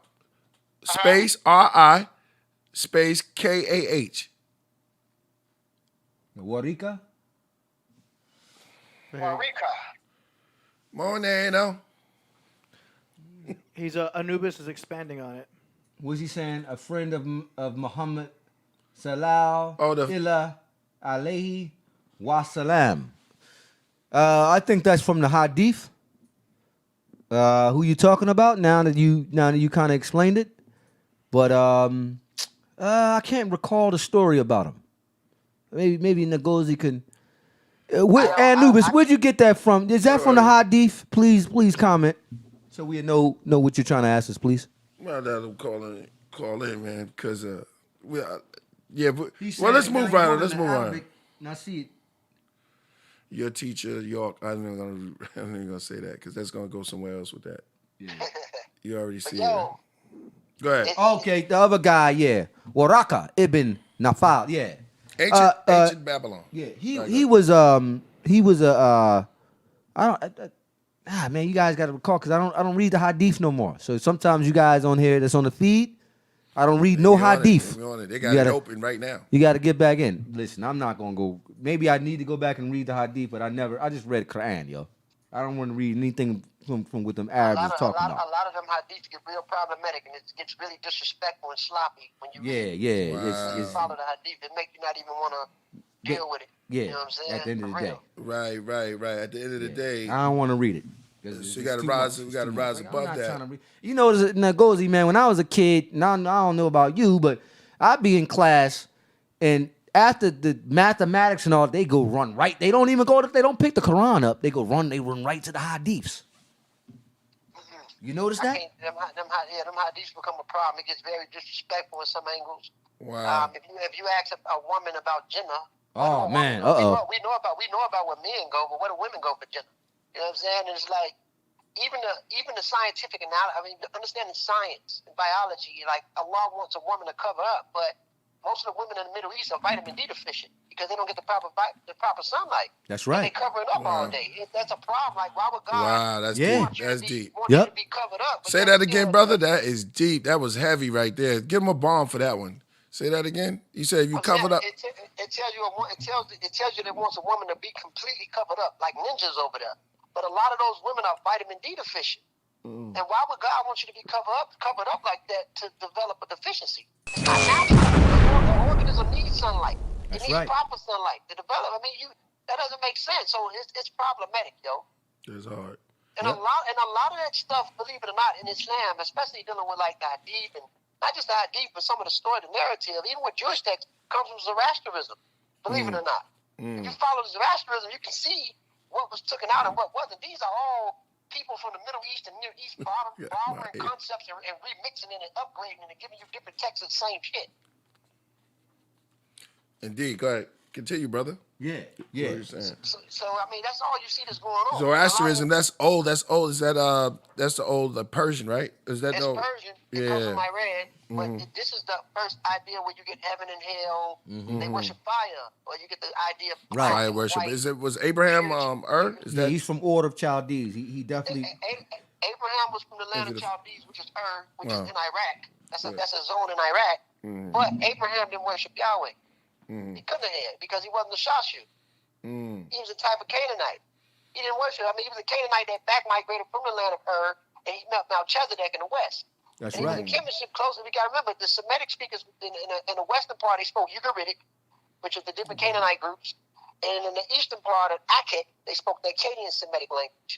space RI space KAH. Warika? Warika. Moneno. He's Anubis is expanding on it. Was he saying a friend of Muhammad Sallallahu Killah alayhi wasalam? I think that's from the Hadith. Who you talking about? Now that you kind of explained it, but I can't recall the story about him. Maybe Ngozi can. Anubis, where'd you get that from? Is that from the Hadith? Please comment so we know what you're trying to ask us, please. Well, that'll call in, man, because but He said, well, let's move right on. according Let's to move on. Arabic, now see it. Your teacher, York. I'm not even gonna say that because that's gonna go somewhere else with that. Yeah. You already see it. Yo, Go ahead. Okay, the other guy, yeah, Waraka ibn Nafal, yeah. Ancient Babylon. Yeah, he Right, was a man, you guys got to recall because I don't read the hadith no more. So sometimes you guys on here that's on the feed, I don't read no hadith. They got it open right now. You got to get back in. Listen, I'm not gonna go. Maybe I need to go back and read the hadith, but I just read Quran, yo. I don't want to read anything from what them Arabs is talking about. A lot of them hadiths get real problematic and it gets really disrespectful and sloppy when you It's follow the hadith. It make you not even want to deal with it. Yeah, You know what I'm saying? at the end of the For day. real. Right. At the end of the day, I don't want to read it. so you got to rise. We got to rise above that. You know, Ngozi, man, when I was a kid, now I don't know about you, but I'd be in class, and after the mathematics and all, they go run right. They don't even they don't pick the Quran up. They run right to the hadiths. You notice that? Them hadiths become a problem. It gets very disrespectful in some angles. Wow. If you ask a woman about Jinnah, Oh man, we know about where men go, but where do women go for Jinnah? You know what I'm saying? And it's like even the scientific analysis. I mean, understanding science and biology, like Allah wants a woman to cover up, but most of the women in the Middle East are vitamin D deficient because they don't get the proper sunlight. That's And right. they covering up all day. That's a problem. Like, why would God? Wow, that's Yeah. deep. That's deep. Want you to be covered up? but Say yet that again, still- brother. That is deep. That was heavy right there. Give him a bomb for that one. Say that again. You said you I'm covered saying up. It tells you that wants a woman to be completely covered up, like ninjas over there. But a lot of those women are vitamin D deficient. And why would God want you to be covered up like that to develop a deficiency? It's not natural. The organism needs sunlight. It That's needs right. proper sunlight to develop. I mean, that doesn't make sense. So it's problematic, yo. It's hard. And a lot of that stuff, believe it or not, in Islam, especially dealing with like the hadith and not just the hadith, but some of the story, the narrative, even with Jewish texts, comes from Zoroastrianism. Believe it or not. If you follow Zoroastrianism, you can see what was taken out and what wasn't. These are all people from the Middle East and Near East borrowing concepts and remixing it and upgrading it and giving you different texts of the same shit. Indeed. Go ahead. Continue, brother. Yeah, What yeah. you're saying. So I mean, that's all you see that's going on. Zoroastrianism, that's old. That's old. Is that that's the old Persian, right? Is that It's the Persian. It comes from Iran. But this is the first idea where you get heaven and hell. They worship fire, or you get the idea of Right. fire worship? white. Was Abraham Is Yeah, that he's from Order of Chaldees. He definitely. Abraham was from the land of Is it Chaldees, which is Ur, which is Wow. in Iraq. That's a zone in Iraq. But Abraham didn't worship Yahweh. He couldn't have, because he wasn't a Shashu. He was a type of Canaanite. He didn't worship. I mean, he was a Canaanite that back migrated from the land of Ur, and he met Melchizedek in the west. That's and right. He was a kinship closely. We got to remember, the Semitic speakers in the western part, they spoke Ugaritic, which is the different Canaanite groups. And in the eastern part of Akkad, they spoke the Akkadian Semitic language.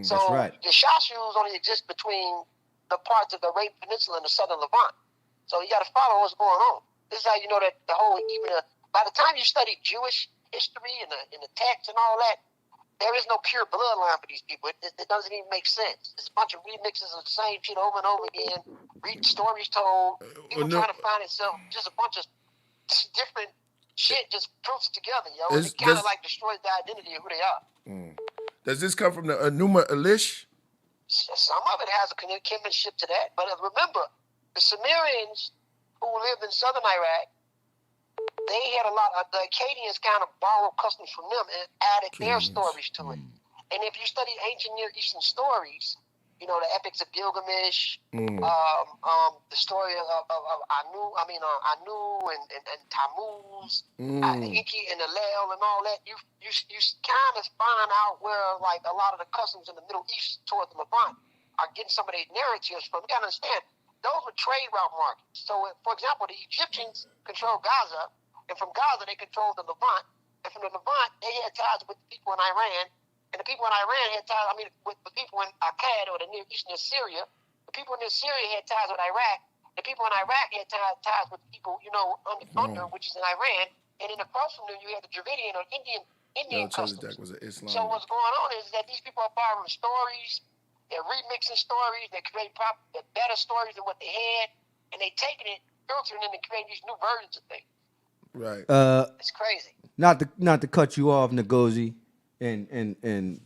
So That's right. the Shashus only exist between the parts of the Arabian Peninsula and the southern Levant. So you got to follow what's going on. This is how you know that the whole, by the time you study Jewish history and the text and all that, there is no pure bloodline for these people. It doesn't even make sense. It's a bunch of remixes of the same shit over and over again, reading stories told, people trying to find itself, just a bunch of different shit just proofs together, yo. And it kind of like destroys the identity of who they are. Does this come from the Enuma Elish? Some of it has a kinship to that, but remember, the Sumerians who lived in southern Iraq, they had a lot of, the Akkadians kind of borrowed customs from them and added their stories to it. And if you study ancient Near Eastern stories, the epics of Gilgamesh, the story of Anu and Tammuz, Enki and Elel and all that, you kind of find out where like a lot of the customs in the Middle East toward the Levant are getting some of these narratives from. You gotta understand, those were trade route markets. So, for example, the Egyptians controlled Gaza, and from Gaza they controlled the Levant, and from the Levant they had ties with the people in Iran. And the people in Iran had ties, with the people in Akkad or the Near East near Syria. The people in Syria had ties with Iraq. The people in Iraq had ties with people, under, which is in Iran. And then across from them, you had the Dravidian or Indian customs. Was an Islam. So what's going on is that these people are borrowing stories. They're remixing stories. They create better stories than what they had. And they taking it, filtering it, and creating these new versions of things. Right. It's crazy. Not to cut you off, Ngozi and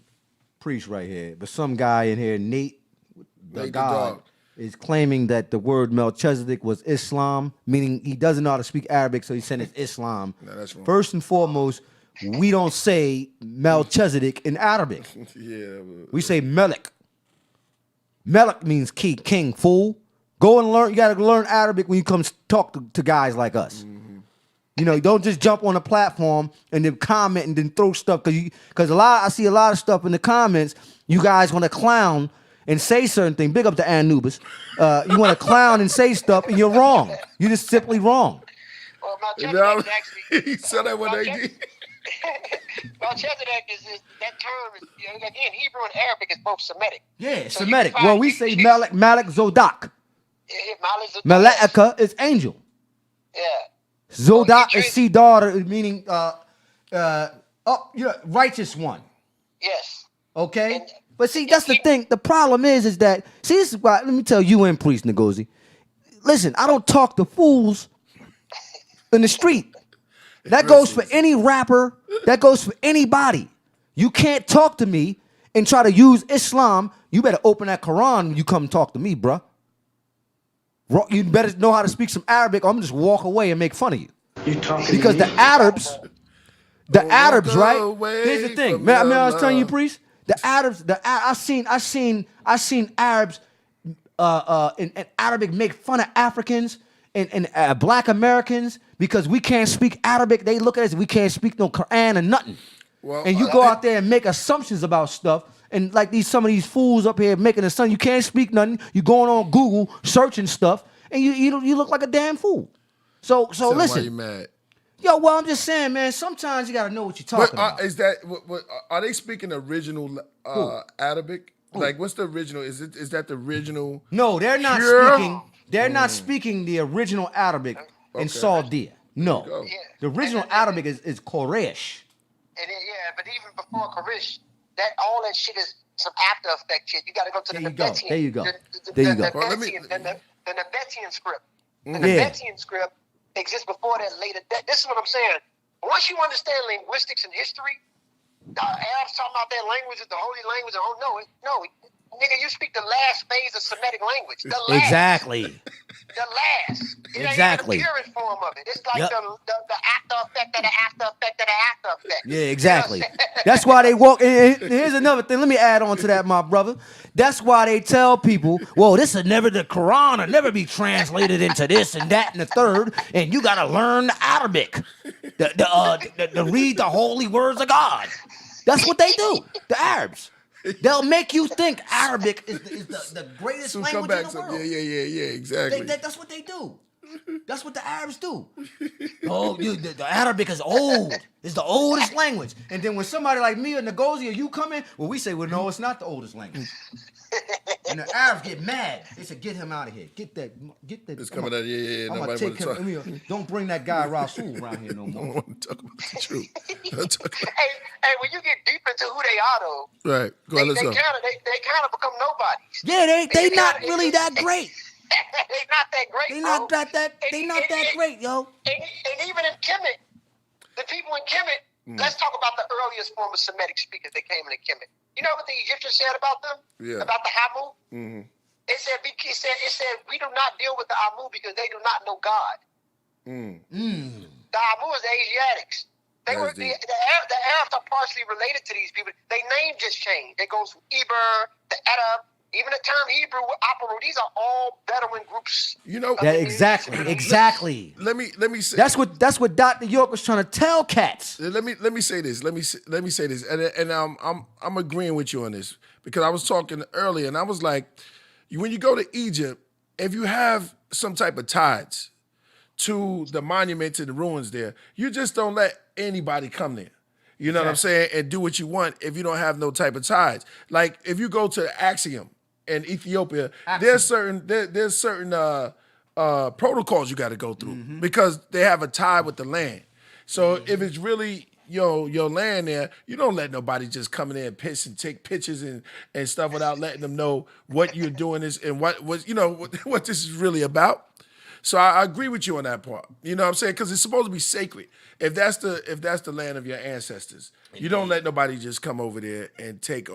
Priest right here, but some guy in here, Nate the God, is claiming that the word Melchizedek was Islam, meaning he doesn't know how to speak Arabic, so he said it's Islam. No, that's wrong. First and foremost, we don't say Melchizedek in Arabic. We say Melek. Melek means king, fool. Go and learn. You got to learn Arabic when you come talk to guys like us. Don't just jump on a platform and then comment and then throw stuff because I see a lot of stuff in the comments. You guys want to clown and say certain things. Big up to Anubis. You want to clown and say stuff and you're wrong. You're just simply wrong. Well, Melchizedek actually. He said that when they did. Melchizedek is that term is again Hebrew and Arabic is both Semitic. Yeah, so Semitic. Well, we say Malek Zodak. Malaika is angel. Yeah. Zodak is sea daughter, meaning righteous one. Yes. Okay. But see, that's the thing. The problem is that this is why. Let me tell you, and Priest Ngozi. Listen, I don't talk to fools in the street. That goes for any rapper. That goes for anybody. You can't talk to me and try to use Islam. You better open that Quran when you come talk to me, bruh. You better know how to speak some Arabic, or I'm just walk away and make fun of you. Because the Arabs, right? Here's the thing. Man, I was telling you, Priest. The Arabs, I seen Arabs in Arabic make fun of Africans and Black Americans because we can't speak Arabic. They look at us, we can't speak no Quran or nothing. Well, and you go out there and make assumptions about stuff. And like some of these fools up here making assumptions, you can't speak nothing. You going on Google searching stuff, and you look like a damn fool. So listen. Why you mad? Yo, well, I'm just saying, man. Sometimes you gotta know what you're talking about. Is that are they speaking original Arabic? Like, what's the original? Is that the original? No, they're not speaking. They're not speaking the original Arabic in Saudi. No, the original Arabic is Quraysh. But even before Quraysh, all that shit is some after effect shit. You got to go to the Nabatean. There you go. The Nabatean script. The Nabatean script exists before that later. This is what I'm saying. Once you understand linguistics and history, the Arabs talking about their language is the holy language. Oh no, nigga, you speak the last phase of Semitic language. The last. Exactly. The last. It Exactly. ain't even the purest form of it. It's like the after effect of the after effect of the after effect. Yeah, exactly. You know what I'm saying? That's why they walk. And here's another thing. Let me add on to that, my brother. That's why they tell people, well, the Quran will never be translated into this and that and the third, and you got to learn the Arabic to read the holy words of God. That's what they do, the Arabs. They'll make you think Arabic is the greatest language in the world. Yeah, exactly. That's what they do. That's what the Arabs do. Oh, the Arabic is old. It's the oldest language. And then when somebody like me or Ngozi or you come in, well, we say, well, no, it's not the oldest language. And the Arabs get mad. They say, get him out of here. Get that. It's coming out. Yeah. I'm gonna take him. Don't bring that guy Rasul around here no more. I don't want to talk about the truth. Hey, when you get deep into who they are, though, right? Go ahead, let's go. They kind of become nobodies. Yeah, they not really that great. They not that great. They not that great, yo. And even in Kemet, the people in Kemet. Let's talk about the earliest form of Semitic speakers that came into Kemet. You know what the Egyptians said about them? Yeah. About the Hamu? Mm-hmm. It said we do not deal with the Amu because they do not know God. The Amu is the Asiatics. The Arabs are partially related to these people. Their name just changed. It goes from Eber to Edab. Even the term Hebrew, Aparo, these are all Bedouin groups. You know exactly. Let me say that's what Dr. York was trying to tell cats. Let me say this. Let me say this, and I'm agreeing with you on this because I was talking earlier, and I was like, when you go to Egypt, if you have some type of ties to the monuments and the ruins there, you just don't let anybody come there. You know what I'm saying? And do what you want if you don't have no type of ties. Like if you go to Axiom in Ethiopia, there's certain protocols you got to go through because they have a tie with the land. So if it's really your land there, you don't let nobody just come in there and piss and take pictures and stuff without letting them know what you're doing is and what this is really about. So I agree with you on that part. You know what I'm saying? Because it's supposed to be sacred. If that's the land of your ancestors, you don't let nobody just come over there and take,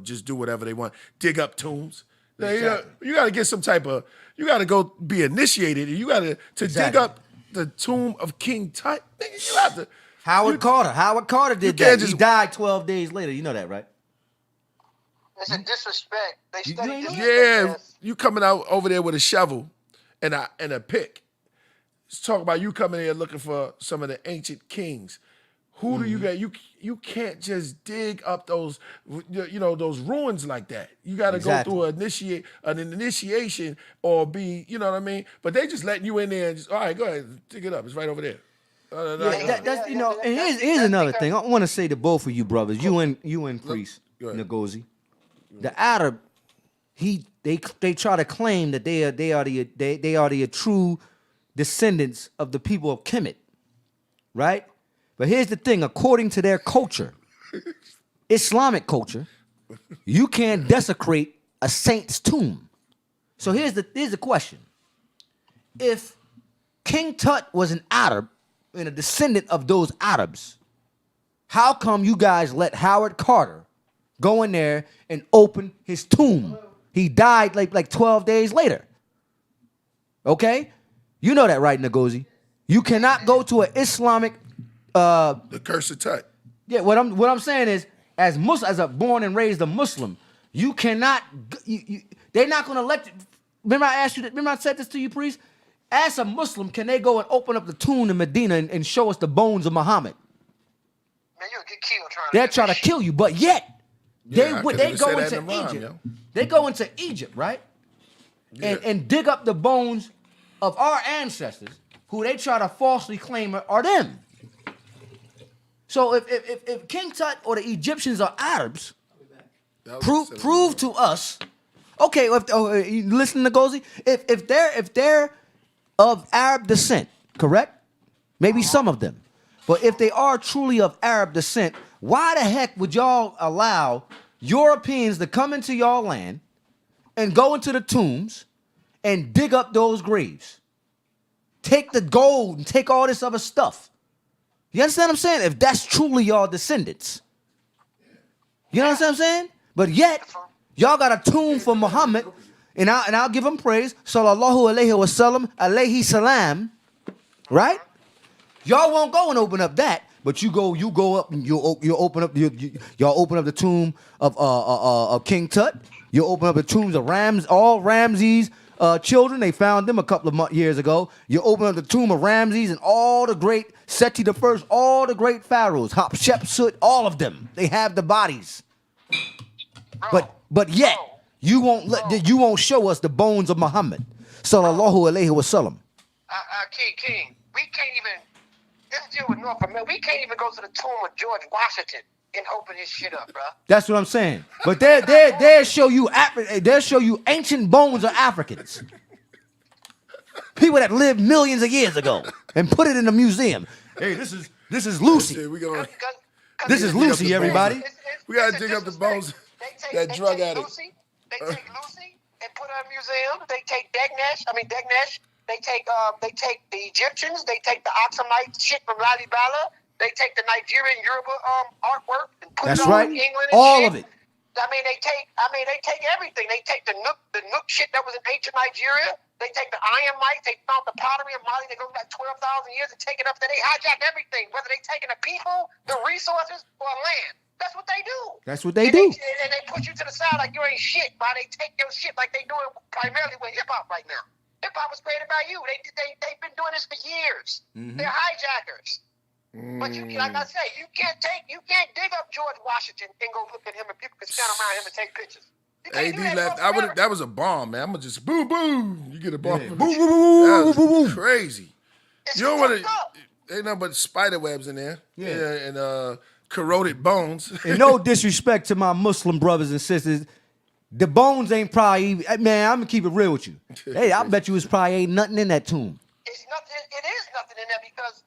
just do whatever they want. Dig up tombs. You got to get some type of, you got to go be initiated. You got to dig up the tomb of King Tut. You have to. Howard Carter did that. He died 12 days later. You know that, right? It's a disrespect. They study disrespect. Yeah, you coming out over there with a shovel and a pick. Let's talk about you coming here looking for some of the ancient kings. Who do you get? You can't just dig up those those ruins like that. You got to go through an initiation or be, you know what I mean? But they just letting you in there and just, all right, go ahead, dig it up. It's right over there. And here's another thing. I want to say to both of you brothers, you and Priest Ngozi, the Arab, they try to claim that they are the true descendants of the people of Kemet, right? But here's the thing: according to their culture, Islamic culture, you can't desecrate a saint's tomb. So here's the question: if King Tut was an Arab and a descendant of those Arabs, how come you guys let Howard Carter go in there and open his tomb? He died like 12 days later. Okay? You know that, right, Ngozi? You cannot go to an Islamic the curse of Tut. Yeah, what I'm saying is, as a born and raised a Muslim, you cannot. They're not going to let you. Remember I asked you. Remember I said this to you, priest. As a Muslim, can they go and open up the tomb in Medina and show us the bones of Muhammad? Man, you'll get killed They're trying to kill you, but yet they go into Egypt. They go into Egypt, right? Yeah. And dig up the bones of our ancestors, who they try to falsely claim are them. So if King Tut or the Egyptians are Arabs, prove to us. Okay, you listen to Ngozi. If they're of Arab descent, correct? Maybe some of them. But if they are truly of Arab descent, why the heck would y'all allow Europeans to come into y'all land and go into the tombs and dig up those graves? Take the gold and take all this other stuff. You understand what I'm saying? If that's truly y'all descendants. You understand what I'm saying? But yet, y'all got a tomb for Muhammad, and I'll give him praise. Sallallahu alayhi wa sallam, alayhi salam. Right? Y'all won't go and open up that, but you go up and you'll open up y'all open up the tomb of King Tut. You open up the tombs of all Ramses' children. They found them a couple of years ago. You open up the tomb of Ramses and all the great Seti the First, all the great pharaohs, Hatshepsut, all of them. They have the bodies. But yet you won't show us the bones of Muhammad. Sallallahu alayhi wa sallam. King, we can't even. Let's deal with North America. We can't even go to the tomb of George Washington and open his shit up, bro. That's what I'm saying. But they'll show you ancient bones of Africans. People that lived millions of years ago and put it in a museum. Hey, this is Lucy. This is Lucy, everybody. We gotta dig up the bones. That drug addict. They take Lucy and put her in a museum. They take Degnesh. They take the Egyptians. They take the Oxumite shit from Lalibela. They take the Nigerian Yoruba artwork and put it on England. And all shit. of it. They take everything. They take the Nook shit that was in ancient Nigeria. They take the Ironite. They found the pottery in Mali that goes back 12,000 years and take it up there. They hijack everything, whether they taking the people, the resources, or land. That's what they do. That's what they do. And they put you to the side like you ain't shit. While they take your shit like they doing primarily with hip hop right now. Hip hop was created by you. They've been doing this for years. Mm-hmm. They're hijackers. But like I say, you can't dig up George Washington and go look at him and people can stand around him and take pictures. AD left. That was a bomb, man. I'm gonna just boom, boom. You get a bomb. Yeah. From Boom, this. boom, boom, That was boom, boom, boom. crazy. It's You don't want to. fucked up. Ain't nothing but spider webs in there. Yeah. And corroded bones. And no disrespect to my Muslim brothers and sisters, the bones ain't probably, man, I'm gonna keep it real with you. Hey, I bet you it's probably ain't nothing in that tomb. It's nothing. It is nothing in there because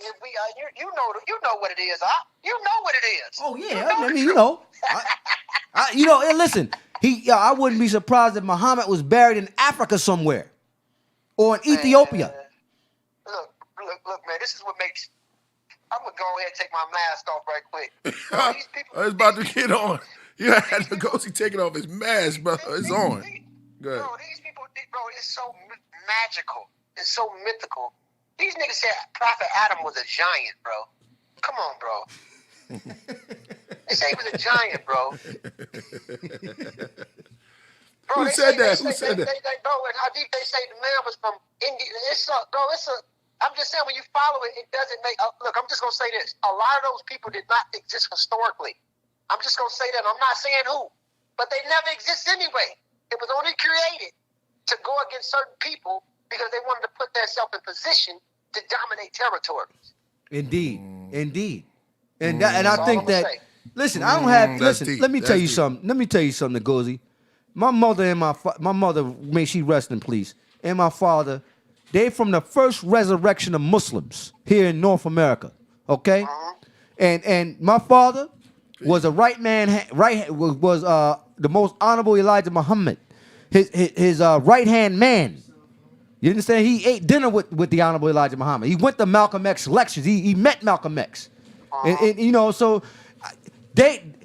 if we you know what it is, huh? You know what it is. Oh yeah, and listen, I wouldn't be surprised if Muhammad was buried in Africa somewhere, or in Ethiopia. Look, man, this is what makes. I'm gonna go ahead and take my mask off right quick. Bro, these people, I was about to get on. You had NGOZI taking off his mask, bro. It's on. Go ahead. Bro, these people, it's so magical. It's so mythical. These niggas said Prophet Adam was a giant, bro. Come on, bro. They say he was a giant, bro. Who said that? Who said that? Bro, and how deep they say the man was from India. I'm just saying when you follow it, it doesn't make. Look, I'm just gonna say this: a lot of those people did not exist historically. I'm just gonna say that. I'm not saying who, but they never exist anyway. It was only created to go against certain people because they wanted to put themselves in position to dominate territories. Indeed. And I think that. Listen, I don't have. Listen, deep. let me That's tell you deep. something. Let me tell you something, NGOZI. My mother and my mother, may she rest in peace, and my father, they from the first resurrection of Muslims here in North America. Okay, and my father was a right the most honorable Elijah Muhammad, his right hand man. You understand? He ate dinner with the honorable Elijah Muhammad. He went to Malcolm X lectures. He met Malcolm X, and you know so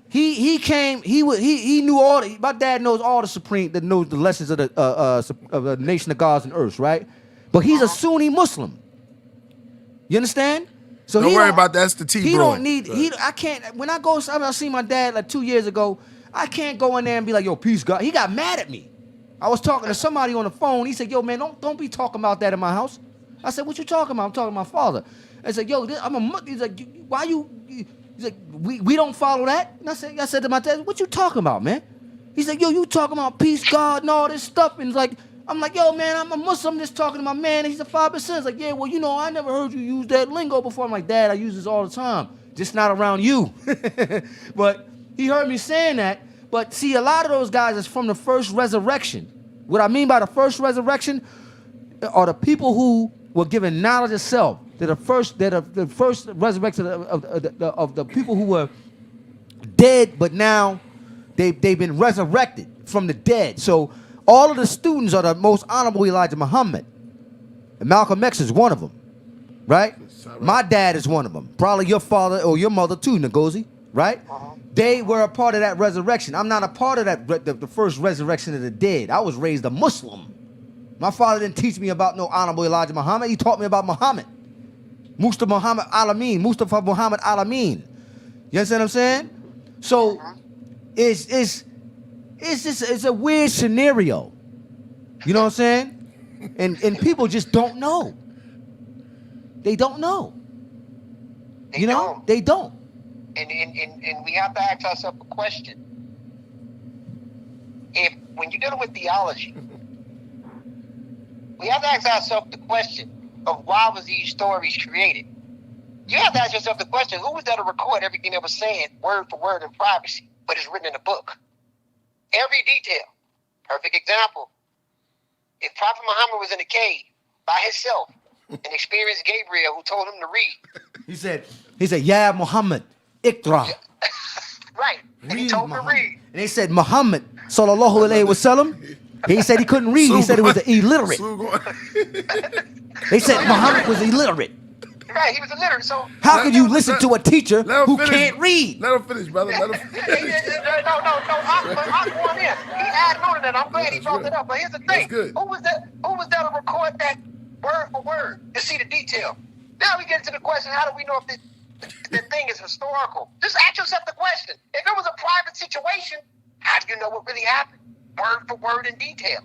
He came. He knew all. My dad knows all that knows the lessons of the nation of gods and earth, right? But he's a Sunni Muslim. You understand? So Don't worry about that. That's the tea. He don't need. I can't. When I see my dad like 2 years ago. I can't go in there and be like, "Yo, peace, God." He got mad at me. I was talking to somebody on the phone. He said, "Yo, man, don't be talking about that in my house." I said, "What you talking about?" I'm talking to my father. I said, "Yo, I'm a Muslim." He's like, "Why you?" He's like, we don't follow that. And I said to my dad, "What you talking about, man?" He's like, "Yo, you talking about peace, God, and all this stuff." And I'm like, "Yo, man, I'm a Muslim just talking to my man. And he's a 5%. He's like, "Yeah, well, you know, I never heard you use that lingo before." I'm like, "Dad, I use this all the time. Just not around you." But he heard me saying that. But see, a lot of those guys is from the first resurrection. What I mean by the first resurrection are the people who were given knowledge of self. They're the first resurrection of the people who were dead, but now they've been resurrected from the dead. So all of the students are the most honorable Elijah Muhammad. And Malcolm X is one of them. right? My dad is one of them. Probably your father or your mother too, Ngozi, right? They were a part of that resurrection. I'm not a part of that, the first resurrection of the dead. I was raised a Muslim. My father didn't teach me about no Honorable Elijah Muhammad. He taught me about Muhammad. Mustafa Muhammad Alameen. You understand what I'm saying? So it's a weird scenario. You know what I'm saying? And people just don't know. They don't know. They don't. And we have to ask ourselves a question. When you're dealing with theology, we have to ask ourselves the question of why was these stories created? You have to ask yourself the question, who was there to record everything that was said word for word in privacy, but it's written in a book? Every detail. Perfect example. If Prophet Muhammad was in a cave by himself and experienced Gabriel who told him to read. He said, Ya Muhammad, Iqra. Right. And he told him to read. And they said, Muhammad, sallallahu alayhi wa sallam, he said he couldn't read. He said he was illiterate. They said Muhammad was illiterate. Right, he was illiterate. So how could you listen to a teacher who can't read? Let him finish, brother. Let him finish. I'm going in. He added on to that. I'm glad he brought it up. But here's the thing. Who was there to record that word for word and see the detail? Now we get to the question, how do we know if the thing is historical? Just ask yourself the question. If it was a private situation, how do you know what really happened? Word for word in detail.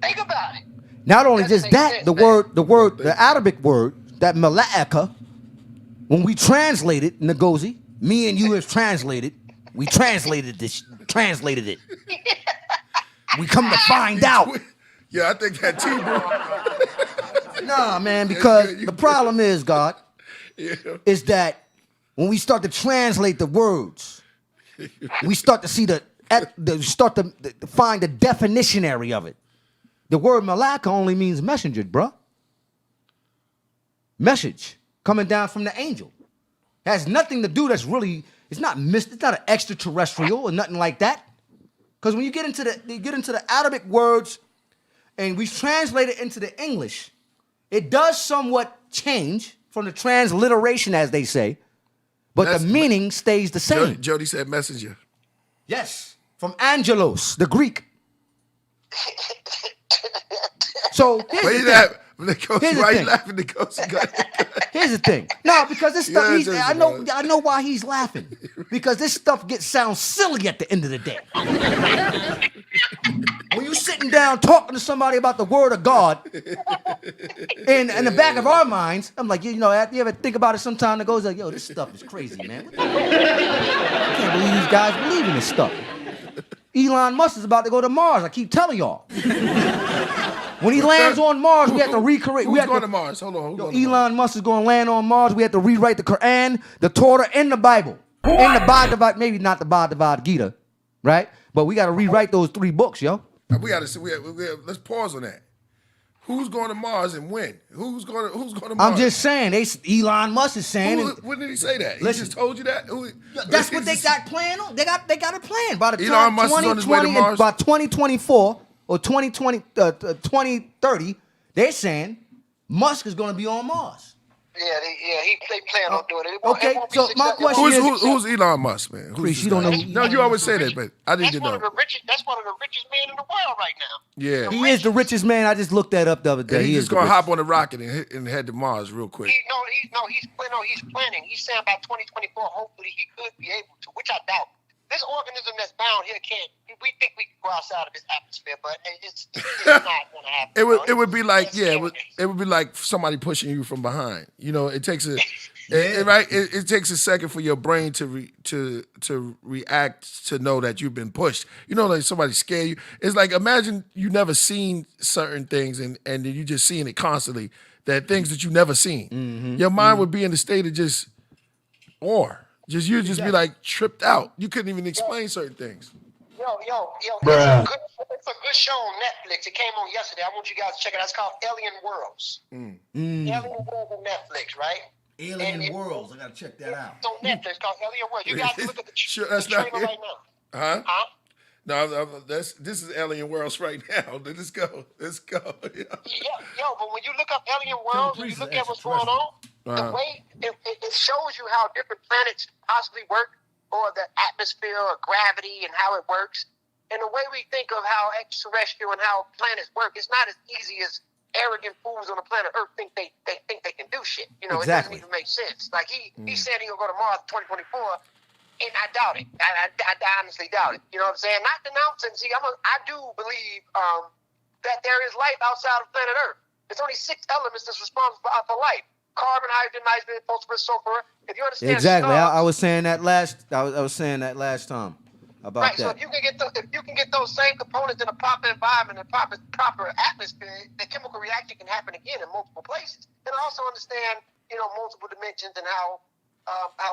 Think about it. Not only just that, the Arabic word, that mala'ika, when we translate it, Ngozi, me and you have translated, we translated it. We come to find out. Yeah, I think that too, bro. Nah, man, because the problem is, God, is that when we start to translate the words, we start to see start to find the definitionary of it. The word malaka only means messenger, bro. Message coming down from the angel. It has nothing to do it's not it's not an extraterrestrial or nothing like that. Because when you get into the Arabic words and we translate it into the English, it does somewhat change from the transliteration, as they say, but the meaning stays the same. Jody said messenger. Yes, from angelos, the Greek. So here's the thing. No, because this stuff, I know why he's laughing. Because this stuff sounds silly at the end of the day. When you sitting down talking to somebody about the word of God, in the back of our minds, I'm like, you ever think about it sometime that goes like, yo, this stuff is crazy, man. I can't believe these guys believe in this stuff. Elon Musk is about to go to Mars, I keep telling y'all. When he lands on Mars, we have to recreate. Who's going to Mars? Hold on. Elon Musk is going to land on Mars. We have to rewrite the Quran, the Torah, and the Bible. And the Bhagavad, maybe not the Bhagavad Gita, right? But we got to rewrite those 3 books, yo. We got to see. Let's pause on that. Who's going to Mars and when? Who's going to Mars? I'm just saying. Elon Musk is saying. When did he say that? Listen, he just told you that. That's what they got planned on. They got it planned by the time Elon Musk is on his way to Mars. By 2024 or 2030, they're saying Musk is going to be on Mars. They plan on doing it. Okay, so my question is, who's Elon Musk, man? Chris, you don't know. No, you always say that, but I didn't know. That's one of the richest men in the world right now. Yeah, he is the richest man. I just looked that up the other day. He's just gonna hop on a rocket and head to Mars real quick. He's planning. He's saying by 2024, hopefully he could be able to, which I doubt. This organism that's bound here can't. We think we can go outside of this atmosphere, but it's not going to happen. It would be like it would be like somebody pushing you from behind. It takes it takes a second for your brain to react to know that you've been pushed. Like somebody scare you. It's like imagine you never seen certain things and you just seeing it constantly. That things that you never seen. Mm-hmm. Your mind would be in the state of just awe. You'd just be like tripped out. You couldn't even explain certain things. Yo, it's a good show on Netflix. It came on yesterday. I want you guys to check it out. It's called Alien Worlds. Alien Worlds on Netflix, right? Alien Worlds. I gotta check that out. It's on Netflix called Alien Worlds. You guys can look at the trailer right now. Huh? This is Alien Worlds right now. Let's go. Yeah. But when you look up alien worlds and you look at what's going on, the way it shows you how different planets possibly work, or the atmosphere or gravity and how it works. And the way we think of how extraterrestrial and how planets work, it's not as easy as arrogant fools on the planet Earth think they think they can do shit. You know, Exactly. It doesn't even make sense. Like he said he'll go to Mars in 2024, and I doubt it. I honestly doubt it. You know what I'm saying? Not denouncing. See, I do believe that there is life outside of planet Earth. There's only 6 elements that's responsible for life: carbon, hydrogen, nitrogen, phosphorus, sulfur. If you understand, Exactly. stars, I was saying that last. I was saying that last time about right, that. so if you can get those same components in a proper environment and proper atmosphere, the chemical reaction can happen again in multiple places. And I also understand, multiple dimensions and how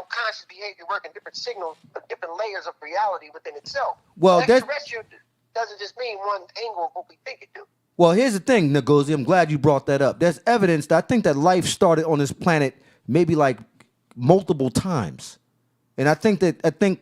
conscious behavior work in different signals, different layers of reality within itself. Well, extraterrestrial doesn't just mean one angle of what we think it do. Well, here's the thing, Ngozi. I'm glad you brought that up. There's evidence that I think that life started on this planet maybe like multiple times, and think that think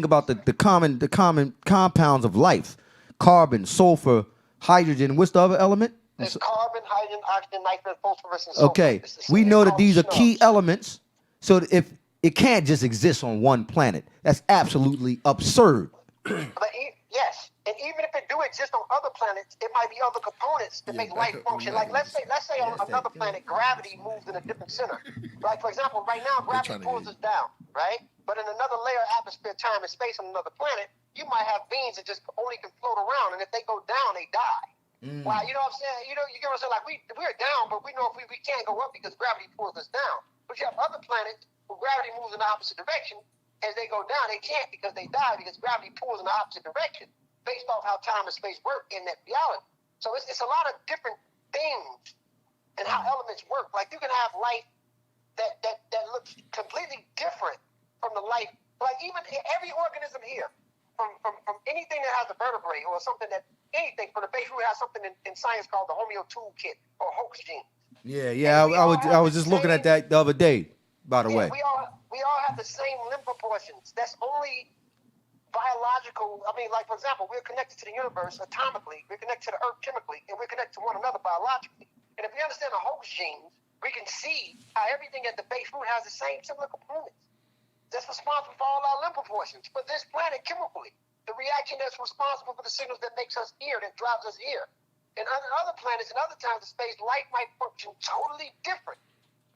about the common compounds of life: carbon, sulfur, hydrogen. What's the other element? There's carbon, hydrogen, oxygen, nitrogen, phosphorus, and sulfur. Okay, we know that these are key elements. So if it can't just exist on one planet, that's absolutely absurd. Yes, and even if it do exist on other planets, it might be other components that make life function. Like let's say on another planet, gravity moves in a different center. Like for example, right now gravity pulls us down, right? But in another layer of atmosphere, time, and space on another planet, you might have beings that just only can float around, and if they go down, they die. Wow, you know what I'm saying? You get what I'm saying? Like we're down, but we know if we can't go up because gravity pulls us down. But you have other planets where gravity moves in the opposite direction. As they go down, they can't because they die because gravity pulls in the opposite direction based off how time and space work in that reality. So it's a lot of different things and how elements work. Like you can have life that looks completely different from the life. Like even every organism here, from anything that has a vertebrae or something anything from the base root has something in science called the homeo toolkit or hoax gene. Yeah. I was just looking at that the other day. By the way, we all have the same limb proportions. That's only biological. I mean, like for example, we're connected to the universe atomically. We're connected to the Earth chemically, and we're connected to one another biologically. And if we understand the hoax genes, we can see how everything at the base root has the same similar components. That's responsible for all our limb proportions. For this planet chemically, the reaction that's responsible for the signals that makes us here, that drives us here. And on other planets and other times of space, life might function totally different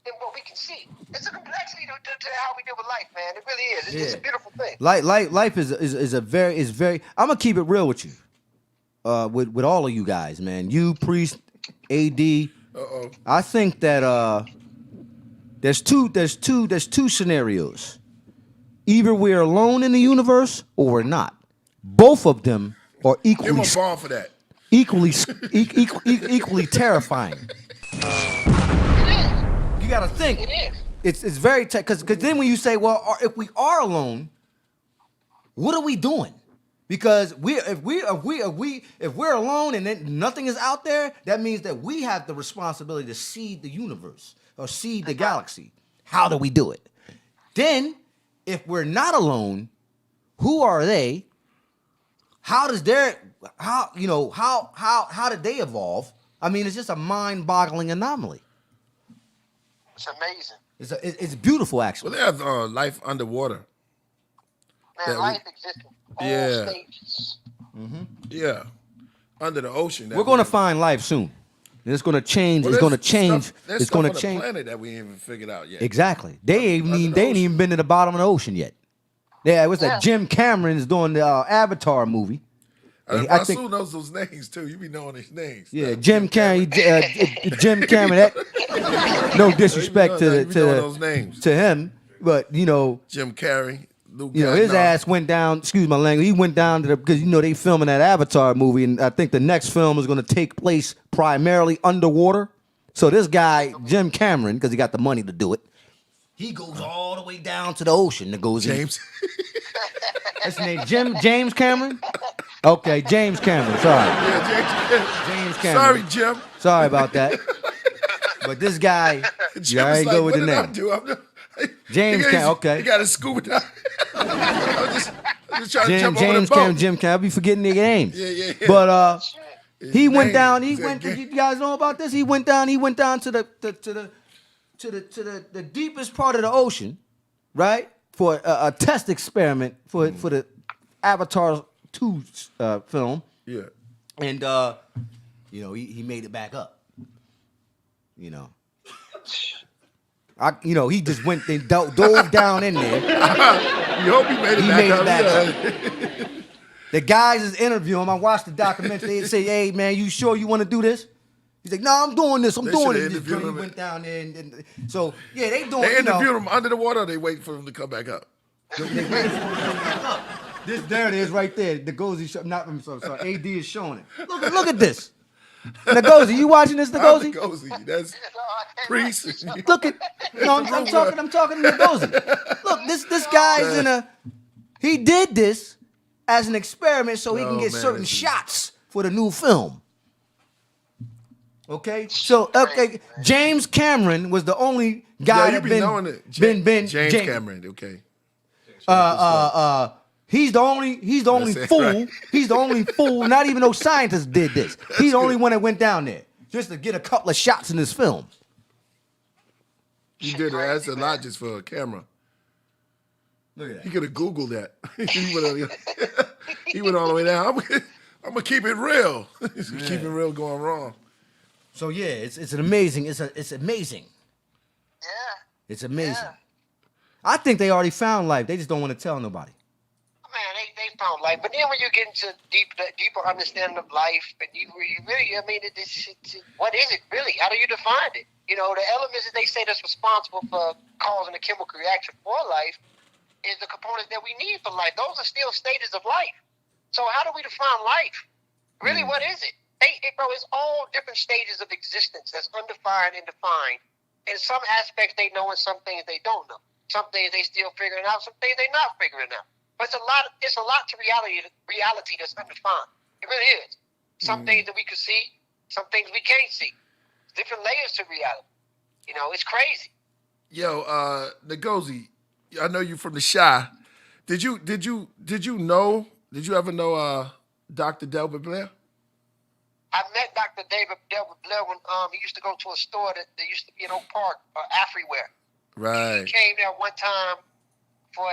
than what we can see. It's a complexity to how we deal with life, man. It really is. It's a beautiful thing. Life is very. I'm gonna keep it real with you, with all of you guys, man. You, Priest, AD. I think that there's two scenarios. Either we're alone in the universe or we're not. Both of them are equally. Give him a ball for that. Equally terrifying. You gotta think. It's very because then when you say, well, if we are alone, what are we doing? Because if we're alone and then nothing is out there, that means that we have the responsibility to seed the universe or seed the galaxy. How do we do it? Then, if we're not alone, who are they? How did they evolve? I mean, it's just a mind-boggling anomaly. It's amazing. It's beautiful, actually. Well, they have life underwater. Man, life exists in all stages. Mm-hmm. Yeah, under the ocean. We're going to find life soon. And it's going to change. Well, it's going to change. There's It's going to stuff on change. the planet that we haven't figured out yet. Exactly. They ain't even been to the bottom of the ocean yet. Yeah, what's that? Jim Cameron is doing the Avatar movie. I think Rasul knows those names too. You be knowing these names. Yeah, Jim Cameron. Jim Cameron. No disrespect to him, but Jim Carrey. His ass went down. Excuse my language. He went down to because they filming that Avatar movie, and I think the next film is going to take place primarily underwater. So this guy Jim Cameron, because he got the money to do it, he goes all the way down to the ocean. That goes James. That's his name, James Cameron. Okay, James Cameron. Sorry. Yeah, James Cameron. Sorry, Jim. Sorry about that. But this guy, I ain't go with the name. James Cameron. Okay. He got a scuba dive. I'm Just trying to jump over the James boat. Cameron, Jim Cameron. I be forgetting their names. Yeah. But he went name down. is He that went. game. You guys know about this? He went down. He went down to the deepest part of the ocean, right? For a test experiment for the Avatar 2 film. Yeah. And he made it back up. He just went and dove down in there. You hope he made it back up. The guys is interviewing him. I watched the documentary. They say, "Hey man, you sure you want to do this?" He's like, "No, I'm doing this. I'm They doing should've it." interviewed He him. went down there, and so yeah, they doing. They interviewed him under the water. Or they waiting for him to come back up. This there it is right there. Ngozi show. I'm sorry. AD is showing it. Look at this. Ngozi, you watching this, Ngozi? Ngozi, that's priest. Look at. No, I'm talking to Ngozi. Look, this guy's he did this as an experiment so he can get certain shots for the new film. Okay, so James Cameron was the only guy that been James Cameron. Okay. He's the only fool. Right. He's the only fool. Not even no scientist did this. He's the only one that went down there just to get a couple of shots in this film. He did it. That's a lot just for a camera. Look at that. He could have Googled that. He went all the way down. I'm gonna keep it real. Keep it real going wrong. So yeah, it's an amazing. It's amazing. Yeah. It's amazing. Yeah. I think they already found life. They just don't want to tell nobody. Man, they found life. But then when you get into deeper understanding of life, and you really, I mean, what is it really? How do you define it? The elements that they say that's responsible for causing a chemical reaction for life is the components that we need for life. Those are still stages of life. So how do we define life? Really, what is it? Bro, it's all different stages of existence that's undefined and defined. In some aspects they know, and some things they don't know. Some things they still figuring out, some things they're not figuring out. But it's a lot to reality that's undefined. It really is. Some things that we can see, some things we can't see. Different layers to reality. It's crazy. Yo, Ngozi, I know you from the Shy. Did you ever know Dr. Delbert Blair? I met Dr. Delbert Blair when he used to go to a store that used to be in Oak Park, Afriware. Right. He came there one time for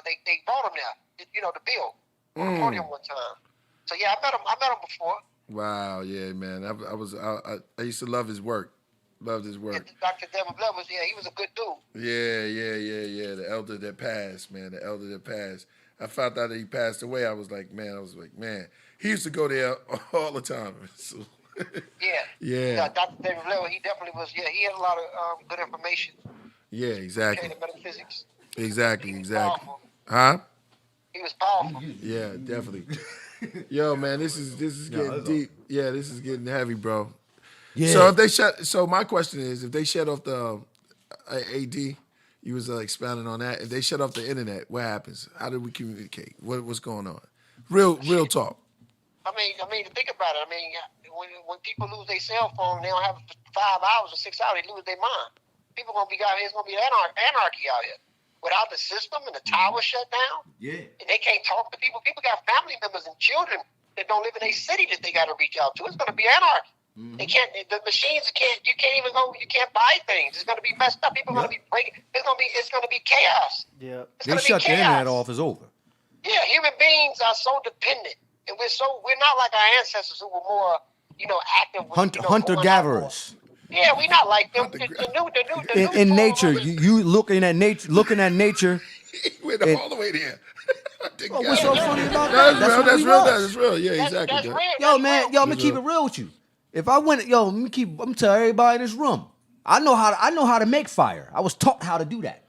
they brought him there, the bill on the podium one time. So yeah, I met him before. Wow, yeah, man. I used to love his work. Loved his work. And Dr. Delbert Blair he was a good dude. Yeah. The elder that passed, man. The elder that passed. I found out that he passed away. I was like, man. He used to go there all the time. So, yeah. Dr. David Blair, he definitely was. Yeah, he had a lot of good information. Yeah, exactly. Metaphysics. Exactly. Powerful. Huh? He was powerful. Yeah, definitely. Yo, man, this is getting deep. Yeah, this is getting heavy, bro. Yeah. So my question is, if they shut off the AD, you was expounding on that. If they shut off the internet, what happens? How do we communicate? What's going on? Real talk. I mean, think about it. I mean, when people lose their cell phone, they don't have 5 hours or 6 hours, they lose their mind. People gonna be out here. It's gonna be anarchy out here. Without the system and the tower shut down, and they can't talk to people. People got family members and children that don't live in a city that they got to reach out to. It's gonna be anarchy. They can't. The machines can't. You can't even go. You can't buy things. It's gonna be messed up. People are gonna be breaking. It's gonna be chaos. Yeah. They shut the internet off. It's over. Yeah, human beings are so dependent, and we're not like our ancestors who were more, active. Hunter gatherers. Yeah, we not like them. In nature, you looking at nature. He went all the way there. What's so funny about that? That's real. Yeah, exactly. That's real. Yo, man, I'm gonna keep it real with you. If I went, I'm tell everybody in this room. I know how to make fire. I was taught how to do that.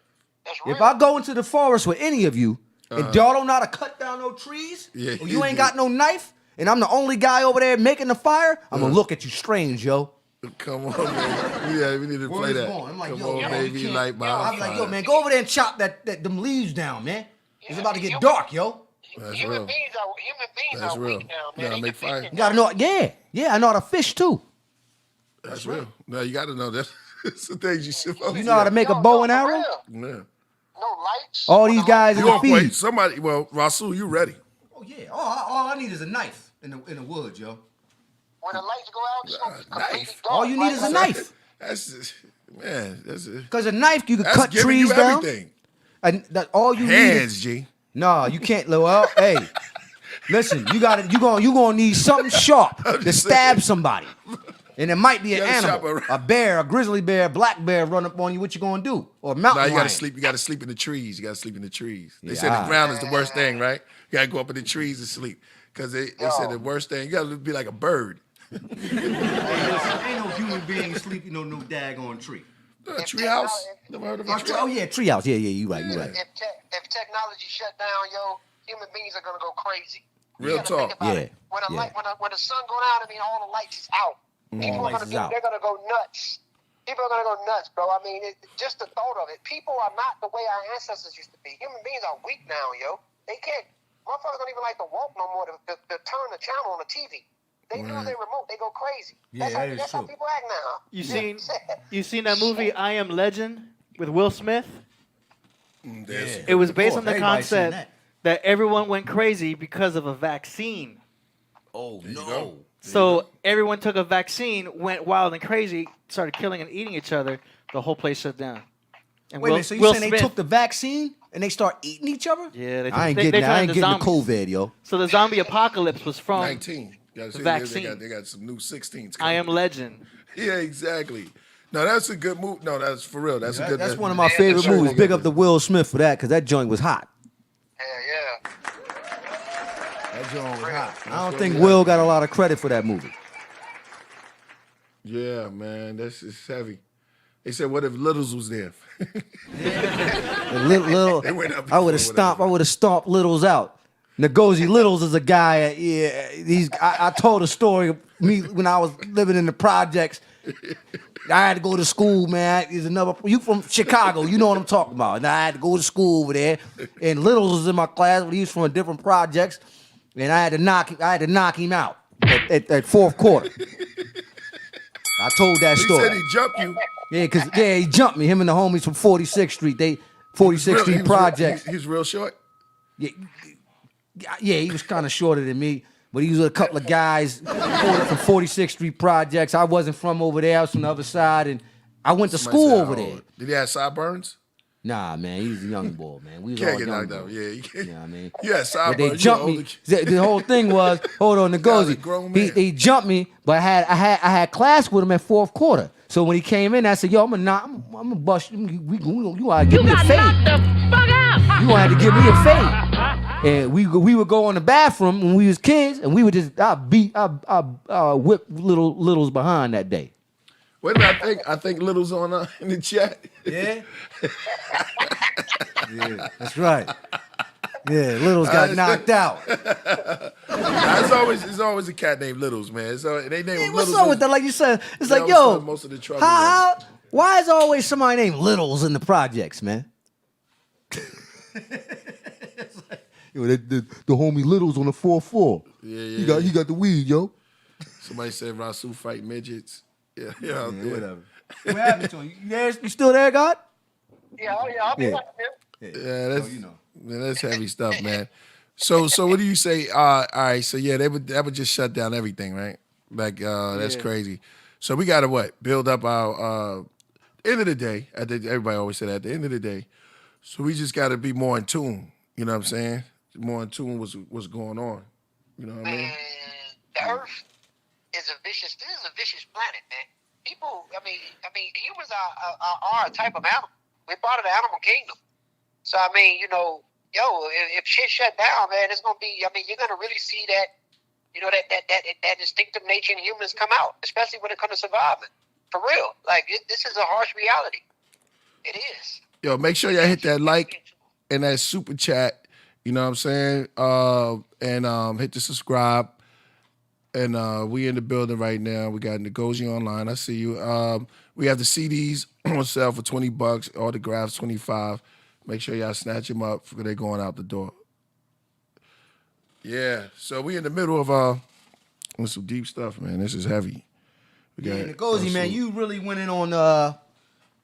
That's real. If I go into the forest with any of you and y'all don't know how to cut down no trees, or you ain't got no knife, and I'm the only guy over there making the fire, I'm gonna look at you strange, yo. Come on, man. Yeah, we need to play that. I'm like, Come yo, on, baby, light my fire. I'm like, yo, man, go over there and chop them leaves down, man. It's about to get dark, yo. Human beings are weak now, man. Yeah, make fire. You gotta know, yeah, I know how to fish too. That's real. No, you gotta know that. It's the things you supposed to. You know how to make a bow and arrow? Yeah. No lights. All these guys in You the off, wait, feed. somebody, well, Rasul, you ready. Oh yeah. All I need is a knife in the woods, yo. When the lights go out, it's gonna be completely Knife. dark. All you need is a knife. That's, man, that's Because a knife, you can that's cut giving trees you down. everything. And that all you need Hands, is, G. no, you can't. Well, hey, listen, you gonna need something sharp I'm to just stab saying. somebody. And it might be an You gotta shop animal, around. a bear, a grizzly bear, a black bear run up on you. What you gonna do? Or a mountain Now you lion. gotta sleep. You gotta sleep in the trees. You gotta sleep in the trees. They Yeah, said the alright. ground is the worst thing, right? You gotta go up in the trees and sleep because they said the worst thing. You gotta be like a bird. Hey, listen, ain't no human being sleeping on no daggone tree. A treehouse. Never heard of a Oh treehouse? yeah, treehouse. Yeah, you right. If technology shut down, yo, human beings are gonna go crazy. Real You gotta think talk. about Yeah, it. When the yeah. light, when the sun go down, I mean, all the lights is out. People are lights gonna is out. they're gonna go nuts. People are gonna go nuts, bro. I mean, just the thought of it. People are not the way our ancestors used to be. Human beings are weak now, yo. They can't. Motherfuckers don't even like to walk no more to turn the channel on the TV. They lose their remote. They go crazy. Yeah, that is That's how true. people act now. You seen that movie I Am Legend with Will Smith? That's- It was based on the Everybody seen concept that everyone went crazy because of a vaccine. Oh you no. go. So everyone took a vaccine, went wild and crazy, started killing and eating each other. The whole place shut down. And Wait a minute. So you saying they took the vaccine and they start eating each other? Yeah, they I ain't they getting that. I turned ain't into getting the zombies. COVID, yo. So the zombie apocalypse was from 19. You gotta see, vaccine. They got some new 16s. I Am Legend. Yeah, exactly. No, that's a good move. No, that's for real. That's a good. That's one of my favorite sure movies. they Big got up to Will Smith for that because that joint was hot. Yeah. That joint was hot. I don't think Will got a lot of credit for that movie. Yeah, man, that's it's heavy. They said, "What if Littles was there?" And little, They went up I would have before, stomped. I would have stomped Littles out. Ngozi Littles is a guy. Yeah, I told a story of me when I was living in the projects. I had to go to school, man. He's another. You from Chicago? You know what I'm talking about. And I had to go to school over there. And Littles was in my class, but he was from a different projects. And I had to knock him out at fourth quarter. I told that He story. said he jumped you. Yeah, he jumped me. Him and the homies from 46th Street. 46th Street Projects. He's real short. Yeah, he was kind of shorter than me, but he was with a couple of guys from 46th Street Projects. I wasn't from over there. I was from the other side, and I went to Somebody school said, over "Oh, there. Did he have sideburns? Nah, man, he was a young boy, man. We was Can't all get young knocked out. boys. Yeah, you can't. You know what I mean? Yeah, But sideburns. they jumped me. The whole thing was, hold on, Guy's a Ngozi. grown man. He jumped me, but I had class with him at fourth quarter. So when he came in, I said, "Yo, I'm gonna bust you. You gotta give me a fade. You gonna have to give me a fade." And we would go in the bathroom when we was kids, and we would just whip littles behind that day. Wait a minute, I think Little's on in the chat. Yeah. Yeah, that's right. Yeah, Littles got knocked out. It's always a cat named Littles, man. So they name him What's Littles. up with that? Like you said, it's They like, always yo, start most of the trouble, how, why is always somebody named Littles in the projects, man? Yo, the homie Littles on the 4th floor. Yeah. He got the weed, yo. Somebody said Rasul fight midgets. Yeah, whatever. What happened to him? You still there, God? Yeah, I'll be back here. Yeah, that's man, that's heavy stuff, man. So what do you say? All right, so yeah, that would just shut down everything, right? Like that's crazy. So we gotta build up our end of the day. I think everybody always say that at the end of the day. So we just gotta be more in tune. You know what I'm saying? More in tune with what's going on. You know what I mean? The Earth is a vicious. This is a vicious planet, man. People, I mean, humans are a type of animal. We're part of the animal kingdom. So I mean, if shit shut down, man, it's gonna be. I mean, you're gonna really see that, that instinctive nature in humans come out, especially when it comes to surviving. For real, this is a harsh reality. It is. Yo, make sure y'all hit that like and that super chat. You know what I'm saying? And hit the subscribe. And we in the building right now. We got NGOZI online. I see you. We have the CDs on sale for $20. Autographs $25. Make sure y'all snatch them up before they're going out the door. Yeah. So we in the middle of some deep stuff, man. This is heavy. NGOZI, man, you really went in on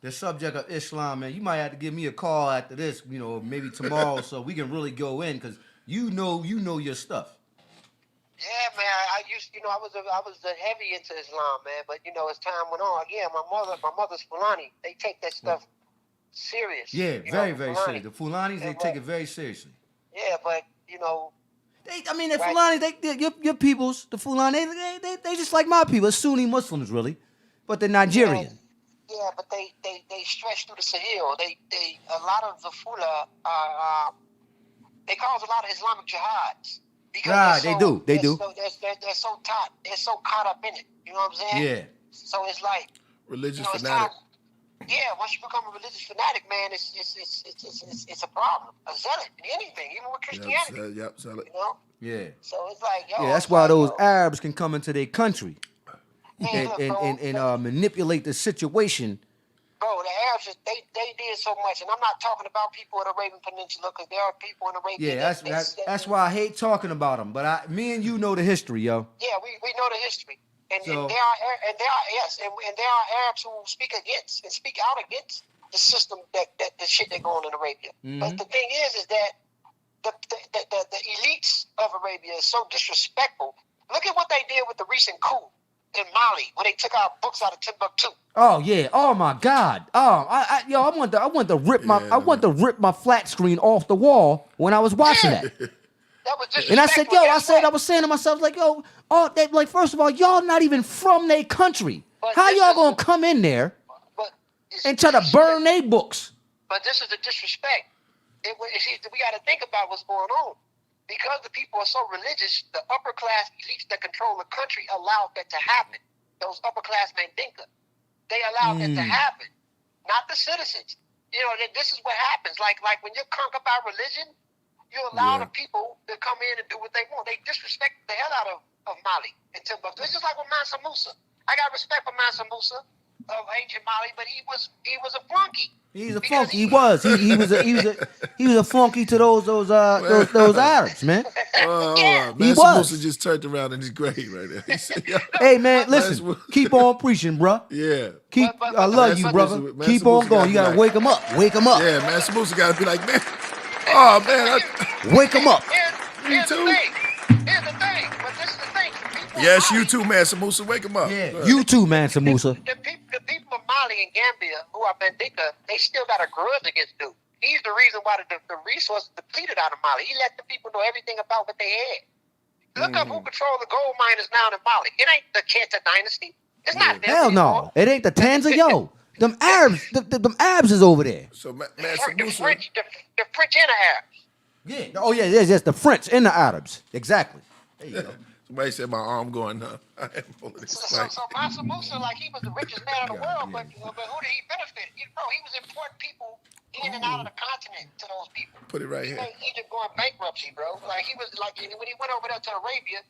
the subject of Islam, man, you might have to give me a call after this, you know, maybe tomorrow, so we can really go in, because you know your stuff. Yeah, man. I used, I was heavy into Islam, man. But as time went on, again, my mother's Fulani. They take that stuff serious. Yeah, very serious. The Fulanis, they take it very seriously. Yeah, but the Fulanis, your peoples, the Fulani, they just like my people, Sunni Muslims, really, but they're Nigerian. Yeah, but they stretch through the Sahel. A lot of the Fula they cause a lot of Islamic jihads. Right, they do. They're so caught up in it. You know what I'm saying? Yeah. So it's like religious fanatic. Once you become a religious fanatic, man, it's a problem. A zealot in anything, even with Christianity. Yep, zealot. Yeah. So it's like, that's why those Arabs can come into their country and manipulate the situation. Bro, the Arabs, they did so much, and I'm not talking about people in the Arabian Peninsula, because there are people in Arabia. Yeah, that's why I hate talking about them. But me and you know the history, yo. Yeah, we know the history, and there are Arabs who speak out against the system that the shit that going on in Arabia. Mm-hmm. But the thing is that the elites of Arabia is so disrespectful. Look at what they did with the recent coup in Mali, when they took our books out of Timbuktu. Oh yeah! Oh my God! I want to rip my flat screen off the wall when I was watching that. That was disrespectful. And I said, I was saying to myself, like, first of all, y'all not even from their country. How y'all gonna come in there and try to burn their books? But this is the disrespect. We got to think about what's going on. Because the people are so religious, the upper class elites that control the country allowed that to happen. Those upper class Mandinka, they allowed that to happen, not the citizens. This is what happens. Like when you're conquered by religion, you allow the people to come in and do what they want. They disrespect the hell out of Mali and Timbuktu. It's just like with Mansa Musa. I got respect for Mansa Musa of ancient Mali, but he was a flunky. He's a flunky. He was a flunky to those Arabs, man. He was. Musa just turned around in his grave right there. He said, hey man, listen, keep on preaching, bro. Yeah. I love you, brother. Keep on going. You gotta wake him up. Wake him up. Yeah, Mansa Musa gotta be like, man. Oh man, wake him up. Here's the thing. But this is the thing. Yes, you too, Mansa Musa. Wake him up. Yeah, you too, Mansa Musa. The people of Mali and Gambia, who are Mandinka, they still got a grudge against dude. He's the reason why the resources depleted out of Mali. He let the people know everything about what they had. Look up who controls the gold miners now in Mali. It ain't the Kenta dynasty. It's not them. Hell no. It ain't the Tanza. Yo, them Arabs, them Arabs is over there. So the French and the Arabs. Yeah. Oh yeah, yes, the French and the Arabs. Exactly. There you go. Somebody said my arm going numb. I am full of this. So Mansa Musa, like, he was the richest man in the world, but who did he benefit? He was importing people in and out of the continent to those people. Put it right here. Egypt going bankruptcy, bro. Like, he was like, when he went over there to Arabia,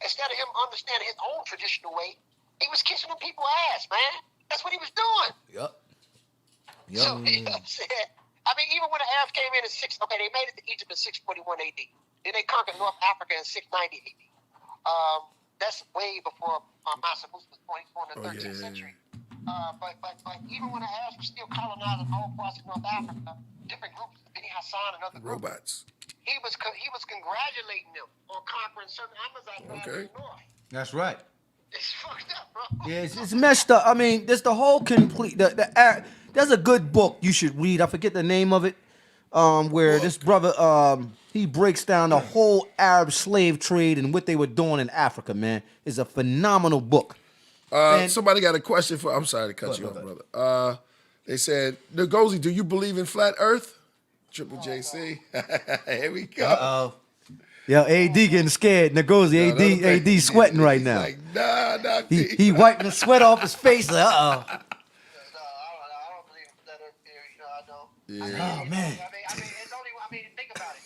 instead of him understanding his own traditional way, he was kissing them people's ass, man. That's what he was doing. Yep. So, you know what I'm saying? I mean, even when the Arabs came in they made it to Egypt in 641 AD. Then they conquered North Africa in 690 AD. That's way before Mansa Musa was born in the 13th century. But even when the Arabs were still colonizing all parts of North Africa, different groups, Beni Hassan and other groups, robots. He was congratulating them on conquering certain Amazon lands in the north. That's right. It's fucked up, bro. Yeah, it's messed up. I mean, there's the whole complete. There's a good book you should read. I forget the name of it. Where this brother he breaks down the whole Arab slave trade and what they were doing in Africa. Man, it's a phenomenal book. Somebody got a question for. I'm sorry to cut you off, brother. They said, Ngozi, do you believe in flat Earth? Triple JC. Here we go. Uh-oh. Yo, AD getting scared. Ngozi, AD sweating right now. Like, nah, he wiping the sweat off his face. Like, I don't believe in flat Earth theory. No, I don't. Yeah. Oh man. Think about it.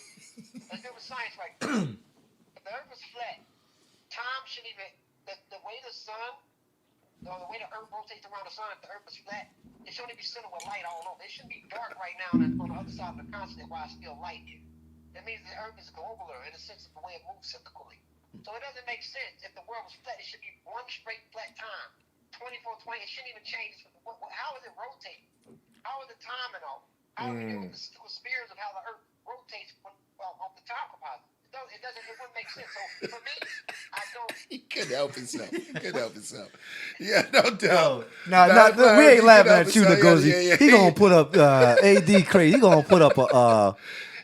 Let's do it with science right now. If the Earth was flat, time shouldn't even. The way the sun, or the way the Earth rotates around the sun, if the Earth was flat, it should only be centered with light all over. It shouldn't be dark right now on the other side of the continent while it's still light here. That means the Earth is globular in the sense of the way it moves cyclically. So it doesn't make sense. If the world was flat, it should be one straight flat time. 24/20, it shouldn't even change. How is it rotating? how is the timing off? How do we do with the spheres of how the Earth rotates off the time composite? It wouldn't make sense. So for me, I don't. He couldn't help himself. He couldn't help himself. Yeah, no doubt. Nah, we ain't laughing at you, Ngozi. Yeah. He gonna put up AD crazy. He gonna put up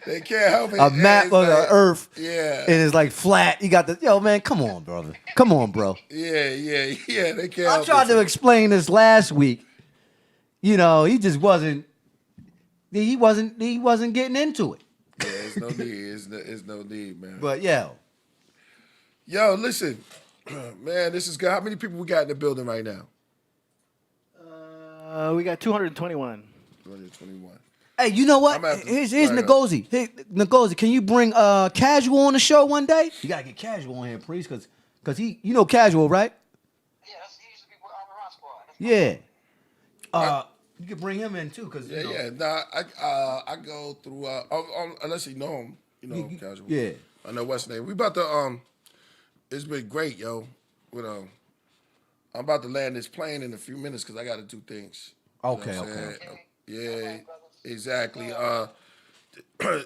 they can't help it. a map of the Earth. Yeah. And it's like flat. You got the man. Come on, brother. Come on, bro. Yeah. They can't. I help tried to themselves. explain this last week. You know, he just wasn't. He wasn't getting into it. Yeah, there's no need. There's no need, man. But yo, listen, man, this is good. How many people we got in the building right now? We got 221. 221. hey, you know what? I'm gonna have to Here's fire up. Ngozi. Hey, Ngozi, can you bring Casual on the show one day? You gotta get Casual on here, please, cause he, you know Casual, right? Yeah, he used to be with Rock Squad. Yeah. You could bring him in too, cause you know. Yeah. Nah, I go through. Unless you know him, Casual. Yeah. I know what's his name. We about to It's been great, yo. I'm about to land this plane in a few minutes because I got to do things. Okay, You know what I'm okay. saying? Yeah, exactly.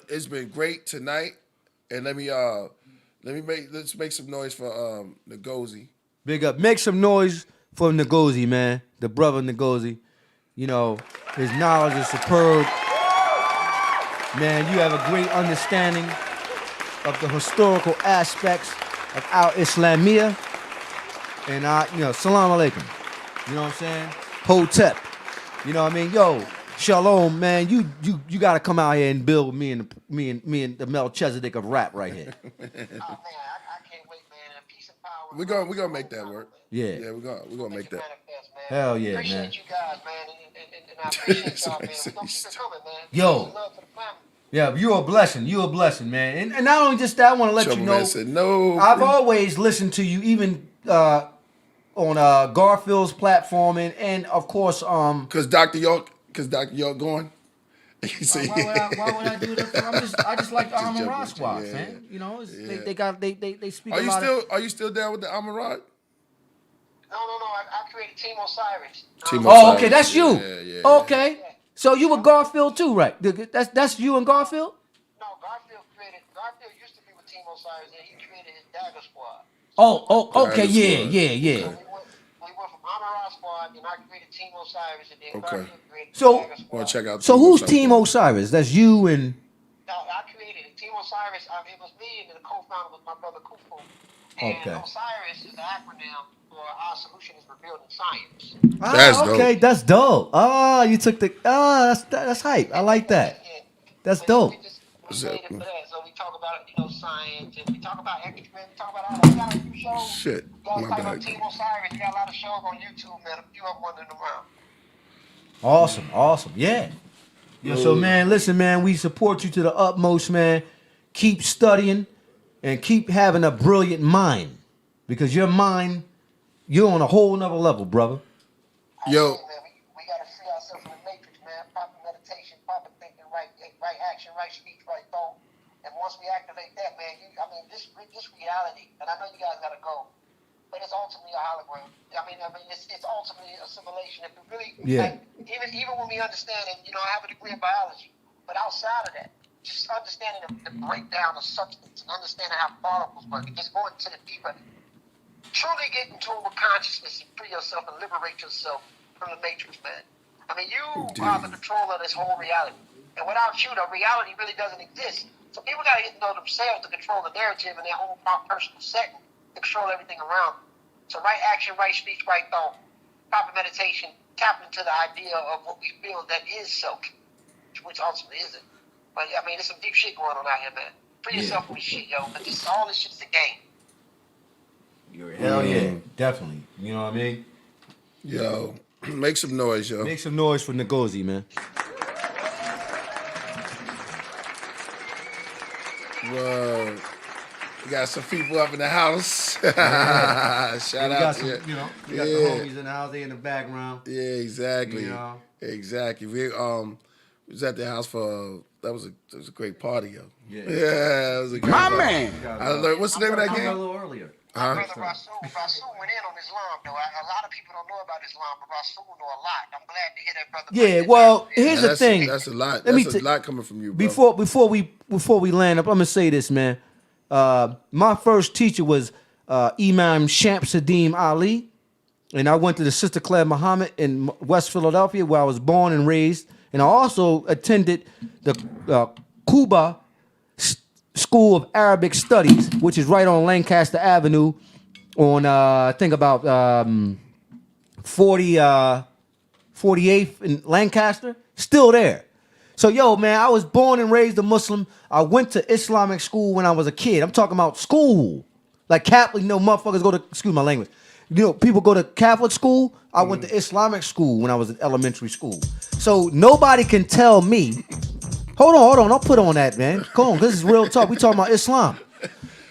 It's been great tonight, and let's make some noise for Ngozi. Big up. Make some noise for Ngozi, man. The brother Ngozi. You know, his knowledge is superb. Man, you have a great understanding of the historical aspects of our Islamia. And salam alaikum. You know what I'm saying? Hotep. You know what I mean? Yo, shalom, man. You gotta come out here and build me and the Melchizedek of rap right here. Oh man, I can't wait, man. Peace and power. We're gonna make that work. Yeah. We're gonna make that. Manifest, man. Hell yeah, appreciate man. you guys, man, and I appreciate y'all, man. We're gonna keep it coming, man. Yo. Peace and love for the family. Yeah, you're a blessing. You're a blessing, man. And not only just that, I want to let you know, Man said, no. I've always listened to you, even on Garfield's platform, and of course, Because Dr. York going. why would I do that? I just like the Just Amon joking Ra with you, squad, yeah. man. You know, Yeah. they speak a lot. Are you still down with the Amarat? No. I created Team Osiris. Team Oh, Osiris. okay, that's you. Yeah. Okay, so you with Garfield too, right? That's you and Garfield. No, Garfield used to be with Team Osiris, and he created his Dagger Squad. Oh, okay, Dagger yeah. So we went from Amon-Ra Squad, and I created Team Osiris, and then Okay. Garfield created So- Dagger Squad. Want to check out? So Team who's Osiris. Team Osiris? That's you and. No, I created it. Team Osiris, it was me and the co-founder was my brother Kufu. And Okay. Osiris is the acronym for Our Solution is Revealed in Science. That's dope. Okay, that's dope. You took the. That's hype. I like that. That's dope. We made it for that. So we talk about, science, and we talk about X-Men, we talk about all that. We got a few shows. Shit, You guys my talk about bad. Team Osiris. We got a lot of shows on YouTube, man. A few of them running around. Awesome. Yeah. So man, listen, man, we support you to the utmost, man. Keep studying and keep having a brilliant mind. Because your mind, you're on a whole nother level, brother. Yo. Man, we got to free ourselves from the matrix, man. Proper meditation, proper thinking, right action, right speech, right thought. And once we activate that, man, this reality, and I know you guys got to go, but it's ultimately a hologram. It's ultimately a simulation. If we really, even when we understand it, I have a degree in biology, but outside of that, just understanding the breakdown of substance and understanding how particles work, and just going to the deeper, truly get in tune with consciousness and free yourself and liberate yourself from the matrix, man. You are the control of this whole reality. And without you, the reality really doesn't exist. So people got to get to know themselves to control the narrative and their own personal setting to control everything around them. So right action, right speech, right thought, proper meditation, tap into the idea of what we feel that is self, which ultimately isn't. But there's some deep shit going on out here, man. Free yourself from this shit, yo. But all this shit's a game. Hell yeah, definitely. You know what I mean? Yo, make some noise, yo. Make some noise for Ngozi, man. Whoa. We got some people up in the house. Shout out to you. We got the homies in the house, they in the background. Yeah, exactly. You know? Exactly. We was at the house for that was a great party, yo. Yeah. That was a great My party. man. I learned, what's the name of that I game? got a little earlier. My brother Rasul went in on Islam, though. A lot of people don't know about Islam, but Rasul know a lot. I'm glad to hear that, brother. Yeah, well, here's the thing. That's a lot. Let me That's a lot coming from you, bro. Before we land up, I'm gonna say this, man. My first teacher was Imam Shamsuddin Ali, and I went to the Sister Claire Muhammad in West Philadelphia, where I was born and raised, and I also attended the Cuba School of Arabic Studies, which is right on Lancaster Avenue, on I think about 48th in Lancaster. Still there. So yo, man, I was born and raised a Muslim. I went to Islamic school when I was a kid. I'm talking about school, like Catholic. You know, motherfuckers go to, excuse my language. You know, people go to Catholic school. I went to Islamic school when I was in elementary school. So nobody can tell me. Hold on. Don't put on that, man. Come on, this is real talk. We talking about Islam.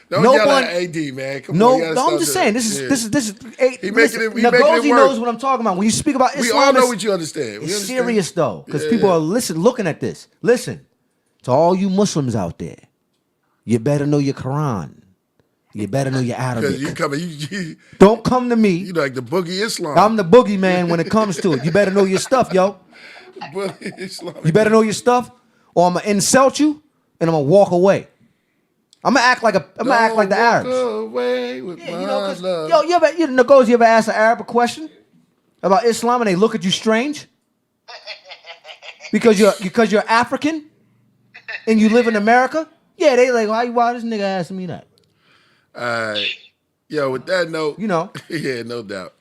Don't yell at AD, man. Come on, I'm just saying. This is. He making it Ngozi work. knows what I'm talking about. When you speak about Islam, we all know what you understand. It's serious though, because people are looking at this. Listen, to all you Muslims out there, you better know your Quran. You better know your Arabic. You don't come to me. You like the boogie Islam. I'm the boogie man when it comes to it. You better know your stuff, yo. You better know your stuff, or I'm gonna insult you and I'm gonna walk away. I'm gonna act like the Arabs. Away with my love. Yo, you ever ask an Arab a question about Islam and they look at you strange because you're African and you live in America? Yeah, they like, why this nigga asking me that? Yo, with that note, yeah, no doubt.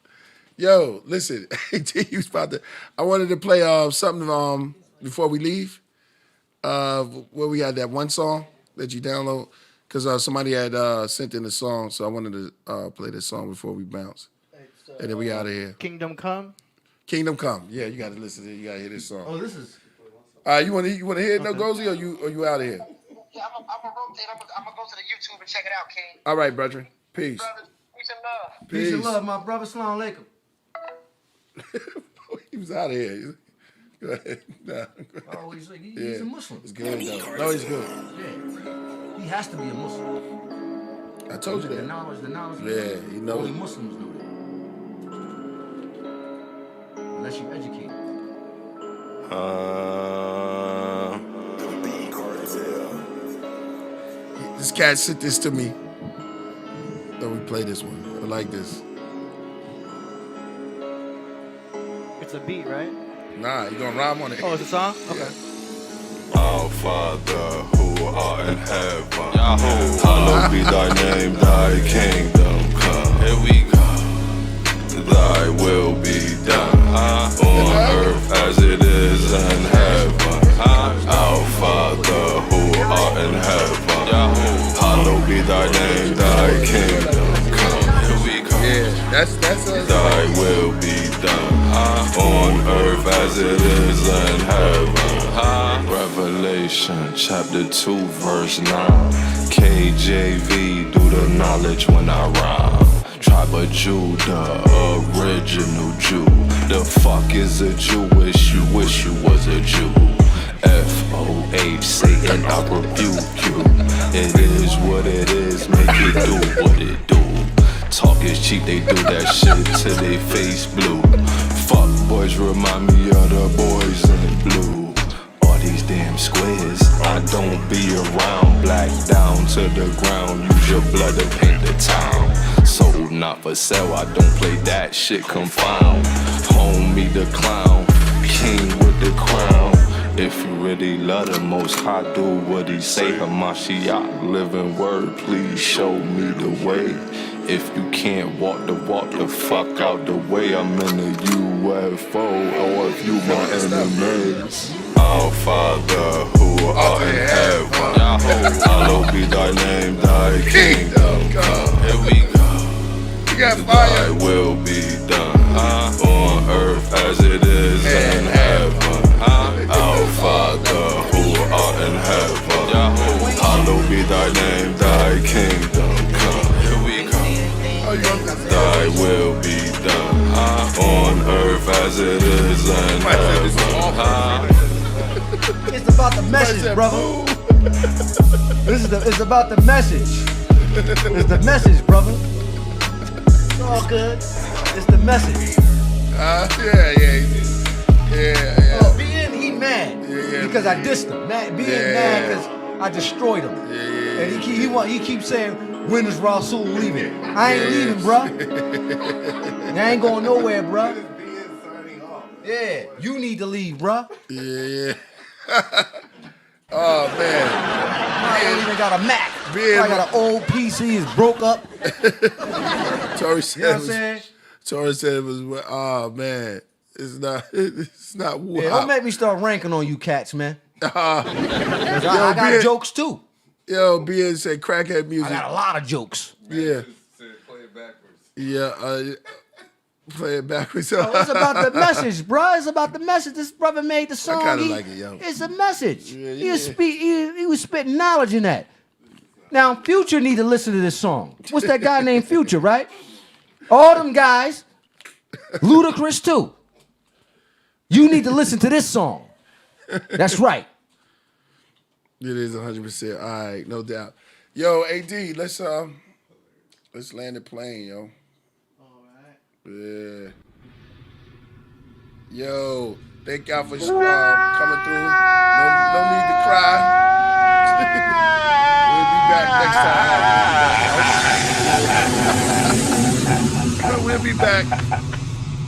Yo, listen, I wanted to play something before we leave. Where we had that one song that you download, because somebody had sent in a song, so I wanted to play this song before we bounce, and then we out of here. Kingdom Come. Kingdom Come. Yeah, you got to listen to it. You got to hear this song. Oh, this is. You want to hear it, Ngozi, or you out of here? Yeah, I'm gonna rotate. I'm gonna go to the YouTube and check it out, King. All right, brethren. Peace. Brothers, peace and love. Peace and love, my brother. Assalamu alaikum. He was out of here. Go ahead. Nah. Oh, he's a Muslim. It's good though. No, he's good. Yeah, he has to be a Muslim. I told you that. The knowledge. Yeah, he knows. Only Muslims know that. Unless you educate. This cat sent this to me. So we play this one. I like this. It's a beat, right? Nah, you gonna rhyme on it. Oh, it's a song? Okay. Our Father who art in heaven, hallowed be thy name, thy kingdom come. Here we go. Thy will be done on earth as it is in heaven. Our Father who art in heaven, hallowed be thy name, thy kingdom come. Here we go. Yeah, that's thy will be done on earth as it is in heaven. Revelation chapter 2 verse 9. KJV, do the knowledge when I rhyme. Tribe of Judah, original Jew. The fuck is a Jewish? You wish you was a Jew. FOH, Satan, I rebuke you. It is what it is, make it do what it do. Talk is cheap, they do that shit till they face blue. Fuck boys remind me of the boys in blue. All these damn squares, I don't be around. Black down to the ground, use your blood to paint the town. Sold not for sale, I don't play that shit confound. Homie the clown, king with the crown. If you really love the Most High, do what he say. Hamashiach, living word, please show me the way. If you can't walk the fuck out the way. I'm in a UFO, or if you my enemies. Our Father who art in heaven, hallowed be thy name, thy kingdom come. Here we go. Thy will be done on earth as it is in heaven. Our Father who art in heaven, hallowed be thy name, thy kingdom come. Here we go. Thy will be done on earth as it is in heaven. It's about the message, brother. It's about the message. It's the message, brother. It's all good. It's the message. Yeah. Oh, BN, he mad because I dissed him. BN mad because I destroyed him. And he keeps saying, when is Rasul leaving? I ain't leaving, bruh. I ain't going nowhere, bruh. Yeah, you need to leave, bruh. Yeah. Oh, man. I ain't even got a Mac. I got an old PC, it's broke up. Tori You know what I'm saying? Tori said it was, oh, man. It's not Yeah, don't make me start ranking on you cats, man. I got jokes, too. Yo, BN said crackhead music. I got a lot of jokes. Yeah. Play it backwards. Yeah, play it backwards. Yo, it's about the message, bro. It's about the message. This brother made the song. I kind of like it, yo. It's a message. Yeah, He was spitting knowledge in that. Now, Future need to listen to this song. What's that guy named Future, right? All them guys, Ludacris too. You need to listen to this song. That's right. It is 100%. All right, no doubt. Yo, AD, let's land the plane, yo. All right. Yeah. Yo, thank y'all for coming through. No need to cry. We'll be back next time. We'll be back.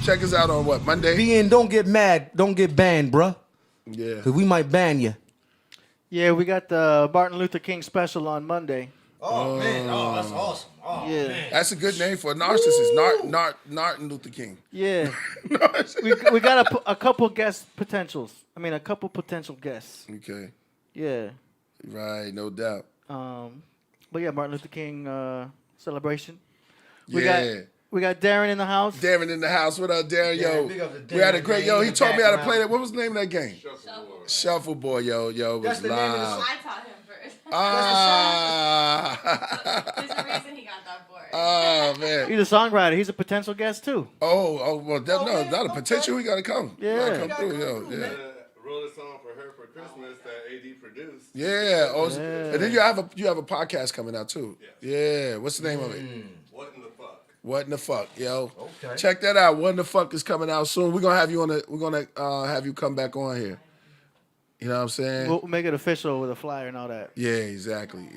Check us out on what, Monday? BN, don't get mad. Don't get banned, bruh. Yeah. Because we might ban you. Yeah, we got the Martin Luther King special on Monday. Oh, man. Oh, that's awesome. Oh, Yeah. man. That's a good name for a narcissist. Martin Luther King. Yeah. we got a couple guest potentials. I mean, a couple potential guests. Okay. Yeah. Right, no doubt. But yeah, Martin Luther King celebration. Yeah. We got Darren in the house. Darren in the house. What up, Darren? Yo, big up to we had a Darren, great. man. Yo, In he the taught me how to background. play that. What was the name of that game? Shuffleboard. Yo, it was That's the name of the live. song. I taught him first. Ah. There's a reason he got that board. Oh man. He's a songwriter. He's a potential guest too. Oh well. No, not a potential. We gotta come. Yeah. We gotta come through, yo. Yeah. Wrote a song for her for Christmas that AD produced. Yeah. Oh, Yeah. and then you have a podcast coming out too. Yeah. What's the name of it? What in the fuck? What in the fuck, yo? Okay. Check that out. What in the fuck is coming out soon. We're gonna have you have you come back on here. You know what I'm saying? We'll make it official with a flyer and all that. Yeah, exactly.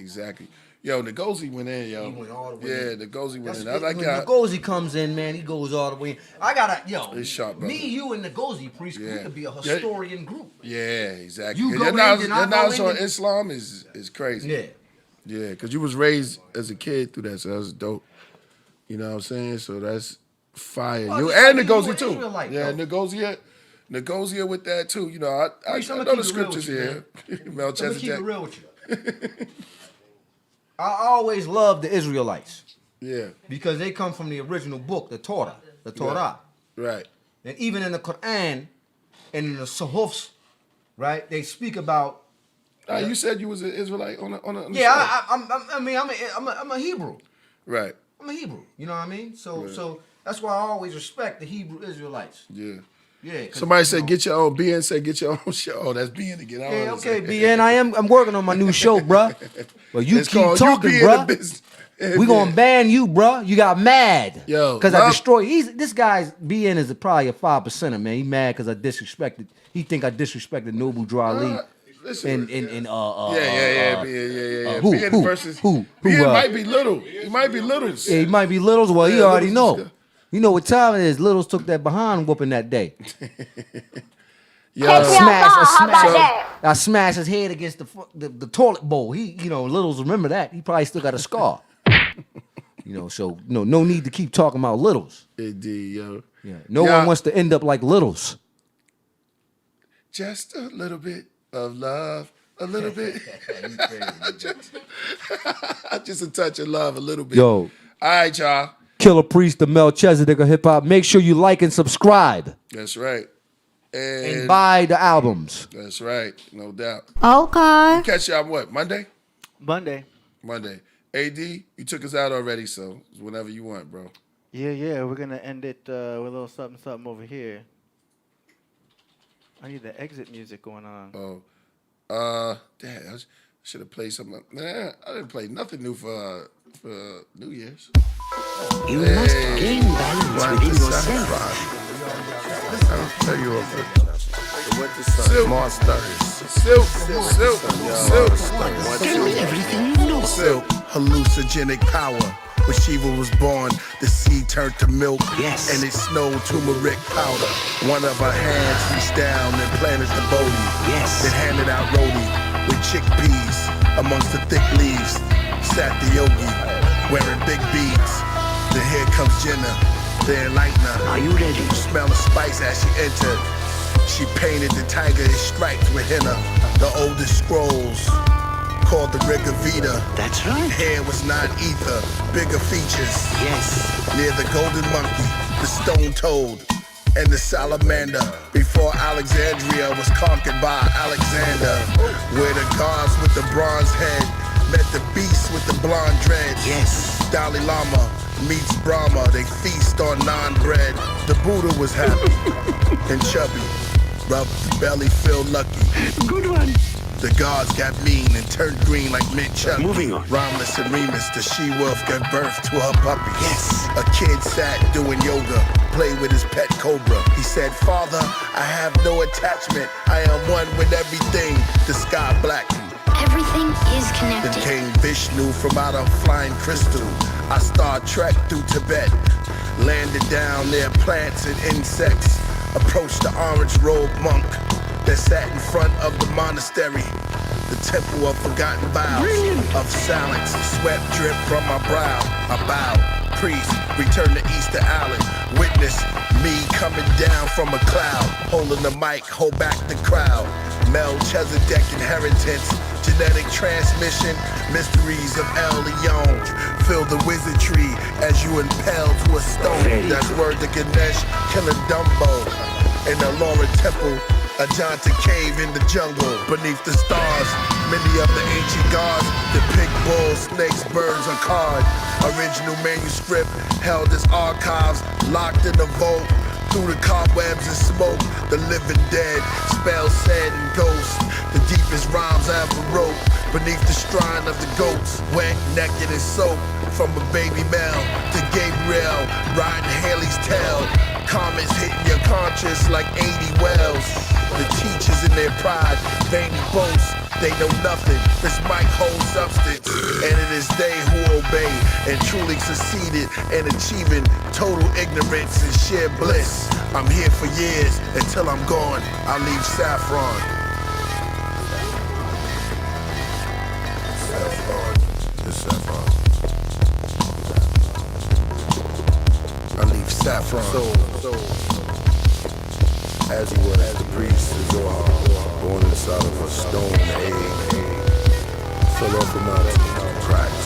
Yo, NGOZI went in, yo. He went all the way Yeah, in. NGOZI went That's in. I like When that. NGOZI comes in, man, he goes all the way in. I gotta, It's sharp, brother. me, you, and NGOZI, priest, we Yeah. could be a historian group. Yeah, exactly. You go your in, knowledge, then I your go knowledge in on and- Islam is crazy. Yeah. Yeah, because you was raised as a kid through that, so that's dope. You know what I'm saying? So that's fire. Well, You just and like you NGOZI an too. Israelite, Yeah, though. NGOZI with that too. You know, I Priest, I'ma know the keep it real scriptures with you, here. Let me keep Melchizedek. it real with you. I always loved the Israelites Yeah, because they come from the original book, the Torah. right. And even in the Quran and in the Suhufs, right, they speak about. You said you was an Israelite on the Yeah, show. I'm a Hebrew. Right. I'm a Hebrew. You know what I mean? So that's why I always respect the Hebrew Israelites. Yeah. Yeah. 'Cause, Somebody you said know- get your own. BN said get your own show. Oh, that's BN again. I don't Yeah, know what to okay, say. BN. I'm working on my new show, bruh. But you It's keep called talking, You Be in the bruh. Business. We gonna ban you, bruh. You got mad. Yo, Because I love- destroyed. This guy's BN is probably a 5%er, man. He mad because I disrespected. He think I disrespected Noble Drali. Listen. BN BN versus BN might be little. He might be littles. Yeah, he might be Littles. Well, he Yeah, already Littles know. is- You know what time it is. Littles took that behind whooping that day. Yo, I smashed his head against the toilet bowl. Littles remember that. He probably still got a scar. So no need to keep talking about Littles. Indeed, yo. Yeah. No one wants to end up like Littles. Just a little bit of love, a little bit. Just a touch of love, a little bit. Yo. All right, y'all. Killer Priest, the Melchizedek of hip hop. Make sure you like and subscribe That's right. and buy the albums. That's right, no doubt. Okay. Catch y'all what, Monday? Monday. AD, you took us out already, so whenever you want, bro. Yeah. We're gonna end it with a little something over here. I need the exit music going on. Oh. Damn, I should have played something. Nah, I didn't play nothing new for for New Year's. You must gain balance within yourself. I'll tell you what. Small stutters. Silk. Tell me everything you know. Silk. Hallucinogenic power. When Shiva was born, the seed turned to milk. Yes. And it snowed turmeric powder. One of her hands reached down and planted the bodhi. Yes. Then handed out roti with chickpeas. Amongst the thick leaves sat the yogi, wearing big beads. Then here comes Jinnah, the enlightener. Are you ready? You smell the spice as she entered. She painted the tiger in stripes with henna. The oldest scrolls, called the Riga Vita. That's right. Hair was not ether, bigger features. Yes. Near the golden monkey, the stone toad, and the salamander. Before Alexandria was conquered by Alexander. Where the gods with the bronze head met the beast with the blonde dreads. Yes. Dalai Lama meets Brahma, they feast on non-bread. The Buddha was happy and chubby, rubbed the belly, feel lucky. Good one. The gods got mean and turned green like mint chutney. Moving on. Romulus and Remus, the she-wolf, gave birth to her puppies. Yes. A kid sat doing yoga, played with his pet cobra. He said, Father, I have no attachment. I am one with everything. The sky blackened. Everything is Then connected. came Vishnu from out of flying crystal. I Star Trek through Tibet, landed down near plants and insects. Approached the orange-robed monk that sat in front of the monastery. The temple of forgotten vows. Of silence, sweat dripped from my brow. I bowed. Priest, return to Easter Island. Witness me coming down from a cloud. Holding the mic, hold back the crowd. Melchizedek inheritance, genetic transmission, mysteries of El Leon. Feel the wizardry as you impale to a stone. That's word to Ganesh, killing Dumbo. In the Laura Temple, a Ajanta cave in the jungle. Beneath the stars, many of the ancient gods depict bulls, snakes, birds, or card. Original manuscript held as archives, locked in the vault. Through the cobwebs and smoke, the living dead, spells said and ghosts. The deepest rhymes I ever wrote, beneath the shrine of the goats. Wet, naked, and soaked, from a baby male to Gabriel, riding Haley's tail. Comments hitting your conscience like 80 wells. The teachers in their pride, vain boast, they know nothing. This mic holds substance, and it is they who obey and truly succeeded in achieving total ignorance and sheer bliss. I'm here for years until I'm gone. I'll leave saffron. Saffron. It's saffron. I leave saffron. So as he was the priest of Zohar, born inside of a stone egg, fell off a mountain, cracked,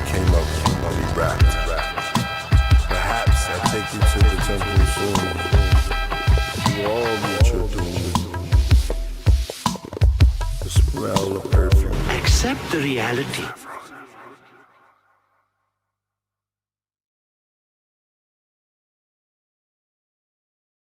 came up, be wrapped. Perhaps I take you to the temple soon. You all meet your doom. The smell of perfume. Accept the reality